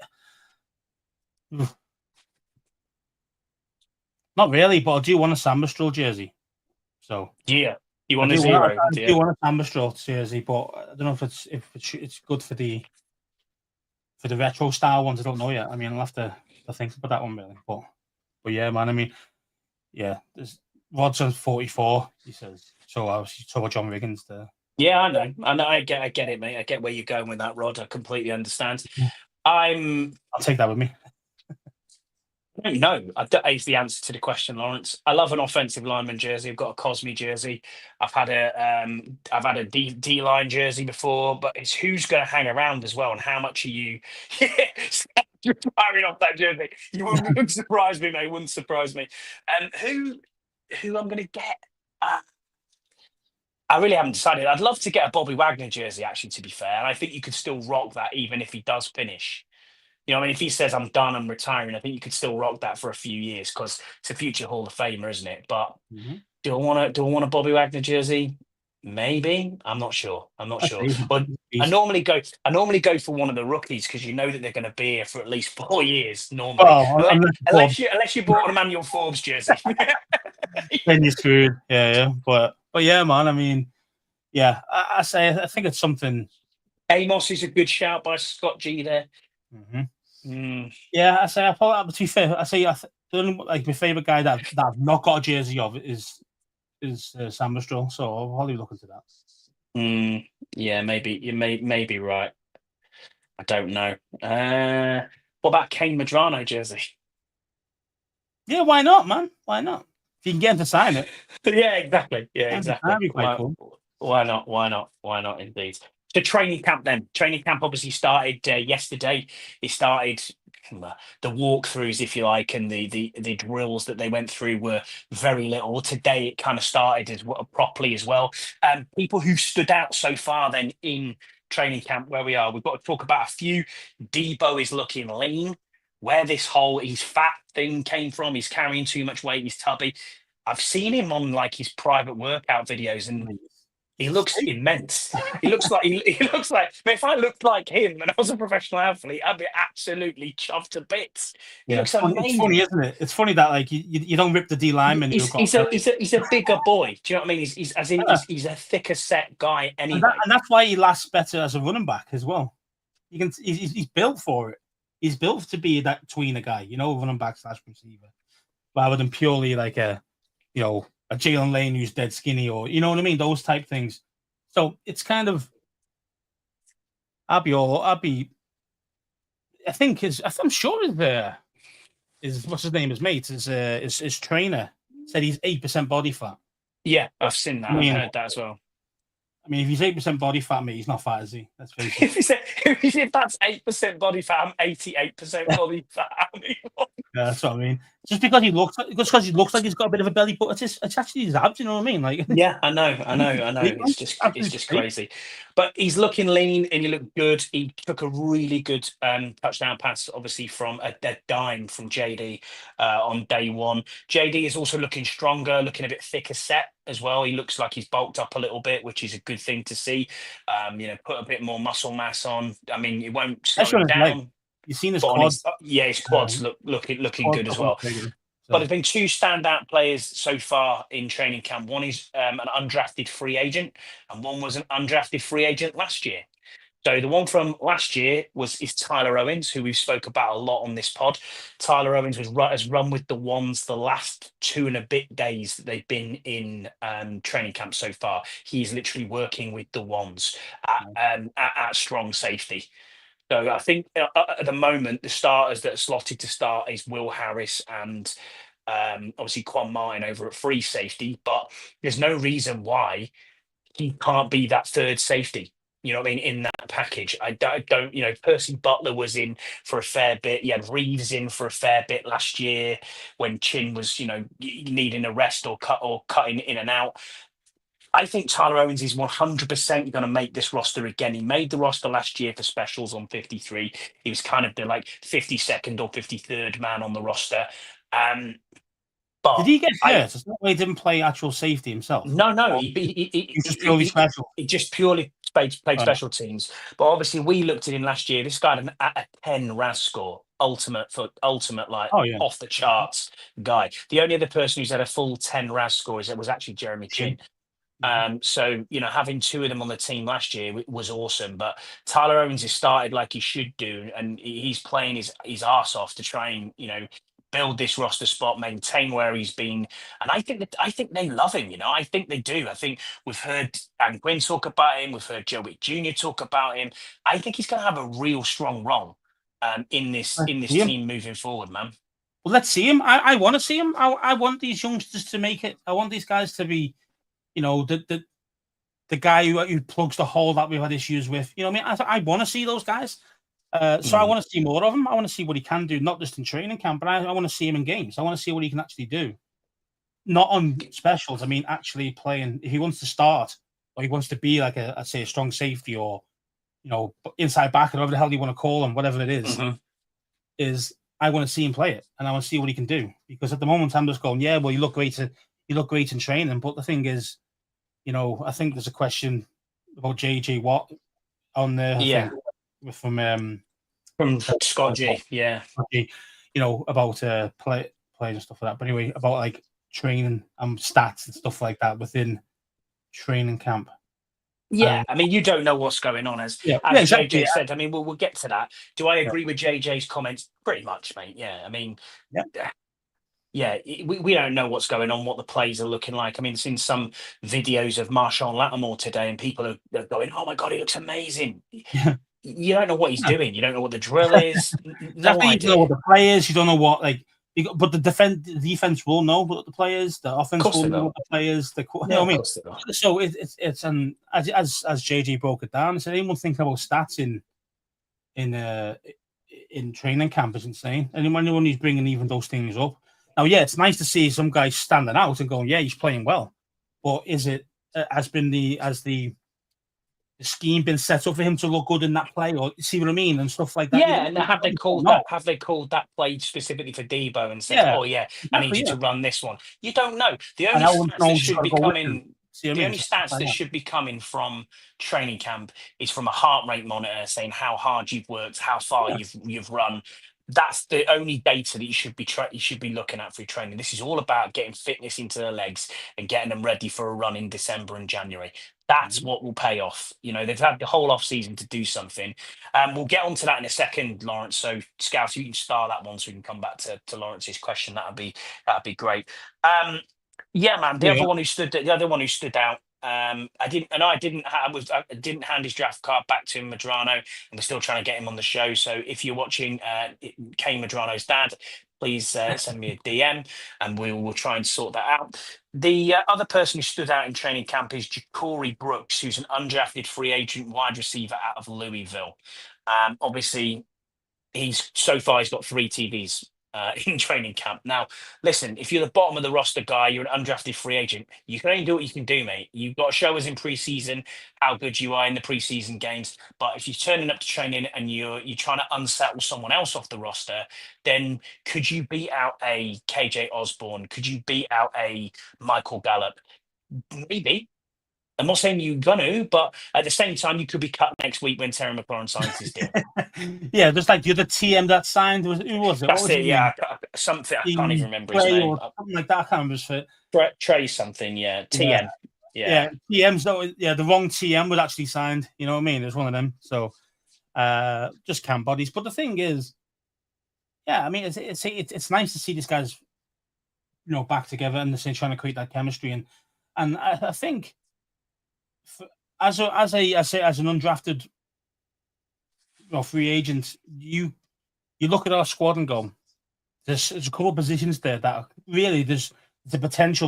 Speaker 2: not really, but I do want a Samba Stroll jersey. So
Speaker 1: yeah, you want a zero?
Speaker 2: I do want a Samba Stroll jersey, but I don't know if it's good for the retro style ones. I don't know yet. I mean, I'll have to think about that one really. But yeah, man. I mean, there's Rod's on 44. He says so. Obviously, so John Riggins there.
Speaker 1: Yeah, I know. I get it, mate. I get where you're going with that, Rod. I completely understand. I'll
Speaker 2: take that with me.
Speaker 1: I don't know. Is the answer to the question, Lawrence. I love an offensive lineman jersey. I've got a Cosme jersey. I've had a D line jersey before, but it's who's going to hang around as well, and how much are you firing off that jersey? You wouldn't surprise me, mate. Wouldn't surprise me. Who I'm going to get? I really haven't decided. I'd love to get a Bobby Wagner jersey, actually, to be fair, and I think you could still rock that even if he does finish. I mean, if he says I'm done, I'm retiring, I think you could still rock that for a few years because it's a future Hall of Famer, isn't it? But do I want a Bobby Wagner jersey? Maybe. I'm not sure. I'm not
Speaker 2: That's
Speaker 1: sure.
Speaker 2: decent.
Speaker 1: But I
Speaker 2: Decent.
Speaker 1: normally go. I normally go for one of the rookies because you know that they're going to be here for at least 4 years normally,
Speaker 2: Well,
Speaker 1: unless,
Speaker 2: unless Forbes,
Speaker 1: unless you bought an Emmanuel Forbes jersey.
Speaker 2: then you're screwed. Yeah. But yeah, man. I mean, yeah. I think it's something.
Speaker 1: Amos is a good shout by Scott G there.
Speaker 2: Mhm.
Speaker 1: Mm.
Speaker 2: Yeah, I probably, to be fair, the only, like, my favorite guy that I've not got a jersey of is Sam Stroll. So I'll probably look into that.
Speaker 1: Yeah, maybe you may be right. I don't know. What about Kane Madrano jersey?
Speaker 2: Yeah, why not, man? Why not? If you can get him to sign it,
Speaker 1: Yeah, exactly. Yeah,
Speaker 2: that'd
Speaker 1: exactly.
Speaker 2: be quite cool.
Speaker 1: Why not? Why not? Why not? Indeed. So training camp then. Training camp obviously started yesterday. It started the walkthroughs, if you like, and the drills that they went through were very little. Today it kind of started properly as well. People who stood out so far then in training camp where we are. We've got to talk about a few. Debo is looking lean. Where this whole he's fat thing came from, he's carrying too much weight, he's tubby. I've seen him on like his private workout videos, and he looks immense. He looks like he looks like. I mean, if I looked like him and I was a professional athlete, I'd be absolutely chuffed to bits. He
Speaker 2: Yeah,
Speaker 1: looks
Speaker 2: it's funny,
Speaker 1: amazing.
Speaker 2: isn't it? It's funny that, like, you don't rip the D lineman who've got belly.
Speaker 1: He's a bigger boy. Do you know what I mean? He's as in
Speaker 2: Yeah.
Speaker 1: he's a thicker set guy anyway.
Speaker 2: And that's why he lasts better as a running back as well. He's built for it. He's built to be that tweener guy, running back / receiver, rather than purely like a Jalen Lane who's dead skinny, or you know what I mean, those type things. So it's kind of, I'm sure his what's his name, his mate, his trainer said he's 8% body fat.
Speaker 1: Yeah, I've seen that.
Speaker 2: I
Speaker 1: I've
Speaker 2: mean,
Speaker 1: heard that as well.
Speaker 2: if he's 8% body fat, mate, he's not fat, is he? Let's face it.
Speaker 1: If that's 8% body fat, I'm 88% body fat.
Speaker 2: Yeah, that's what I mean. Just because he looks like he's got a bit of a belly, but it's actually his abs. You know what I mean? Like,
Speaker 1: Yeah, I know. It's
Speaker 2: absolute
Speaker 1: just
Speaker 2: freak.
Speaker 1: crazy. But he's looking lean and he looked good. He took a really good touchdown pass, obviously from a dead dime from JD on day one. JD is also looking stronger, looking a bit thicker set as well. He looks like he's bulked up a little bit, which is a good thing to see. Put a bit more muscle mass on. I mean, it won't slow
Speaker 2: Especially
Speaker 1: him
Speaker 2: on his leg.
Speaker 1: down.
Speaker 2: You've seen his
Speaker 1: But on
Speaker 2: quads.
Speaker 1: his quads looking good as
Speaker 2: Look
Speaker 1: well.
Speaker 2: bigger.
Speaker 1: But
Speaker 2: So
Speaker 1: there's been two standout players so far in training camp. One is an undrafted free agent, and one was an undrafted free agent last year. So the one from last year is Tyler Owens, who we've spoke about a lot on this pod. Tyler Owens has run with the ones the last 2 and a bit days that they've been in training camp so far. He's literally working with the ones at strong safety. So I think at the moment, the starters that are slotted to start is Will Harris and obviously Quan Martin over at free safety. But there's no reason why he can't be that third safety. You know what I mean? In that package, I don't. Percy Butler was in for a fair bit. You had Reeves in for a fair bit last year when Chin was, needing a rest or cutting in and out. I think Tyler Owens is 100% going to make this roster again. He made the roster last year for specials on 53. He was kind of the 52nd or 53rd man on the roster.
Speaker 2: did
Speaker 1: But
Speaker 2: he get hurt? It's not why he didn't play actual safety himself.
Speaker 1: no,
Speaker 2: He's just purely special.
Speaker 1: he just purely played
Speaker 2: Right.
Speaker 1: special teams. But obviously, we looked at him last year. This guy had a 10 RAS score, ultimate like
Speaker 2: Oh yeah.
Speaker 1: off the charts guy. The only other person who's had a full 10 RAS score was actually Jeremy Chin. So having two of them on the team last year was awesome. But Tyler Owens has started like he should do, and he's playing his arse off to try and build this roster spot, maintain where he's been. And I think they love him. I think they do. I think we've heard Dan Quinn talk about him. We've heard Joe Wick Jr. talk about him. I think he's going to have a real strong role in this
Speaker 2: Yeah.
Speaker 1: team moving forward, man.
Speaker 2: Well, let's see him. I want to see him. I want these youngsters to make it. I want these guys to be, the guy who plugs the hole that we've had issues with. You know what I mean? I want to see those guys. So I want to see more of him. I want to see what he can do, not just in training camp, but I want to see him in games. I want to see what he can actually do. Not on specials. I mean, actually playing. If he wants to start, or he wants to be like a strong safety, or inside back, or whatever the hell you want to call him, whatever it is I want to see him play it, and I want to see what he can do. Because at the moment, I'm just going, yeah, well, you look great in training, but the thing is, I think there's a question about JJ Watt on there. I think from
Speaker 1: Scott G. Yeah.
Speaker 2: About play and stuff like that. But anyway, about like training and stats and stuff like that within training camp.
Speaker 1: Yeah, I mean, you don't know what's going on, as
Speaker 2: exactly.
Speaker 1: JJ said. I mean, we'll get to that. Do I agree with JJ's comments? Pretty much, mate. Yeah, I mean, we don't know what's going on, what the plays are looking like. I mean, seen some videos of Marshawn Lattimore today, and people are going, "Oh my god, he looks amazing."
Speaker 2: Yeah.
Speaker 1: You don't know what he's doing. You don't know what the drill is. No idea.
Speaker 2: You don't know what the play is. You don't know what but the defense will know what the play is. The offense will know what the play is. You know what I mean? So it's as JJ broke it down. So anyone thinking about stats in training camp is insane. Anyone who's bringing even those things up. Now, it's nice to see some guys standing out and going, yeah, he's playing well. But is it has the scheme been set up for him to look good in that play, or see what I mean, and stuff like that?
Speaker 1: Yeah, and have they called that play specifically for Debo and said, "Oh yeah, I need you to run this one"? You don't know. The only stats that should be coming from training camp is from a heart rate monitor saying how hard you've worked, how far you've run. That's the only data that you should be looking at for your training. This is all about getting fitness into their legs and getting them ready for a run in December and January. That's what will pay off. They've had the whole off season to do something. We'll get onto that in a second, Lawrence. So, Scout, you can start that one, so we can come back to Lawrence's question. That'd be great. Man. The other one who stood out. I didn't hand his draft card back to Medrano, and we're still trying to get him on the show. So if you're watching Kane Medrano's dad, please send me a DM, and we will try and sort that out. The other person who stood out in training camp is Ja'Cory Brooks, who's an undrafted free agent wide receiver out of Louisville. Obviously, he's got 3 TVs. In training camp. Now, listen, if you're the bottom of the roster guy, you're an undrafted free agent, you can only do what you can do, mate. You've got to show us in preseason how good you are in the preseason games. But if you're turning up to training and you're trying to unsettle someone else off the roster, then could you beat out a KJ Osborne? Could you beat out a Michael Gallup? Maybe. I'm not saying you're gonna, but at the same time, you could be cut next week when Terry McLaurin signs his deal.
Speaker 2: Yeah, just like the other TM that signed. Who was it?
Speaker 1: That's it. Yeah, something I can't even remember his name.
Speaker 2: Something like that. I can't remember his fit.
Speaker 1: Trey something. Yeah, TM. Yeah.
Speaker 2: TM's the wrong TM was actually signed. You know what I mean? It's one of them. So, just camp bodies. But the thing is, I mean, it's nice to see these guys, back together and they're trying to create that chemistry. And I think. As an undrafted free agent, you look at our squad and go, there's a couple of positions there that really there's the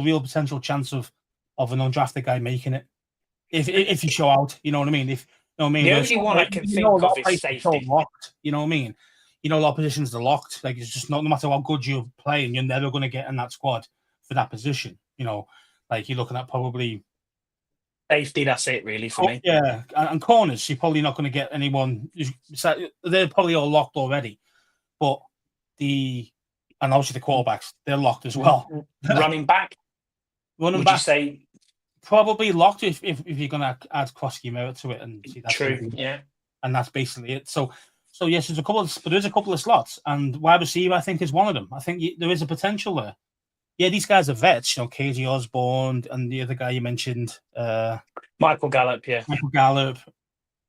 Speaker 2: real potential chance of an undrafted guy making it if you show out. You know what I mean?
Speaker 1: The only one I can think of is safety.
Speaker 2: Locked, you know what I mean? A lot of positions are locked. Like, it's just no matter how good you're playing, you're never going to get in that squad for that position. Like you're looking at probably.
Speaker 1: Safety, that's it really for me.
Speaker 2: Yeah, and corners, you're probably not going to get anyone. They're probably all locked already. But and obviously the quarterbacks, they're locked as well.
Speaker 1: Running back? Would you say?
Speaker 2: Probably locked if you're going to add cross-scheme merit to it. And see, that's
Speaker 1: true, yeah.
Speaker 2: And that's basically it. So yes, there's a couple of slots, and wide receiver, I think, is one of them. I think there is a potential there. Yeah, these guys are vets, KJ Osborne and the other guy you mentioned,
Speaker 1: Michael Gallup. Yeah,
Speaker 2: Michael Gallup.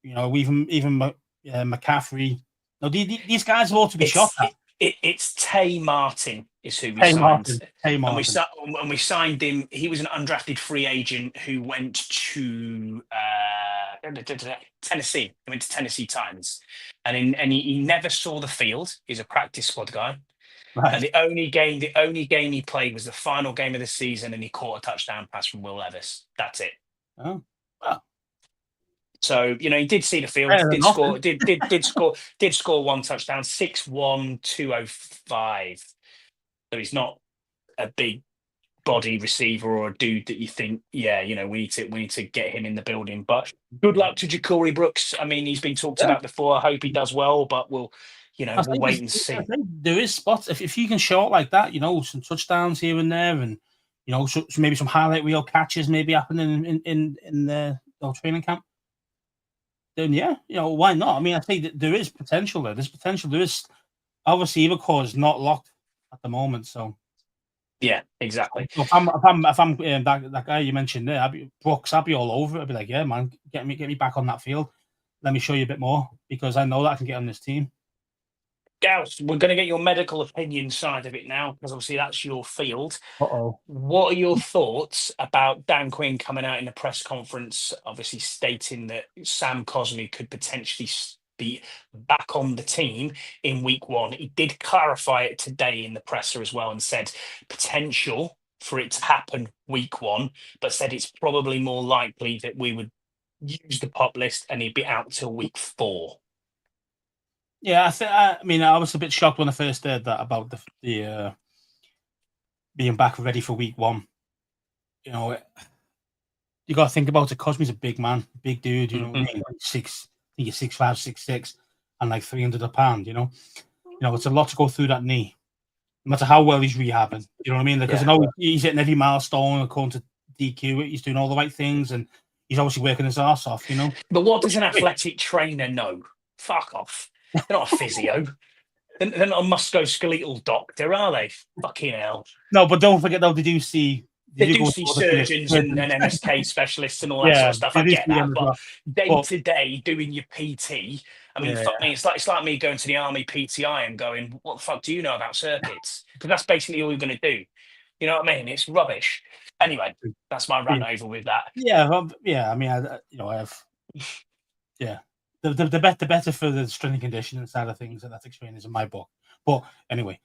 Speaker 2: Even McCaffrey. No, these guys ought to be shot at.
Speaker 1: It's Tay Martin is who we signed.
Speaker 2: Tay Martin.
Speaker 1: And we signed him. He was an undrafted free agent who went to Tennessee. He went to Tennessee Titans, and he never saw the field. He's a practice squad guy. Right. And the only game he played was the final game of the season, and he caught a touchdown pass from Will Levis. That's it.
Speaker 2: Oh, wow.
Speaker 1: So he did see the field. Did score one touchdown. 6'1", 205. So he's not a big body receiver or a dude that you think, we need to get him in the building. But good luck to Ja'Cory Brooks. I mean, he's been talked about before. I hope he does well, but we'll wait and see.
Speaker 2: I think there is spots if you can show it like that, some touchdowns here and there, and So maybe some highlight reel catches maybe happening in the training camp. Then yeah, why not? I mean, I think that there is potential there. There's potential. There is obviously either core is not locked at the moment. So
Speaker 1: Yeah, exactly.
Speaker 2: if I'm that guy you mentioned there, Brooks, I'd be all over it. I'd be like, yeah, man, get me back on that field. Let me show you a bit more because I know that I can get on this team.
Speaker 1: Gauss, we're going to get your medical opinion side of it now, because obviously that's your field.
Speaker 2: Uh-oh.
Speaker 1: What are your thoughts about Dan Quinn coming out in the press conference, obviously stating that Sam Cosmi could potentially be back on the team in week 1? He did clarify it today in the presser as well and said potential for it to happen week 1, but said it's probably more likely that we would use the pop list and he'd be out till week 4.
Speaker 2: Yeah, I mean, I was a bit shocked when I first heard that about the being back ready for week 1. You got to think about it. Cosmi's a big man, big dude. You know what I mean? I think he's 6'5", 6'6", and like 300 pounds. It's a lot to go through that knee, no matter how well he's rehabbing. You know what I mean? Because I know he's hitting every milestone according to DQ. He's doing all the right things, and he's obviously working his ass off.
Speaker 1: But what does an athletic trainer know? Fuck off. They're not a physio. They're not a musculoskeletal doctor, are they? Fucking hell.
Speaker 2: No, but don't forget though, they do see
Speaker 1: surgeons and MSK specialists and all that sort of stuff. I get that, but day to day doing your PT. I mean, fuck me. It's like me going to the army PTI and going, "What the fuck do you know about circuits?" Because that's basically all you're going to do. You know what I mean? It's rubbish. Anyway, that's my rant over with that.
Speaker 2: Yeah, I mean, I have. Yeah, the better for the strength and conditioning side of things, athletic trainers in my book. But anyway,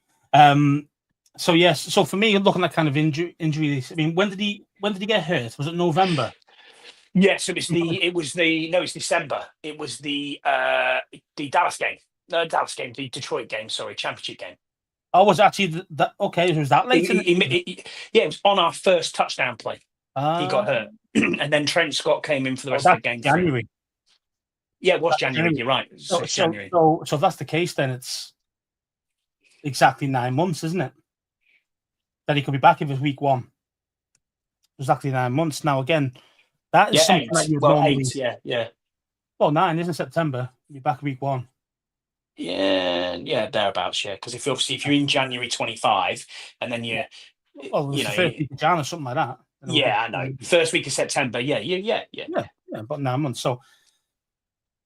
Speaker 2: so yes, so for me, looking at kind of injuries. I mean, when did he get hurt? Was it November?
Speaker 1: Yes, it's December. It was the Dallas game. No, Dallas game, the Detroit game. Sorry, championship game.
Speaker 2: Oh, was actually that okay? Was that late?
Speaker 1: Yeah, it was on our first touchdown play. He got hurt, and then Trent Scott came in for the rest of the game.
Speaker 2: January.
Speaker 1: Yeah, it was January. You're right. So it's January.
Speaker 2: So if that's the case, then it's exactly 9 months, isn't it? That he could be back if it's week 1. Exactly 9 months. Now again, that is something that you normally.
Speaker 1: 8, yeah.
Speaker 2: Well, 9 isn't September. You're back week 1.
Speaker 1: Yeah, thereabouts. Yeah, because if you're in January 25, and then you
Speaker 2: the first week of Jan or something like that.
Speaker 1: Yeah, I know. First week of September. Yeah.
Speaker 2: About 9 months.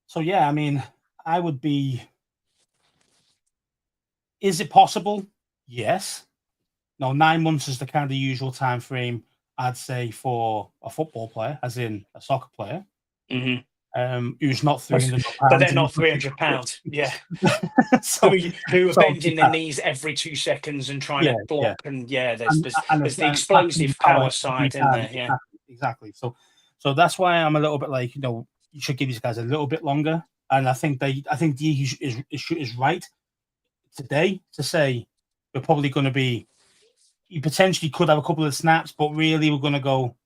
Speaker 2: So yeah, I mean, I would be. Is it possible? Yes. No, 9 months is the kind of usual time frame I'd say for a football player, as in a soccer player, who's not 300 pounds.
Speaker 1: But they're not 300 pounds. Yeah. who are bending their knees every 2 seconds and trying to block. And there's the explosive power side in there. Yeah.
Speaker 2: Exactly. So that's why I'm a little bit like, you should give these guys a little bit longer. And I think the is right today to say we're probably going to be. You potentially could have a couple of snaps, but really we're going to go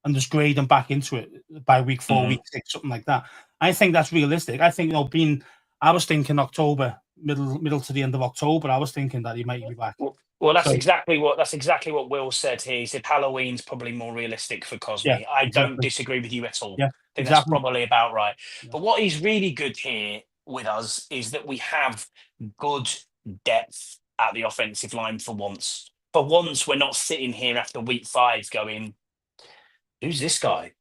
Speaker 2: and just grade them back into it by week 4, week 6, something like that. I think that's realistic. I think I was thinking October, middle to the end of October. I was thinking that he might be back.
Speaker 1: Well, that's exactly what Will said here. He said Halloween's probably more realistic for Cosmi. Yeah, I don't disagree with you at all.
Speaker 2: Yeah,
Speaker 1: I think that's probably about right. Yeah. But what is really good here with us is that we have good depth at the offensive line for once. For once, we're not sitting here after week 5 going, who's this guy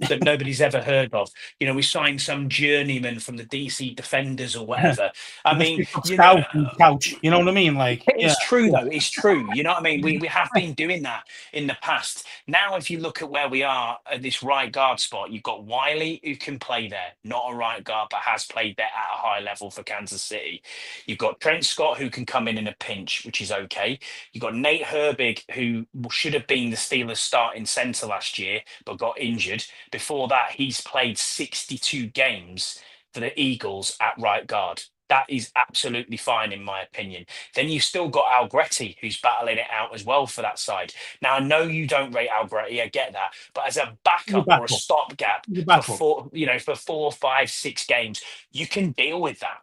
Speaker 1: that nobody's ever heard of? We signed some journeyman from the DC Defenders or whatever. I mean,
Speaker 2: couch. You know what I mean? Like,
Speaker 1: it's true though. It's true. You know what I mean? We have been doing that in the past. Now, if you look at where we are at this right guard spot, you've got Wiley who can play there, not a right guard, but has played there at a high level for Kansas City. You've got Trent Scott who can come in a pinch, which is okay. You've got Nate Herbig who should have been the Steelers' starting center last year, but got injured. Before that, he's played 62 games for the Eagles at right guard. That is absolutely fine, in my opinion. Then you've still got Algretti, who's battling it out as well for that side. Now, I know you don't rate Algretti, I get that. But as a backup or a stopgap for 4, 5, 6 games, you can deal with that.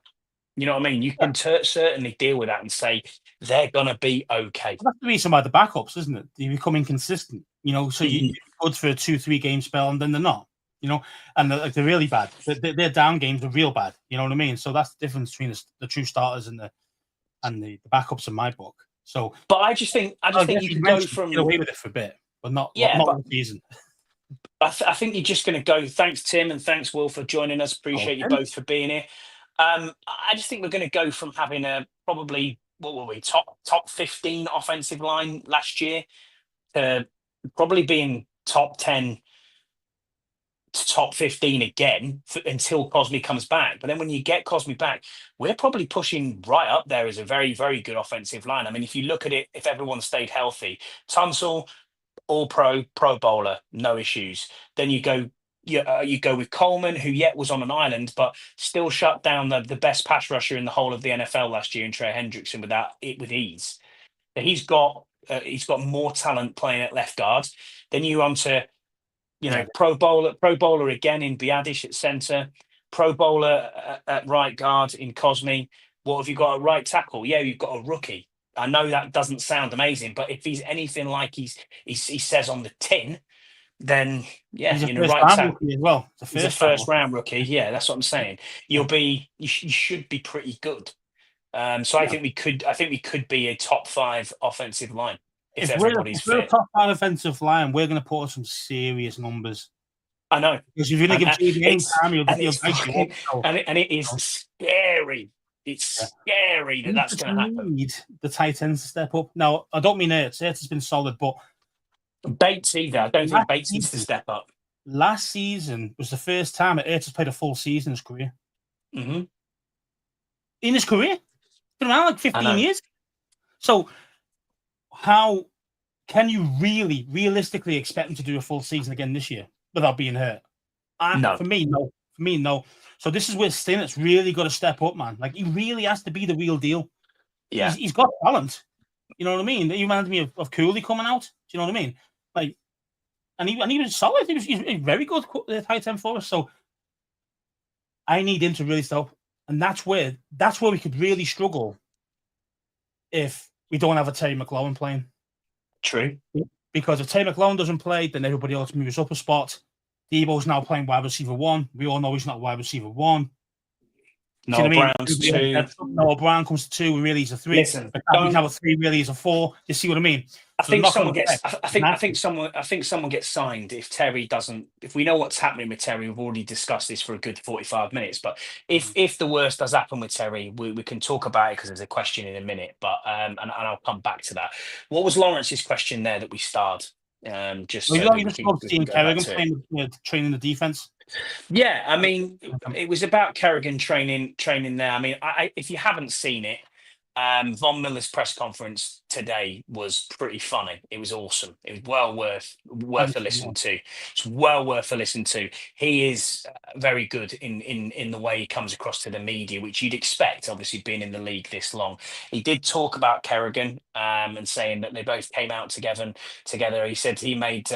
Speaker 1: You know what I mean? You
Speaker 2: Yeah.
Speaker 1: can certainly deal with that and say they're gonna be okay.
Speaker 2: Well, that's the reason why the backups, isn't it? They become inconsistent, so you're
Speaker 1: Mhm.
Speaker 2: good for a 2-3 game spell, and then they're not, and they're really bad. Their down games are real bad. You know what I mean? So that's the difference between the true starters and the backups in my book. So
Speaker 1: But I just think
Speaker 2: guess
Speaker 1: you
Speaker 2: you
Speaker 1: could go
Speaker 2: mentioned get
Speaker 1: from
Speaker 2: away with it for a bit, but not
Speaker 1: yeah,
Speaker 2: not
Speaker 1: but
Speaker 2: all season.
Speaker 1: I think you're just going to go. Thanks, Tim, and thanks, Will, for joining us. Appreciate you
Speaker 2: Okay.
Speaker 1: both for being here. I just think we're going to go from having a probably what were we top 15 offensive line last year to probably being top 10 to top 15 again until Cosme comes back. But then when you get Cosme back, we're probably pushing right up there as a very, very good offensive line. I mean, if you look at it, if everyone stayed healthy, Tunsil, all pro bowler, no issues. Then you go with Coleman, who yet was on an island, but still shut down the best pass rusher in the whole of the NFL last year in Trey Hendrickson with ease. He's got more talent playing at left guard. Then you on to
Speaker 2: Yeah.
Speaker 1: pro bowler again in Biadish at centre, pro bowler at right guard in Cosme. What have you got at right tackle? Yeah, you've got a rookie. I know that doesn't sound amazing, but if he's anything like he says on the tin, then yeah,
Speaker 2: He's a first
Speaker 1: right
Speaker 2: round
Speaker 1: tackle.
Speaker 2: rookie as well. It's a
Speaker 1: He's a
Speaker 2: first round
Speaker 1: first
Speaker 2: rookie.
Speaker 1: round rookie. Yeah, that's what I'm saying.
Speaker 2: Yeah.
Speaker 1: You should be pretty good. So I
Speaker 2: Yeah.
Speaker 1: think we could be a top 5 offensive line if
Speaker 2: If we're
Speaker 1: everybody's
Speaker 2: if we're a
Speaker 1: fit.
Speaker 2: top 5 offensive line, we're going to put up some serious numbers.
Speaker 1: I know,
Speaker 2: Because if you're going to
Speaker 1: and
Speaker 2: give JD any time,
Speaker 1: it's
Speaker 2: he'll dice you up.
Speaker 1: fucking
Speaker 2: So,
Speaker 1: and it is
Speaker 2: you know,
Speaker 1: scary.
Speaker 2: yeah.
Speaker 1: It's scary that
Speaker 2: We
Speaker 1: that's
Speaker 2: just
Speaker 1: going to happen.
Speaker 2: need the tight ends to step up. Now, I don't mean Ertz. Ertz has been solid, but
Speaker 1: Bates either. I don't think
Speaker 2: last
Speaker 1: Bates needs to
Speaker 2: season,
Speaker 1: step up.
Speaker 2: last season was the first time that Ertz has played a full season in his career.
Speaker 1: Hmm.
Speaker 2: In his career, been around like
Speaker 1: I
Speaker 2: 15
Speaker 1: know.
Speaker 2: years. So, how can you really, realistically expect him to do a full season again this year without being hurt?
Speaker 1: No.
Speaker 2: For me, no. For me, no. So this is where Stinnett's really got to step up, man. Like he really has to be the real deal.
Speaker 1: Yeah.
Speaker 2: He's got talent. You know what I mean? He reminded me of Cooley coming out. Do you know what I mean? Like, and he was solid. He's very good tight end for us. So I need him to really step up, and that's where we could really struggle if we don't have a Terry McLaurin playing.
Speaker 1: True.
Speaker 2: Because if Terry McLaurin doesn't play, then everybody else moves up a spot. Debo's now playing wide receiver 1. We all know he's not wide receiver 1. See what
Speaker 1: Noah
Speaker 2: I mean?
Speaker 1: Brown's 2.
Speaker 2: Noah Brown comes to 2. We really is a 3.
Speaker 1: Listen,
Speaker 2: We have a 3. Really is a 4. You see what I mean?
Speaker 1: I
Speaker 2: So the
Speaker 1: think
Speaker 2: knock-on
Speaker 1: someone gets.
Speaker 2: effect
Speaker 1: I
Speaker 2: is
Speaker 1: think. I think
Speaker 2: massive.
Speaker 1: someone. I think someone gets signed if Terry doesn't. If we know what's happening with Terry, we've already discussed this for a good 45 minutes. But if the worst does happen with Terry, we can talk about it because there's a question in a minute. But and I'll come back to that. What was Lawrence's question there that we starred? Just
Speaker 2: Well,
Speaker 1: so that
Speaker 2: you
Speaker 1: we
Speaker 2: just
Speaker 1: can
Speaker 2: love
Speaker 1: we can
Speaker 2: seeing
Speaker 1: go back
Speaker 2: Kerrigan
Speaker 1: to it.
Speaker 2: playing, training the defense.
Speaker 1: Yeah, I mean, it was about Kerrigan training there. I mean, if you haven't seen it, Von Miller's press conference today was pretty funny. It was awesome. It was well worth a listen to. It's well worth a listen to. He is very good in the way he comes across to the media, which you'd expect, obviously being in the league this long. He did talk about Kerrigan and saying that they both came out together. He said he made.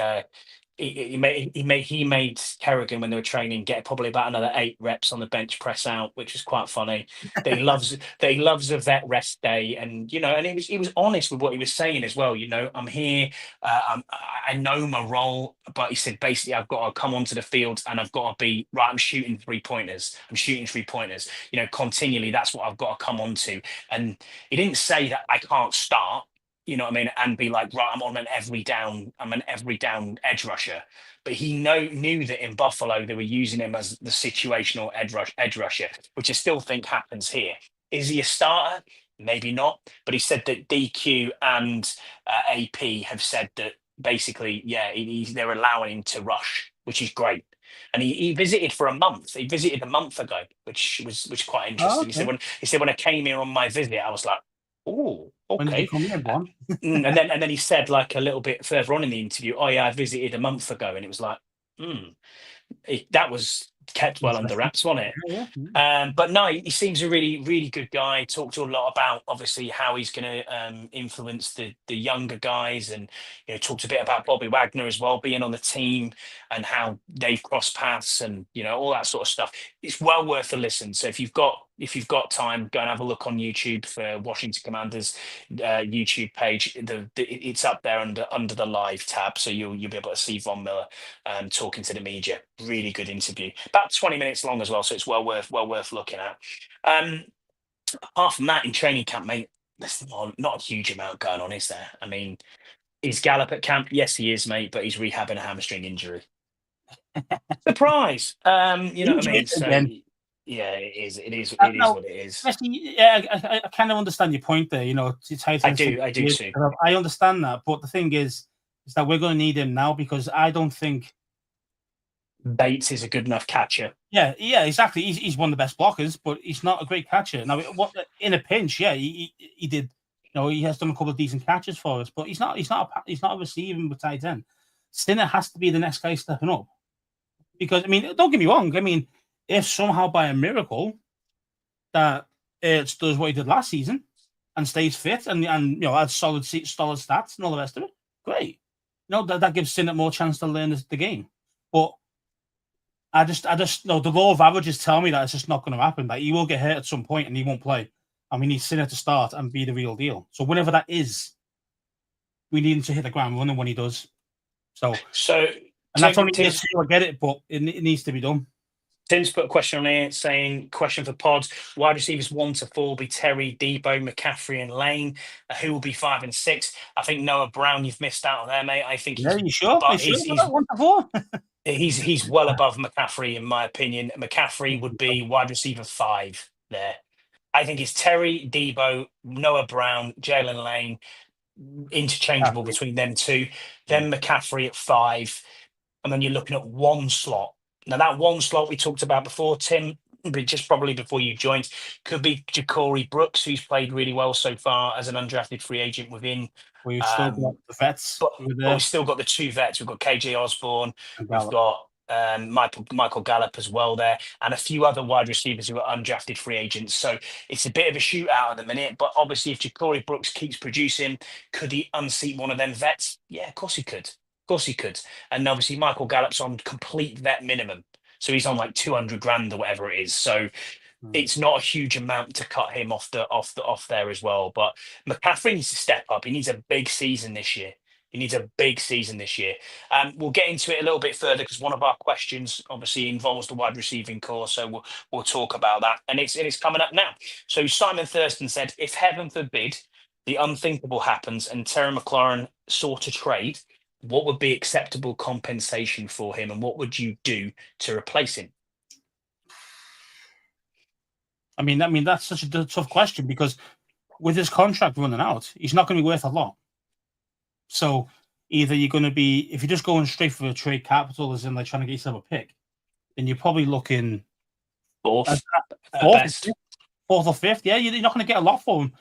Speaker 1: He made Kerrigan when they were training get probably about another 8 reps on the bench press out, which was quite funny. That he loves a vet rest day, and and he was honest with what he was saying as well. I'm here, I know my role, but he said basically I've got to come onto the field and I've got to be right. I'm shooting 3-pointers. Continually. That's what I've got to come onto. And he didn't say that I can't start. You know what I mean? And be like, right, I'm an every down edge rusher. But he knew that in Buffalo they were using him as the situational edge rusher, which I still think happens here. Is he a starter? Maybe not. But he said that DQ and AP have said that basically, yeah, they're allowing him to rush, which is great. And he visited for a month. He visited a month ago, which quite
Speaker 2: Oh,
Speaker 1: interesting.
Speaker 2: okay.
Speaker 1: He said when I came here on my visit, I was like, oh,
Speaker 2: When did you
Speaker 1: okay.
Speaker 2: come here, Bon?
Speaker 1: And then he said like a little bit further on in the interview, oh yeah, I visited a month ago, and it was like, that was kept well under
Speaker 2: Interesting.
Speaker 1: wraps, wasn't it?
Speaker 2: Yeah.
Speaker 1: But no, he seems a really, really good guy. Talked to a lot about obviously how he's going to influence the younger guys, and talked a bit about Bobby Wagner as well being on the team and how they've crossed paths and all that sort of stuff. It's well worth a listen. So if you've got if you've got time, go and have a look on YouTube for Washington Commanders YouTube page. It's up there under the live tab, so you'll be able to see Von Miller talking to the media. Really good interview, about 20 minutes long as well, so it's well worth looking at. Apart from that, in training camp, mate, there's not a huge amount going on, is there? I mean, is Gallup at camp? Yes, he is, mate, but he's rehabbing a hamstring injury. Surprise! You know what I mean? So yeah, it is. It is what it is.
Speaker 2: Yeah, I kind of understand your point there. You know,
Speaker 1: I do too.
Speaker 2: I understand that, but the thing is that we're going to need him now, because I don't think
Speaker 1: Bates is a good enough catcher.
Speaker 2: Yeah, exactly. He's one of the best blockers, but he's not a great catcher. Now, in a pinch, yeah, he did. You know, he has done a couple of decent catches for us, but he's not a receiving with tight end. Sinner has to be the next guy stepping up, because I mean, don't get me wrong. I mean, if somehow by a miracle that Ertz does what he did last season and stays fit and you know, has solid stats and all the rest of it, great. You know, that gives Sinner more chance to learn the game. But I just know the law of averages tell me that it's just not going to happen. That he will get hurt at some point and he won't play. And we need Sinner to start and be the real deal. So whenever that is, we need him to hit the ground running when he does. So and that's only this year, I get it, but it needs to be done.
Speaker 1: Tim's put a question on here saying, question for pods, wide receivers 1 to 4 will be Terry, Debo, McCaffrey and Lane. Who will be 5 and 6? I think Noah Brown, you've missed out on there, mate. I think
Speaker 2: you sure? He's 1 to 4?
Speaker 1: He's well above McCaffrey, in my opinion. McCaffrey would be wide receiver 5 there. I think it's Terry, Debo, Noah Brown, Jalen Lane, interchangeable between them two. Then McCaffrey at 5. And then you're looking at one slot. Now, that one slot we talked about before, Tim, just probably before you joined, could be Ja'Cory Brooks, who's played really well so far as an undrafted free agent within.
Speaker 2: We've still got the vets.
Speaker 1: But we've still got the 2 vets. We've got KJ Osborne. We've got Michael Gallup as well there, and a few other wide receivers who are undrafted free agents. So it's a bit of a shootout at the minute. But obviously, if Ja'Cory Brooks keeps producing, could he unseat one of them vets? Yeah, of course he could. Of course he could. And obviously Michael Gallup's on complete vet minimum. So he's on like 200 grand or whatever it is. So it's not a huge amount to cut him off there as well. But McCaffrey needs to step up. He needs a big season this year. We'll get into it a little bit further because one of our questions obviously involves the wide receiving core. So we'll talk about that. And it's coming up now. So Simon Thurston said, if heaven forbid the unthinkable happens and Terry McLaurin sought a trade, what would be acceptable compensation for him and what would you do to replace him?
Speaker 2: I mean, that's such a tough question because with his contract running out, he's not going to be worth a lot. So either you're going to be, if you're just going straight for a trade capital, as in like trying to get yourself a pick, then you're probably looking
Speaker 1: fourth
Speaker 2: or fifth. Yeah, you're not going to get a lot for him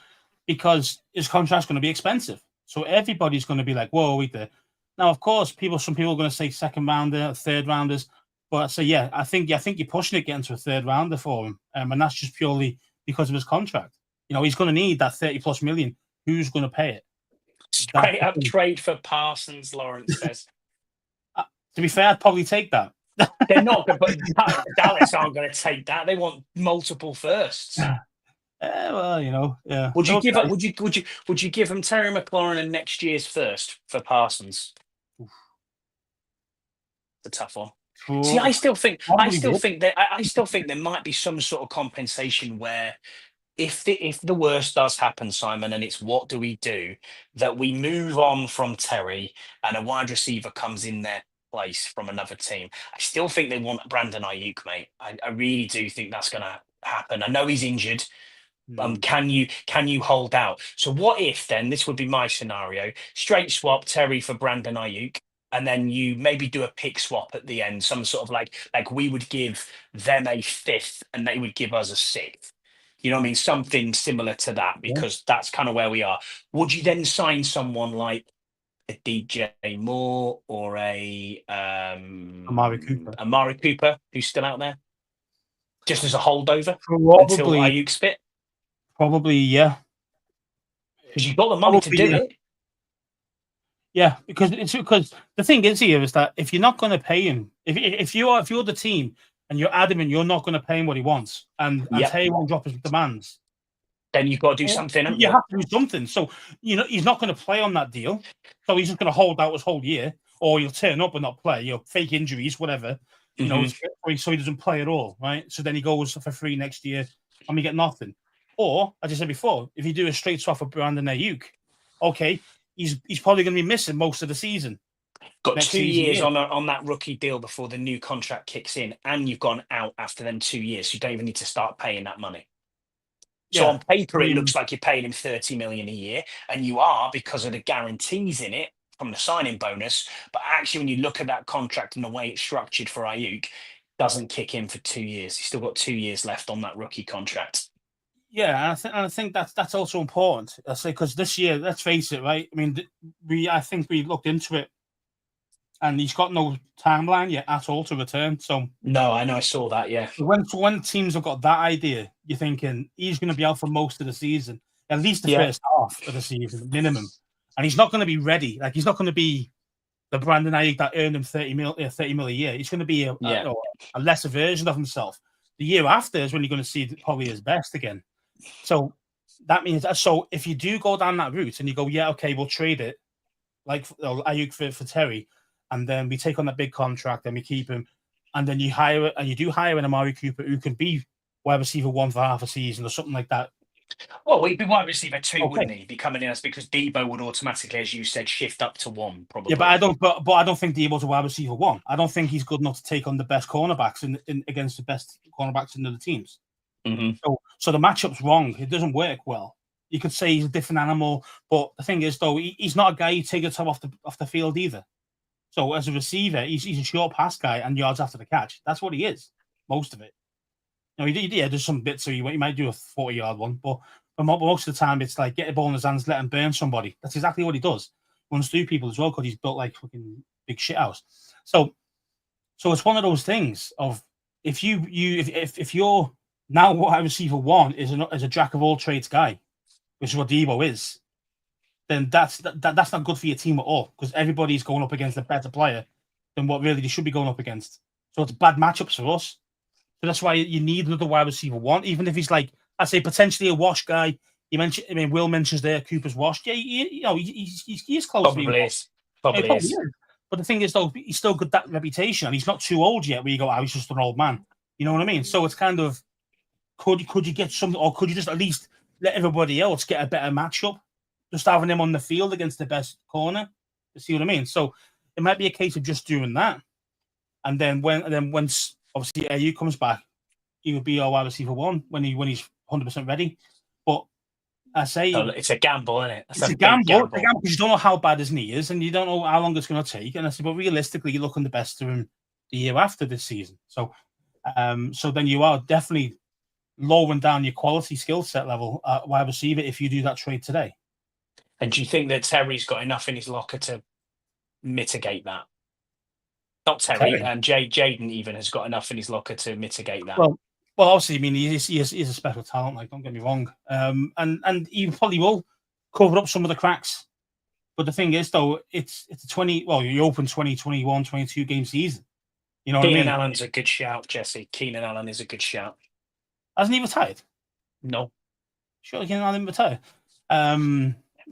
Speaker 2: because his contract's going to be expensive. So everybody's going to be like, whoa, wait there. Now, of course, some people are going to say second rounder, third rounders, but so yeah, I think you're pushing it getting to a third rounder for him, and that's just purely because of his contract. You know, he's going to need that 30+ million. Who's going to pay it?
Speaker 1: Straight up trade for Parsons, Lawrence says.
Speaker 2: To be fair, I'd probably take that.
Speaker 1: They're not, but Dallas aren't going to take that. They want multiple firsts.
Speaker 2: Well, you know, yeah.
Speaker 1: Would you give them Terry McLaurin and next year's first for Parsons? Oof. It's a tough one. Cool. See, I still think there might be some sort of compensation where if the worst does happen, Simon, and it's what do we do, that we move on from Terry and a wide receiver comes in their place from another team. I still think they want Brandon Ayuk, mate. I really do think that's going to happen. I know he's injured. Can you hold out? So what if then, this would be my scenario, straight swap Terry for Brandon Ayuk, and then you maybe do a pick swap at the end, some sort of like we would give them a 5th and they would give us a 6th. You know what I mean? Something similar to that, because that's kind of where we are. Would you then sign someone like a DJ Moore or a
Speaker 2: Amari
Speaker 1: Cooper, who's still out there, just as a holdover until Ayuk's fit?
Speaker 2: Probably, yeah.
Speaker 1: Because you've got the money to do it.
Speaker 2: Yeah, because the thing is here is that if you're not going to pay him, if you're the team and you're adamant you're not going to pay him what he wants, and
Speaker 1: Yep.
Speaker 2: Terry won't drop his demands,
Speaker 1: Then you've got to do something, haven't
Speaker 2: you
Speaker 1: you?
Speaker 2: have to do something. So he's not going to play on that deal, so he's just going to hold out his whole year, or he'll turn up and not play. Fake injuries, whatever. So he doesn't play at all, right? So then he goes for free next year, and we get nothing. Or, as I said before, if you do a straight swap for Brandon Ayuk, okay, he's probably going to be missing most of the season.
Speaker 1: Got 2 years on that rookie deal before the new contract kicks in, and you've gone out after them 2 years. So you don't even need to start paying that money. So on paper, it looks like you're paying him 30 million a year, and you are because of the guarantees in it from the signing bonus. But actually, when you look at that contract and the way it's structured for Ayuk, it doesn't kick in for 2 years. He's still got 2 years left on that rookie contract.
Speaker 2: Yeah, and I think that's also important. I say because this year, let's face it, right? I mean, I think we looked into it, and he's got no timeline yet at all to return. So
Speaker 1: no, I know, I saw that. Yeah,
Speaker 2: when teams have got that idea, you're thinking he's going to be out for most of the season, at least the first half of the season minimum, and he's not going to be ready. Like he's not going to be the Brandon Ayuk that earned him 30 mil a year. He's going to be a lesser version of himself. The year after is when you're going to see probably his best again. So that means if you do go down that route and you go, yeah, okay, we'll trade it like Ayuk for Terry, and then we take on that big contract and we keep him, and then you do hire an Amari Cooper who can be wide receiver 1 for half a season or something like that.
Speaker 1: Well, he'd be wide receiver 2, wouldn't he? Be coming in as because Debo would automatically, as you said, shift up to 1, probably.
Speaker 2: Yeah, but I don't think Debo's a wide receiver 1. I don't think he's good enough to take on the best cornerbacks in against the best cornerbacks in the teams.
Speaker 1: Mm-hmm.
Speaker 2: So the matchup's wrong. It doesn't work well. You could say he's a different animal, but the thing is, though, he's not a guy who takes a top off the field either. So as a receiver, he's a short pass guy and yards after the catch. That's what he is, most of it. There's some bits so he might do a 40-yard one, but most of the time it's like get the ball in his hands, let him burn somebody. That's exactly what he does. He runs through people as well because he's built like fucking big shit house. So it's one of those things of if you're now wide receiver 1 is a jack of all trades guy, which is what Debo is, then that's not good for your team at all because everybody's going up against a better player than what really they should be going up against. So it's bad matchups for us. So that's why you need another wide receiver 1, even if he's like, I say, potentially a wash guy. You mentioned, Will mentions there Cooper's washed. Yeah, he's close.
Speaker 1: Probably is.
Speaker 2: But the thing is, though, he's still got that reputation, and he's not too old yet. Where you go, he's just an old man. You know what I mean? So it's kind of, could you get something, or could you just at least let everybody else get a better matchup? Just having him on the field against the best corner. You see what I mean? So it might be a case of just doing that, and then once obviously Ayuk comes back, he would be our wide receiver 1 when he's 100% ready. But I say
Speaker 1: it's a gamble, isn't it?
Speaker 2: It's a gamble because you don't know how bad his knee is, and you don't know how long it's going to take. And I said, but realistically, you're looking the best of him the year after this season. So then you are definitely lowering down your quality skill set level at wide receiver if you do that trade today.
Speaker 1: And do you think that Terry's got enough in his locker to mitigate that? Not Terry. Jaden even has got enough in his locker to mitigate that.
Speaker 2: Well, obviously, I mean, he is a special talent. Like, don't get me wrong. And he probably will cover up some of the cracks. But the thing is, though, it's a 20. Well, you open 2021, 22 game season. You know what I mean?
Speaker 1: Keenan Allen's a good shout, Jesse. Keenan Allen is a good shout.
Speaker 2: Hasn't he retired?
Speaker 1: No.
Speaker 2: Surely Keenan Allen retired.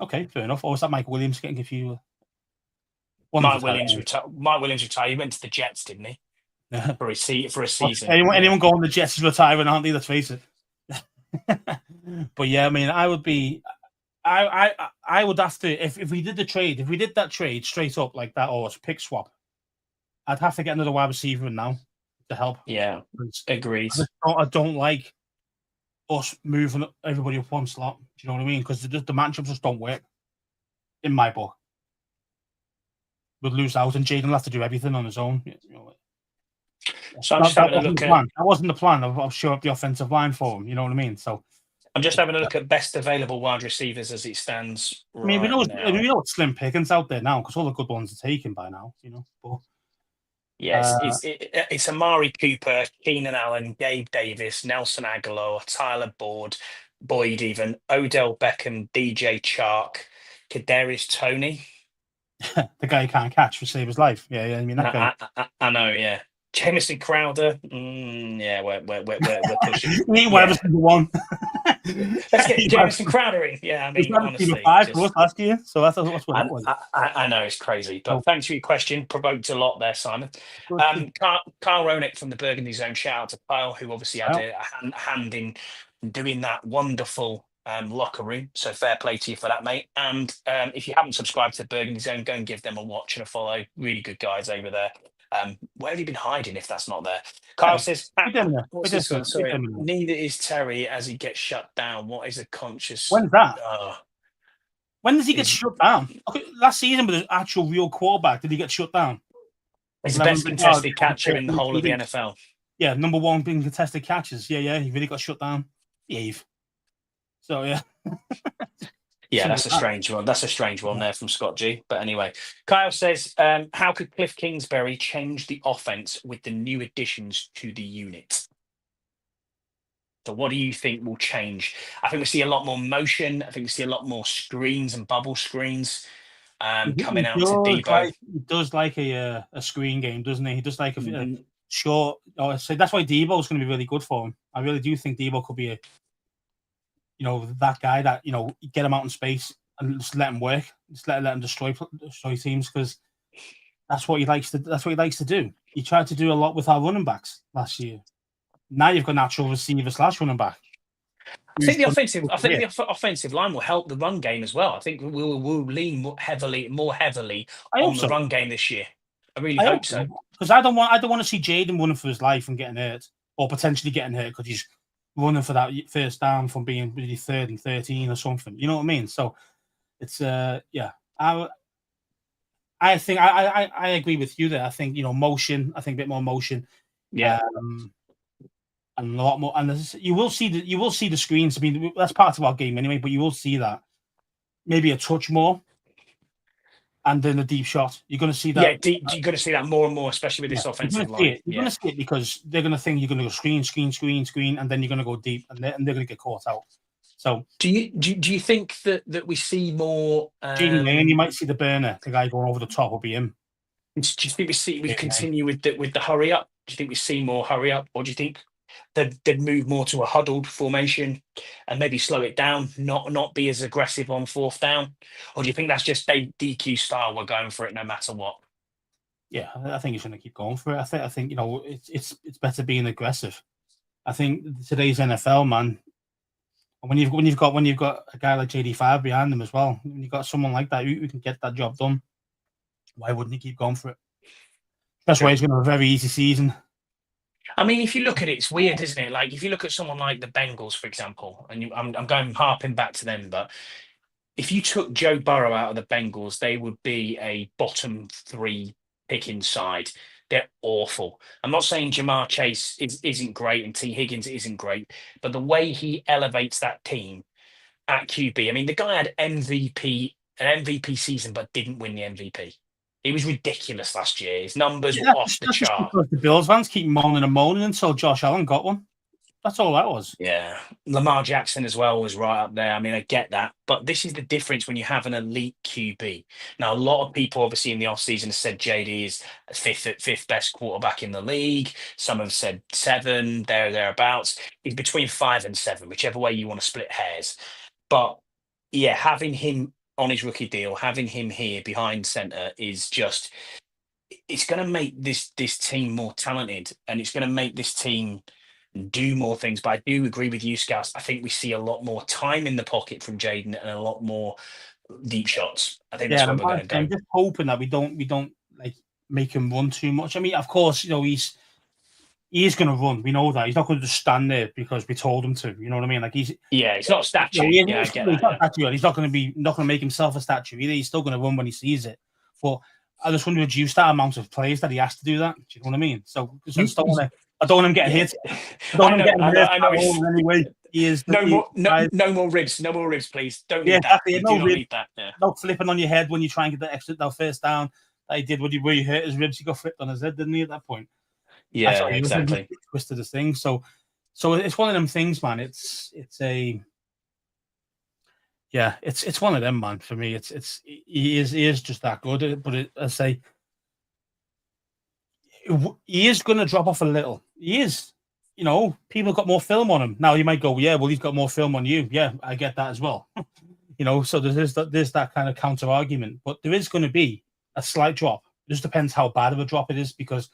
Speaker 2: Okay, fair enough. Or was that Mike Williams getting confused?
Speaker 1: Mike Williams retired. He went to the Jets, didn't he? For a season.
Speaker 2: Anyone going to the Jets is retiring, aren't they? Let's face it. But yeah, I mean, I would have to if we did that trade straight up like that, or a pick swap, I'd have to get another wide receiver in now to help.
Speaker 1: Yeah, agreed.
Speaker 2: I don't like us moving everybody up one slot. Do you know what I mean? Because the matchups just don't work in my book. We'd lose out, and Jaden will have to do everything on his own. You know,
Speaker 1: so I'm just having a look at
Speaker 2: that wasn't the plan. I'll show up the offensive line for him. You know what I mean? So
Speaker 1: I'm just having a look at best available wide receivers as it stands.
Speaker 2: I mean, we know it's slim pickings out there now because all the good ones are taken by now. You know, but
Speaker 1: yes, it's Amari Cooper, Keenan Allen, Gabe Davis, Nelson Aguilar, Tyler Boyd, even Odell Beckham, DJ Chark, Kadarius Toney.
Speaker 2: The guy who can't catch to save his life. Yeah. I mean, that guy.
Speaker 1: I know. Yeah. Jamison Crowder. Yeah, we're pushing.
Speaker 2: He ain't whatever
Speaker 1: Yeah,
Speaker 2: one.
Speaker 1: let's get Jamison Crowder in. Yeah, I
Speaker 2: He's
Speaker 1: mean,
Speaker 2: not a
Speaker 1: honestly,
Speaker 2: 5 for us
Speaker 1: just
Speaker 2: last year, so that's what that
Speaker 1: I,
Speaker 2: was.
Speaker 1: I know it's crazy,
Speaker 2: So,
Speaker 1: but thanks for your question. Provoked a lot there, Simon.
Speaker 2: good.
Speaker 1: Kyle Ronick from the Burgundy Zone. Shout out to Kyle, who obviously had
Speaker 2: Well,
Speaker 1: a hand in doing that wonderful locker room. So fair play to you for that, mate. And if you haven't subscribed to Burgundy Zone, go and give them a watch and a follow. Really good guys over there. Where have you been hiding if that's not there? Kyle says,
Speaker 2: we did it. We
Speaker 1: what's
Speaker 2: did
Speaker 1: this one?
Speaker 2: it. We
Speaker 1: Sorry,
Speaker 2: did it.
Speaker 1: neither is Terry as he gets shut down. What is a conscious?
Speaker 2: When's that?
Speaker 1: Uh,
Speaker 2: When does he get
Speaker 1: is
Speaker 2: shut down? Okay, last season with an actual real quarterback, did he get shut down?
Speaker 1: He's the
Speaker 2: 11
Speaker 1: best
Speaker 2: big yards,
Speaker 1: contested catcher in the whole of the
Speaker 2: TD.
Speaker 1: NFL.
Speaker 2: Yeah, number one being contested catches. Yeah, he really got shut down. Eve. So yeah.
Speaker 1: Yeah,
Speaker 2: Simple
Speaker 1: that's a
Speaker 2: as that.
Speaker 1: strange one. That's a strange one
Speaker 2: Yeah.
Speaker 1: there from Scott G. But anyway, Kyle says, how could Cliff Kingsbury change the offense with the new additions to the unit? So what do you think will change? I think we see a lot more motion. I think we see a lot more screens and bubble screens coming out to Debo.
Speaker 2: He does like a screen game, doesn't he? He does like a
Speaker 1: Mhm.
Speaker 2: short. So that's why Debo is going to be really good for him. I really do think Debo could be that guy that get him out in space and just let him work, just let him destroy teams, because that's what he likes to. That's what he likes to do. He tried to do a lot with our running backs last year. Now you've got natural receiver / running back.
Speaker 1: I think the offensive line will help the run game as well. I think we'll lean more heavily
Speaker 2: I hope
Speaker 1: on the
Speaker 2: so.
Speaker 1: run game this year. I really
Speaker 2: I
Speaker 1: hope so.
Speaker 2: because I don't want to see Jaden running for his life and getting hurt, or potentially getting hurt because he's running for that first down from being really 3rd and 13 or something. You know what I mean? So it's yeah. I think I agree with you there. I think motion. I think a bit more motion.
Speaker 1: Yeah.
Speaker 2: And a lot more. And you will see the screens. I mean, that's part of our game anyway. But you will see that maybe a touch more, and then a deep shot. You're going to see that.
Speaker 1: Yeah, you're going to see that more and more, especially with this offensive line.
Speaker 2: You're going to see it because they're going to think you're going to go screen, and then you're going to go deep, and they're going to get caught out. So,
Speaker 1: do you think that we see more?
Speaker 2: Jaden Lane, you might see the burner, the guy going over the top will be him.
Speaker 1: Do you think we continue with the hurry up? Do you think we see more hurry up, or do you think they'd move more to a huddled formation and maybe slow it down, not be as aggressive on 4th down? Or do you think that's just DQ style? We're going for it no matter what.
Speaker 2: Yeah, I think he's going to keep going for it. I think it's better being aggressive. I think today's NFL, man. When you've got a guy like JD5 behind them as well, when you've got someone like that who can get that job done, why wouldn't he keep going for it? That's why he's going to have a very easy season.
Speaker 1: I mean, if you look at it, it's weird, isn't it? Like if you look at someone like the Bengals, for example, and I'm going harping back to them, but if you took Joe Burrow out of the Bengals, they would be a bottom 3 pick inside. They're awful. I'm not saying Jamar Chase isn't great and T. Higgins isn't great, but the way he elevates that team at QB, I mean, the guy had an MVP season, but didn't win the MVP. It was ridiculous last year. His numbers were off the chart.
Speaker 2: Because the Bills fans keep moaning and moaning until Josh Allen got one. That's all that was.
Speaker 1: Yeah. Lamar Jackson as well was right up there. I mean, I get that. But this is the difference when you have an elite QB. Now, a lot of people, obviously, in the offseason have said JD is fifth best quarterback in the league. Some have said 7, thereabouts. He's between 5 and 7, whichever way you want to split hairs. But, yeah, having him on his rookie deal, having him here behind center is just... It's going to make this team more talented, and it's going to make this team do more things. But I do agree with you, Scouts. I think we see a lot more time in the pocket from Jaden and a lot more deep shots. I think that's where we're going to go.
Speaker 2: I'm just hoping that we don't like make him run too much. I mean, of course, he is going to run. We know that he's not going to just stand there because we told him to. You know what I mean? Like
Speaker 1: it's not a statue. I get that.
Speaker 2: He's not going to make himself a statue either. He's still going to run when he sees it. But I just want to reduce that amount of plays that he has to do that. Do you know what I mean? So I don't want him getting hit. I know. Anyway, he is
Speaker 1: no more ribs. No more ribs, please. Don't need that.
Speaker 2: Exactly.
Speaker 1: No need that. Yeah.
Speaker 2: No flipping on your head when you try and get that first down. That he did where he hurt his ribs. He got flipped on his head, didn't he? At that point.
Speaker 1: Yeah, exactly.
Speaker 2: He twisted his thing. So it's one of them things, man. It's one of them, man. For me, he is just that good. But I say, he is going to drop off a little. He is. People got more film on him. Now you might go, yeah, well, he's got more film on you. Yeah, I get that as well. So there's that kind of counter argument, but there is going to be a slight drop. It just depends how bad of a drop it is, because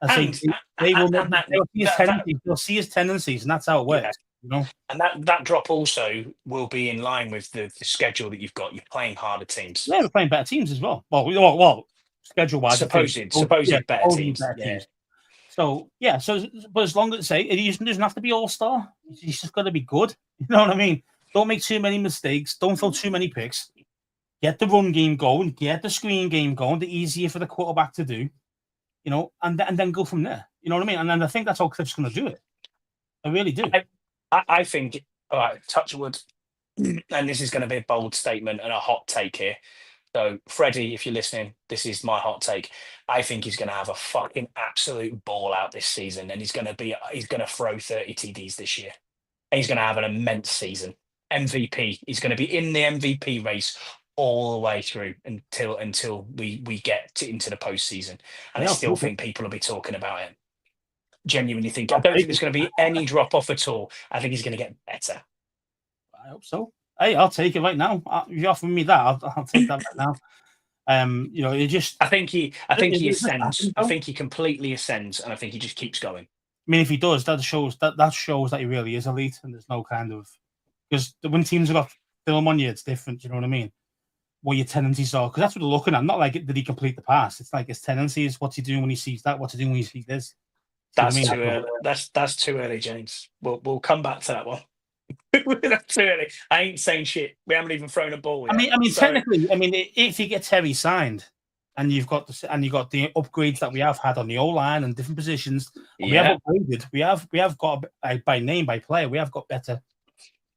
Speaker 2: I think they'll see his tendencies, and that's how it works.
Speaker 1: And that drop also will be in line with the schedule that you've got. You're playing harder teams.
Speaker 2: Yeah, we're playing better teams as well. Well, schedule-wise,
Speaker 1: supposed better teams. Teams.
Speaker 2: So but as long as he doesn't have to be all-star. He's just got to be good. You know what I mean? Don't make too many mistakes. Don't throw too many picks. Get the run game going. Get the screen game going. The easier for the quarterback to do. And then go from there. You know what I mean? And then I think that's how Cliff's going to do it. I really do.
Speaker 1: I think, all right, touch wood, and this is going to be a bold statement and a hot take here. So, Freddie, if you're listening, this is my hot take. I think he's going to have a fucking absolute ball out this season, and he's going to throw 30 TDs this year. And he's going to have an immense season. MVP. He's going to be in the MVP race all the way through until we get into the postseason. And I still think people will be talking about it. Genuinely think. I don't think there's going to be any drop off at all. I think he's going to get better.
Speaker 2: I hope so. Hey, I'll take it right now. If you offer me that, I'll take that right now.
Speaker 1: I think he ascends. I think he completely ascends, and I think he just keeps going.
Speaker 2: I mean, if he does, that shows that he really is elite, and there's no kind of, because when teams have got film on you, it's different. You know what I mean? What your tendencies are, because that's what they're looking at. Not like did he complete the pass? It's like his tendencies. What's he doing when he sees that? What's he doing when he sees this?
Speaker 1: That's too early. That's too early, James. We'll come back to that one. That's too early. I ain't saying shit. We haven't even thrown a ball yet.
Speaker 2: I mean, technically, if you get Terry signed, and you've got the upgrades that we have had on the O line and different positions, we have upgraded. We have got by name, by player, we have got better.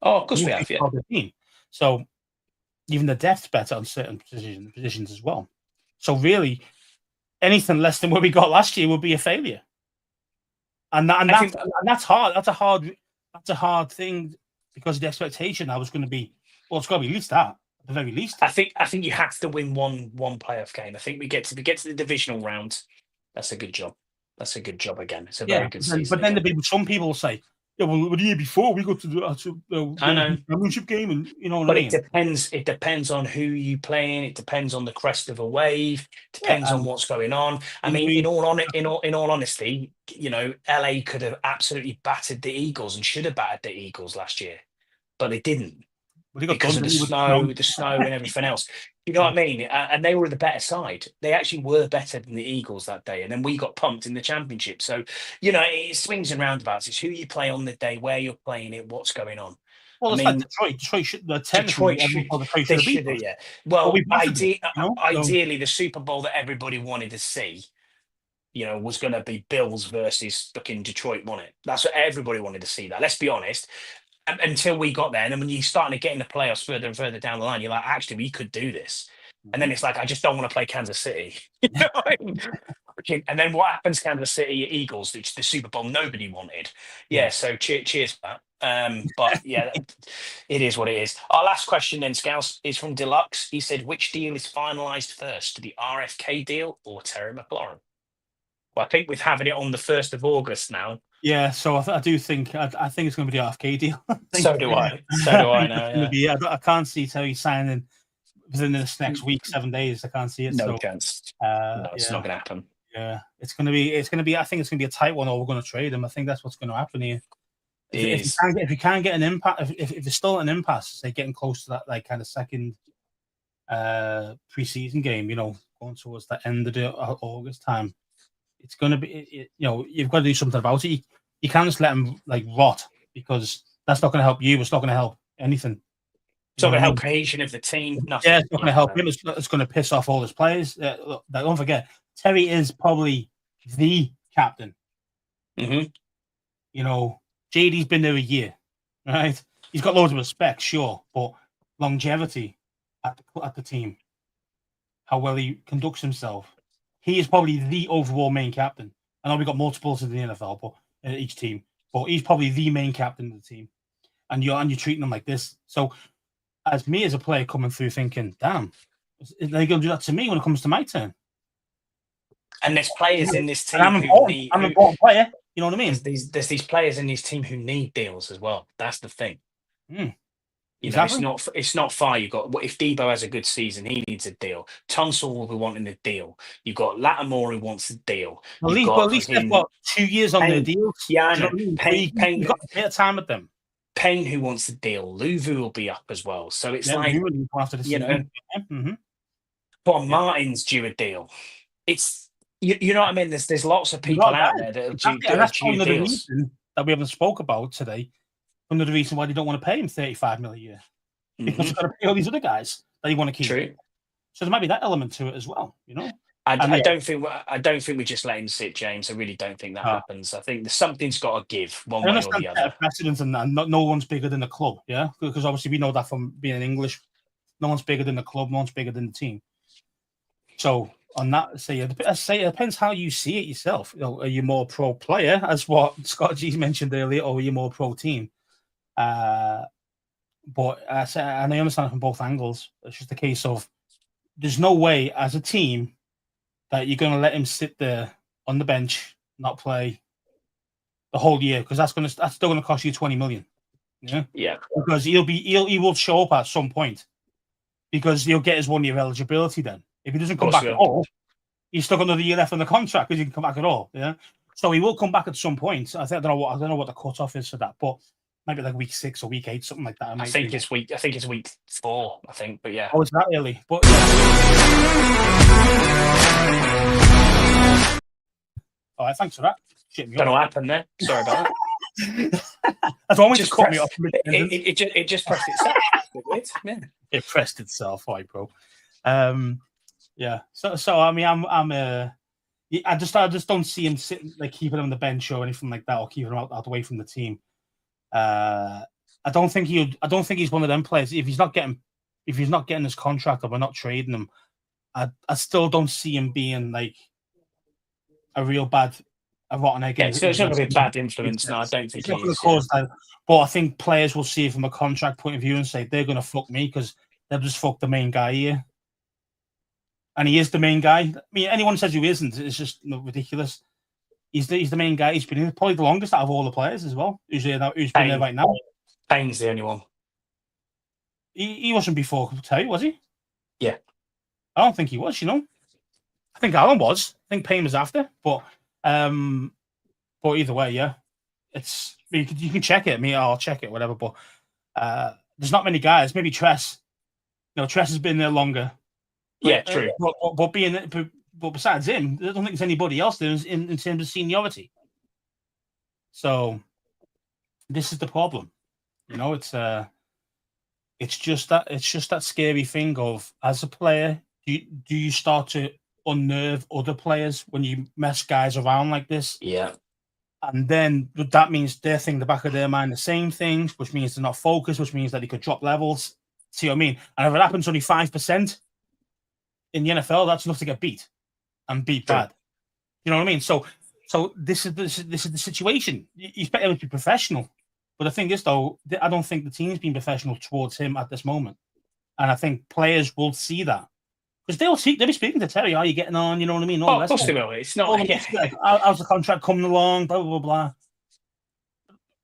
Speaker 1: Oh, of course we have. Yeah.
Speaker 2: So even the depth's better on certain positions as well. So really, anything less than what we got last year would be a failure. And that's hard. That's a hard thing, because the expectation I was going to be, well, it's got to be at least that, at the very least.
Speaker 1: I think you have to win one playoff game. I think we get to the divisional round. That's a good job. That's a good job again. It's a very good season.
Speaker 2: But then some people say, yeah, well, the year before we got to the championship game, and you know what I mean.
Speaker 1: It depends on who you playing. It depends on the crest of a wave. Depends on what's going on. I mean, in all honesty, LA could have absolutely battered the Eagles and should have battered the Eagles last year, but they didn't, because of the snow and everything else. You know what I mean? And they were the better side. They actually were better than the Eagles that day. And then we got pumped in the championship. So, it swings and roundabouts. It's who you play on the day, where you're playing it, what's going on.
Speaker 2: Well, it's like Detroit. Detroit should have,
Speaker 1: yeah. Well, ideally, the Super Bowl that everybody wanted to see, was going to be Bills versus fucking Detroit, wasn't it? That's what everybody wanted to see. That. Let's be honest. Until we got there, and then when you starting to get in the playoffs further and further down the line, you're like, actually, we could do this. And then it's like, I just don't want to play Kansas City. You know what I mean? And then what happens, Kansas City Eagles, which the Super Bowl nobody wanted. Yeah, so cheers for that. But yeah, it is what it is. Our last question then, Scouse, is from Deluxe. He said, which deal is finalised first, the RFK deal or Terry McLaurin? Well, I think with having it on the 1st of August now.
Speaker 2: Yeah, so I do think I think it's going to be the RFK deal.
Speaker 1: So do I. Now.
Speaker 2: Yeah. I can't see Terry signing within this next week, 7 days. I can't see it.
Speaker 1: No chance. No, it's not going to happen.
Speaker 2: Yeah, it's going to be. I think it's going to be a tight one, or we're going to trade him. I think that's what's going to happen here. If you can't get an impasse, if it's still an impasse, say getting close to that kind of second preseason game, going towards the end of the August time. It's going to be, you've got to do something about it. You can't just let them rot, because that's not going to help you. It's not going to help anything.
Speaker 1: It's not going to help cohesion of the team. Nothing.
Speaker 2: Yeah, it's not going to help him. It's going to piss off all his players. Look, don't forget, Terry is probably the captain.
Speaker 1: Mm-hmm.
Speaker 2: JD's been there a year, right? He's got loads of respect, sure, but longevity at the team, how well he conducts himself. He is probably the overall main captain. I know we've got multiples in the NFL, but each team, but he's probably the main captain of the team. And you're treating him like this. So, as me as a player coming through, thinking, "Damn, are they going to do that to me when it comes to my turn?"
Speaker 1: And there's players in this
Speaker 2: And
Speaker 1: team who need.
Speaker 2: I'm an important player. You know what I mean?
Speaker 1: There's these players in his team who need deals as well. That's the thing. You know,
Speaker 2: Exactly.
Speaker 1: it's not far. You've got if Debo has a good season, he needs a deal. Tunsil will be wanting a deal. You've got Lattimore who wants a deal. You've
Speaker 2: At
Speaker 1: got
Speaker 2: least they've
Speaker 1: fucking
Speaker 2: got 2 years on their
Speaker 1: Payne.
Speaker 2: deals.
Speaker 1: Yeah, I
Speaker 2: Do you know
Speaker 1: know.
Speaker 2: what I mean? So
Speaker 1: Payne,
Speaker 2: you've got a bit of time with them.
Speaker 1: Payne who wants a deal. Luvu will be up as well. So it's
Speaker 2: Yeah,
Speaker 1: like,
Speaker 2: you really go after the
Speaker 1: you know,
Speaker 2: season.
Speaker 1: but Martin's due a deal. It's you know what I mean. There's lots of
Speaker 2: You
Speaker 1: people
Speaker 2: got
Speaker 1: out
Speaker 2: that.
Speaker 1: there that
Speaker 2: Exactly.
Speaker 1: are
Speaker 2: And that's
Speaker 1: due
Speaker 2: another
Speaker 1: deals.
Speaker 2: reason that we haven't spoke about today. Another reason why they don't want to pay him 35 million a year. Because they've got to pay all these other guys that you want to keep.
Speaker 1: True.
Speaker 2: So there might be that element to it as well, you know.
Speaker 1: I don't think we just let him sit, James. I really don't think that happens. I think something's got to give one way or the other.
Speaker 2: Precedent and that. No one's bigger than the club, yeah. Because obviously we know that from being English, no one's bigger than the club, no one's bigger than the team. So on that, it depends how you see it yourself. You know, are you more pro player, as what Scott G mentioned earlier, or are you more pro team? But and I understand it from both angles. It's just a case of there's no way as a team that you're going to let him sit there on the bench, not play the whole year, because that's still going to cost you 20 million.
Speaker 1: Yeah,
Speaker 2: because he will show up at some point because he'll get his 1 year eligibility. Then if he doesn't come back at all, he's still got another year left on the contract because he can come back at all. Yeah, so he will come back at some point. I don't know what the cutoff is for that, but maybe like week 6 or week 8, something like that.
Speaker 1: I think it's week 4. I think, but yeah.
Speaker 2: Oh, it's that early, but. All right, thanks for that.
Speaker 1: Don't know what happened there. Sorry about
Speaker 2: that. That's always just cut me off.
Speaker 1: It just pressed itself. Yeah.
Speaker 2: It pressed itself, right, bro. Yeah. So I mean, I just don't see him sitting like keeping him on the bench or anything like that, or keeping him out away from the team. I don't think he's one of them players. If he's not getting his contract or we're not trading him, I still don't see him being like a rotten egg.
Speaker 1: Yeah, so it's not going to be a bad influence. No, I don't think it is.
Speaker 2: That, but I think players will see it from a contract point of view and say they're going to fuck me because they've just fucked the main guy here. And he is the main guy. I mean, anyone says who isn't, it's just ridiculous. He's the main guy. He's been probably the longest out of all the players as well. Who's been there right now?
Speaker 1: Payne's the only one.
Speaker 2: He wasn't before Terry, was he?
Speaker 1: Yeah.
Speaker 2: I don't think he was, you know. I think Alan was. I think Payne was after. But either way, yeah. You can check it. I mean, I'll check it, whatever. But there's not many guys. Maybe Tress. You know, Tress has been there longer.
Speaker 1: Yeah, true.
Speaker 2: But besides him, I don't think there's anybody else there in terms of seniority. So this is the problem. You know, it's just that scary thing of, as a player, do you start to unnerve other players when you mess guys around like this?
Speaker 1: Yeah.
Speaker 2: And then that means they're thinking the back of their mind the same things, which means they're not focused, which means that they could drop levels. See what I mean? And if it happens only 5% in the NFL, that's enough to get beat and beat bad. You know what I mean? So this is the situation. You expect him to be professional, but the thing is, though, I don't think the team's been professional towards him at this moment, and I think players will see that because they'll be speaking to Terry. How are you getting on? You know what I mean?
Speaker 1: Of course they will. It's not.
Speaker 2: How's the contract coming along? Blah blah blah blah.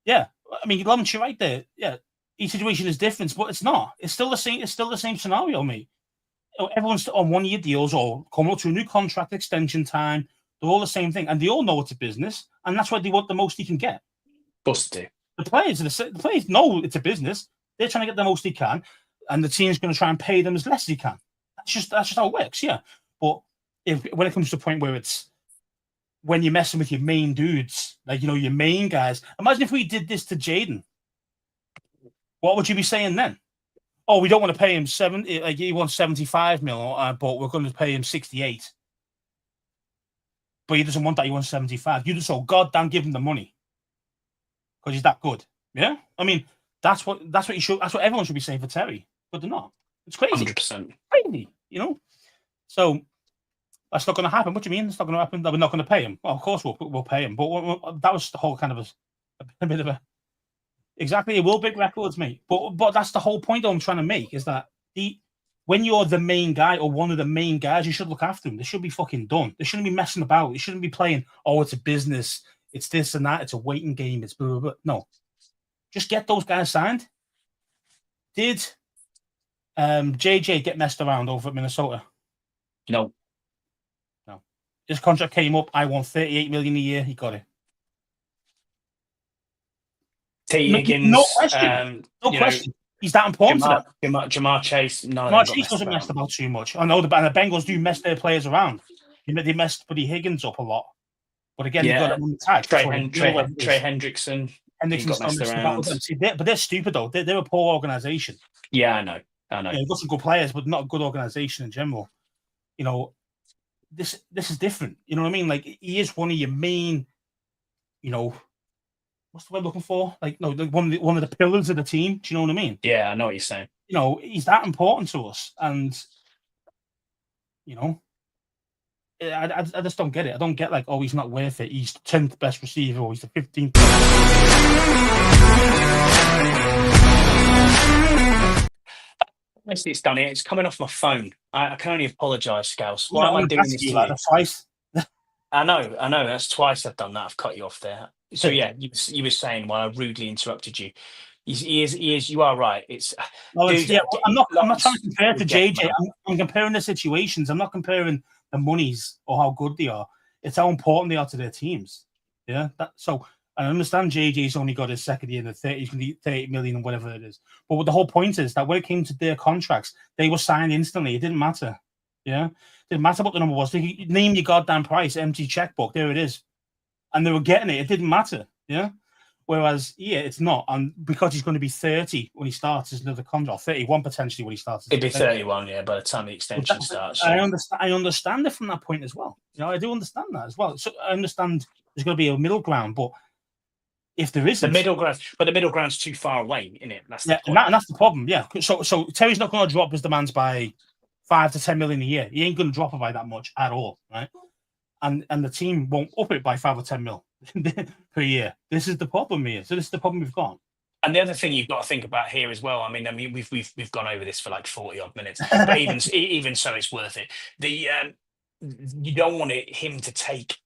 Speaker 2: Yeah, I mean, you're right there. Yeah, each situation is different, but it's not. It's still the same. It's still the same scenario, mate. Everyone's on 1 year deals or coming up to a new contract extension time. They're all the same thing, and they all know it's a business, and that's why they want the most they can get.
Speaker 1: Busted.
Speaker 2: The players know it's a business. They're trying to get the most they can, and the team's going to try and pay them as less as they can. That's just how it works, yeah. But when it comes to the point where it's when you're messing with your main dudes, like, you know, your main guys. Imagine if we did this to Jaden. What would you be saying then? Oh, we don't want to pay him 70. Like, he wants 75 mil, but we're going to pay him 68. But he doesn't want that. He wants 75. You just so goddamn give him the money because he's that good. Yeah, I mean that's what you should. That's what everyone should be saying for Terry, but they're not. It's crazy.
Speaker 1: 100%.
Speaker 2: Crazy, you know. So that's not going to happen. What do you mean? It's not going to happen. That we're not going to pay him. Well, of course we'll pay him, but that was the whole kind of a bit of a. Exactly, it will break records, mate. But that's the whole point I'm trying to make is that when you're the main guy or one of the main guys, you should look after them. They should be fucking done. They shouldn't be messing about. They shouldn't be playing, oh, it's a business, it's this and that, it's a waiting game, it's blah, blah, blah. No. Just get those guys signed. Did JJ get messed around over at Minnesota?
Speaker 1: No.
Speaker 2: His contract came up. I want $38 million a year. He got it.
Speaker 1: T. Higgins.
Speaker 2: No question. No question. He's that important to them.
Speaker 1: Jamar Chase. No,
Speaker 2: Jamar Chase wasn't messed about too much. I know the Bengals do mess their players around. They messed Buddy Higgins up a lot. But again, they got him on the tag.
Speaker 1: Trey Hendrickson.
Speaker 2: Hendrickson's not messed about with them. See, but they're stupid, though. They're a poor organization.
Speaker 1: Yeah, I know.
Speaker 2: They've got some good players, but not a good organization in general. You know, this is different. You know what I mean? Like, he is one of your main, you know, what's the word I'm looking for? Like, no, one of the pillars of the team. Do you know what I mean?
Speaker 1: Yeah, I know what you're saying.
Speaker 2: You know, he's that important to us, and you know, I just don't get it. I don't get like, oh, he's not worth it. He's the 10th best receiver, or he's the 15th.
Speaker 1: Honestly, it's done it. It's coming off my phone. I can only apologise, Scouse. Why am I doing this to you?
Speaker 2: Twice.
Speaker 1: I know. That's twice I've done that. I've cut you off there. So yeah, you were saying while I rudely interrupted you. He is. You are right. It's.
Speaker 2: Dude, I'm not trying to compare to JJ. I'm comparing the situations. I'm not comparing the monies or how good they are. It's how important they are to their teams. Yeah. So I understand JJ's only got his second year in the 30s, 38 million, and whatever it is. But the whole point is that when it came to their contracts, they were signed instantly. It didn't matter. Yeah. It didn't matter what the number was. They name your goddamn price, empty checkbook. There it is. And they were getting it. It didn't matter. Yeah. Whereas, it's not. And because he's going to be 30 when he starts his another contract, 31 potentially when he starts.
Speaker 1: It'd be 31, by the time the extension starts.
Speaker 2: I understand it from that point as well. You know, I do understand that as well. So I understand there's going to be a middle ground, but if there isn't,
Speaker 1: the middle ground's too far away, isn't it? That's the point.
Speaker 2: And that's the problem. Yeah. So Terry's not going to drop his demands by 5 to 10 million a year. He ain't going to drop it by that much at all, right? And the team won't up it by 5 or 10 mil per year. This is the problem here. So this is the problem we've got.
Speaker 1: And the other thing you've got to think about here as well. I mean, we've gone over this for like 40 odd minutes, but even so, it's worth it. You don't want him to take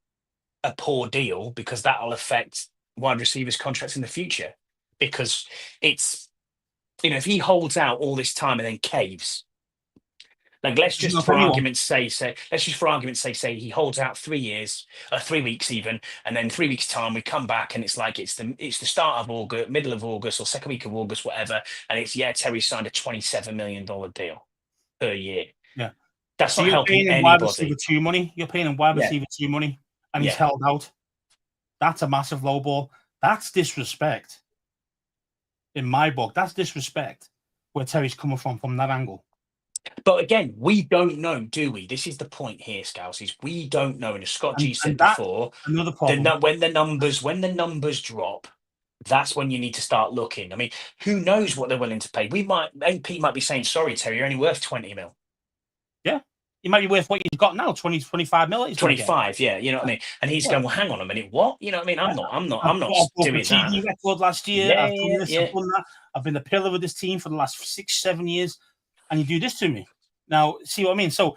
Speaker 1: a poor deal because that'll affect wide receivers' contracts in the future. Because it's, if he holds out all this time and then caves. Like, let's just for argument's sake say he holds out 3 years, 3 weeks even, and then 3 weeks time we come back and it's like it's the start of August, middle of August, or second week of August, whatever, and it's Terry signed a $27 million deal per year.
Speaker 2: Yeah,
Speaker 1: that's not helping anybody.
Speaker 2: You're paying him wide receiver 2 money, and he's held out. That's a massive low ball. That's disrespect. In my book, that's disrespect. Where Terry's coming from that angle.
Speaker 1: But again, we don't know, do we? This is the point here, Scouse, is we don't know. And as Scott G said before,
Speaker 2: another problem.
Speaker 1: When the numbers drop, that's when you need to start looking. I mean, who knows what they're willing to pay? AP might be saying, sorry, Terry, you're only worth 20 mil.
Speaker 2: Yeah. You might be worth what you've got now, 20, 25 mil.
Speaker 1: 25, yeah, you know what I mean? And he's going, well, hang on a minute, what? You know what I mean? I'm not doing that.
Speaker 2: TV record last year. I've done this, I've done that. I've been the pillar of this team for the last 6-7 years. And you do this to me. Now, see what I mean? So,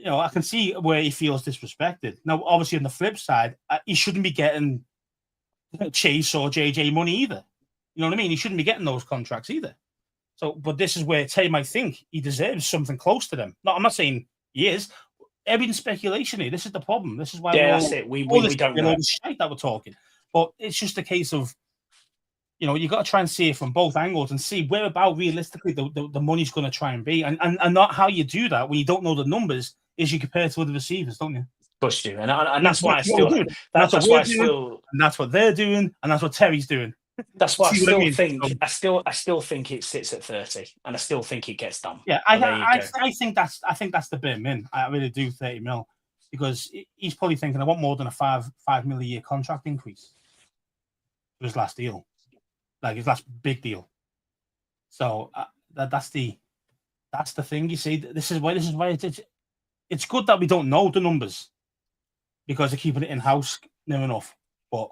Speaker 2: I can see where he feels disrespected. Now, obviously, on the flip side, he shouldn't be getting Chase or JJ money either. You know what I mean? He shouldn't be getting those contracts either. So, but this is where Tay might think he deserves something close to them. No, I'm not saying he is. Everything's speculation here. This is the problem. This is why
Speaker 1: that's it. We don't know.
Speaker 2: All the shit that we're talking. But it's just a case of, you got to try and see it from both angles and see where about realistically the money's going to try and be. And not how you do that when you don't know the numbers is you compare to other receivers, don't you?
Speaker 1: Of course you do. And that's why I still... That's
Speaker 2: what they're doing, and that's what Terry's doing.
Speaker 1: That's why I still think it sits at 30, and I still think it gets done.
Speaker 2: Yeah, I think that's the bare min. I really do, 30 mil, because he's probably thinking I want more than a $5 million a year contract increase for his last deal. Like his last big deal. So that's the thing. You see, this is why it's good that we don't know the numbers because they're keeping it in house near enough. But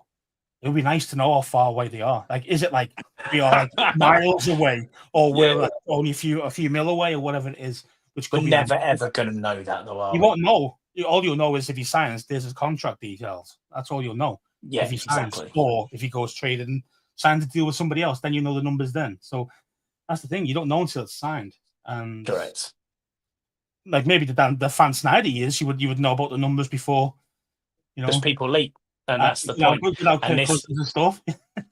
Speaker 2: It would be nice to know how far away they are. Like, is it like we are like miles away, or we're like only a few mil away, or whatever it is? Which could
Speaker 1: We're
Speaker 2: be
Speaker 1: never ever going to know that, though, are
Speaker 2: you
Speaker 1: we?
Speaker 2: won't know. All you'll know is if he signs, there's his contract details. That's all you'll know.
Speaker 1: Yeah,
Speaker 2: If he signs,
Speaker 1: exactly.
Speaker 2: or if he goes traded and signs a deal with somebody else, then you know the numbers then. So that's the thing. You don't know until it's signed. And
Speaker 1: Correct.
Speaker 2: like maybe the fan Snyder years, you would know about the numbers before, you know.
Speaker 1: Because people leak, and that's the point.
Speaker 2: Without
Speaker 1: And
Speaker 2: Kirk Cousins and stuff.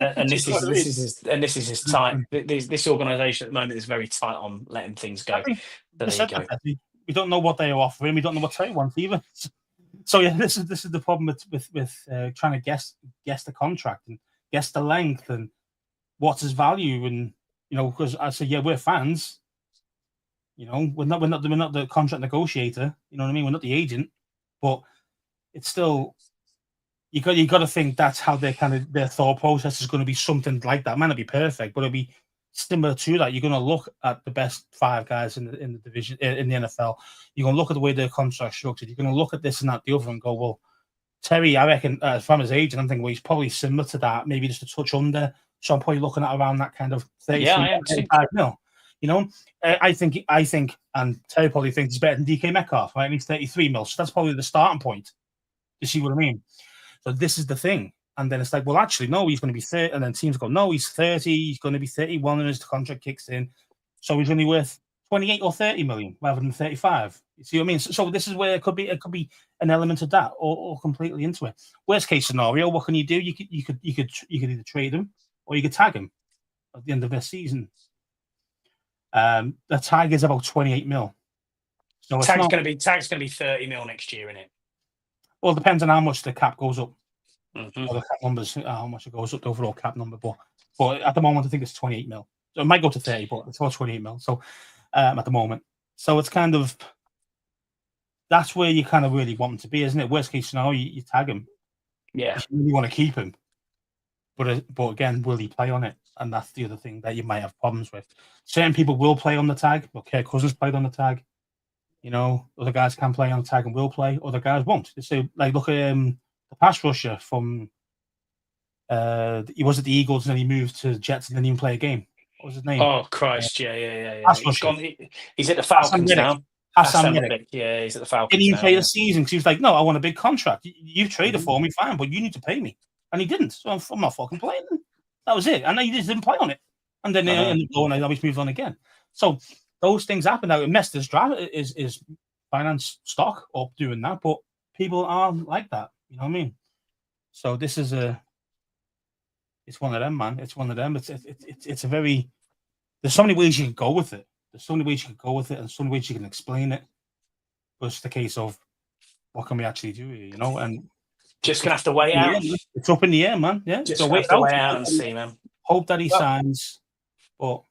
Speaker 1: and this
Speaker 2: You know what I mean?
Speaker 1: is his tight. This organisation at the moment is very tight on letting things go.
Speaker 2: I think
Speaker 1: So there you go.
Speaker 2: we don't know what they are offering. We don't know what Terry wants either. So yeah, this is the problem with trying to guess the contract and guess the length and what's his value, and because I say we're fans. We're not the contract negotiator. You know what I mean? We're not the agent, but it's still you got to think that's how their thought process is going to be something like that. It might not be perfect, but it'll be similar to that. You're going to look at the best 5 guys in the division in the NFL. You're going to look at the way their contract's structured. You're going to look at this and that, the other, and go, well, Terry, I reckon, from his age, and I'm thinking, well, he's probably similar to that, maybe just a touch under. So I'm probably looking at around that kind of 35 mil. I think, and Terry probably thinks he's better than DK Metcalf, right? And he's 33 mil. So that's probably the starting point. You see what I mean? So this is the thing. And then it's like, well, actually, no, he's going to be 30. And then teams go, no, he's 30. He's going to be 31 and his contract kicks in. So he's only worth 28 or 30 million rather than 35. You see what I mean? So this is where it could be an element of that or completely into it. Worst case scenario, what can you do? You could either trade him or you could tag him at the end of this season. The tag is about 28 mil. So
Speaker 1: tag's going to be 30 mil next year, isn't it?
Speaker 2: Well, it depends on how much the cap goes up.
Speaker 1: Mm-hmm.
Speaker 2: Or the cap numbers, how much it goes up, the overall cap number. But at the moment, I think it's 28 mil. So it might go to 30, but it's about 28 mil. So at the moment. So it's kind of, that's where you kind of really want him to be, isn't it? Worst case scenario, you tag him.
Speaker 1: Yeah.
Speaker 2: You really want to keep him. But again, will he play on it? And that's the other thing that you might have problems with. Certain people will play on the tag. Well, Kirk Cousins played on the tag. Other guys can play on the tag and will play. Other guys won't. So, like, look at the pass rusher from. He was at the Eagles and then he moved to Jets and didn't even play a game. What was his name?
Speaker 1: Oh Christ! Yeah. He's at the
Speaker 2: Falcons
Speaker 1: now.
Speaker 2: Hassan Reddick.
Speaker 1: Yeah, he's at the Falcons.
Speaker 2: Didn't even play the season because he was like, "No, I want a big contract. You've traded for me, fine, but you need to pay me." And he didn't. So I'm not fucking playing. That was it. And he just didn't play on it. And then I always moved on again. So those things happen. Now, it messed his draft, is finance stock up doing that, but people aren't like that. You know what I mean? So this is it's one of them, man. It's one of them. It's a very, there's so many ways you can go with it. And so many ways you can explain it. But it's the case of what can we actually do here, and
Speaker 1: just gonna have to wait out.
Speaker 2: It's up in the air, man. Yeah,
Speaker 1: just wait out and see, man.
Speaker 2: Hope that he signs. But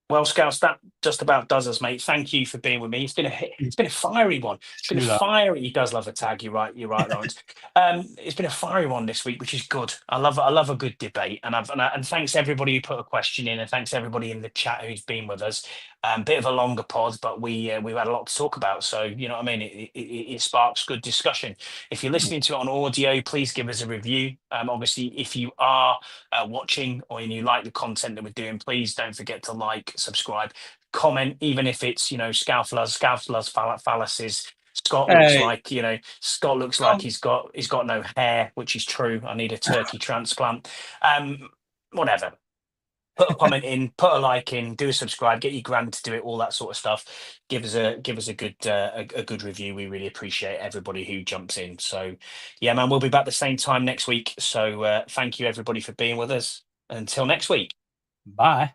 Speaker 1: well, Scouts, that just about does us, mate. Thank you for being with me. It's been a fiery one. It's been a fiery. He does love a tag. You're right, Lawrence. It's been a fiery one this week, which is good. I love a good debate, and thanks everybody who put a question in, and thanks everybody in the chat who's been with us. Bit of a longer pod, but we've had a lot to talk about. So you know what I mean. It sparks good discussion. If you're listening to it on audio, please give us a review. Obviously, if you are watching or you like the content that we're doing, please don't forget to like, subscribe, comment, even if it's Scoutfluz fallacies. Scott looks like he's got no hair, which is true. I need a turkey transplant. Whatever. Put a comment in, put a like in, do a subscribe, get your grand to do it, all that sort of stuff. Give us a good review. We really appreciate everybody who jumps in. So yeah, man, we'll be back the same time next week. So thank you everybody for being with us. Until next week.
Speaker 2: Bye.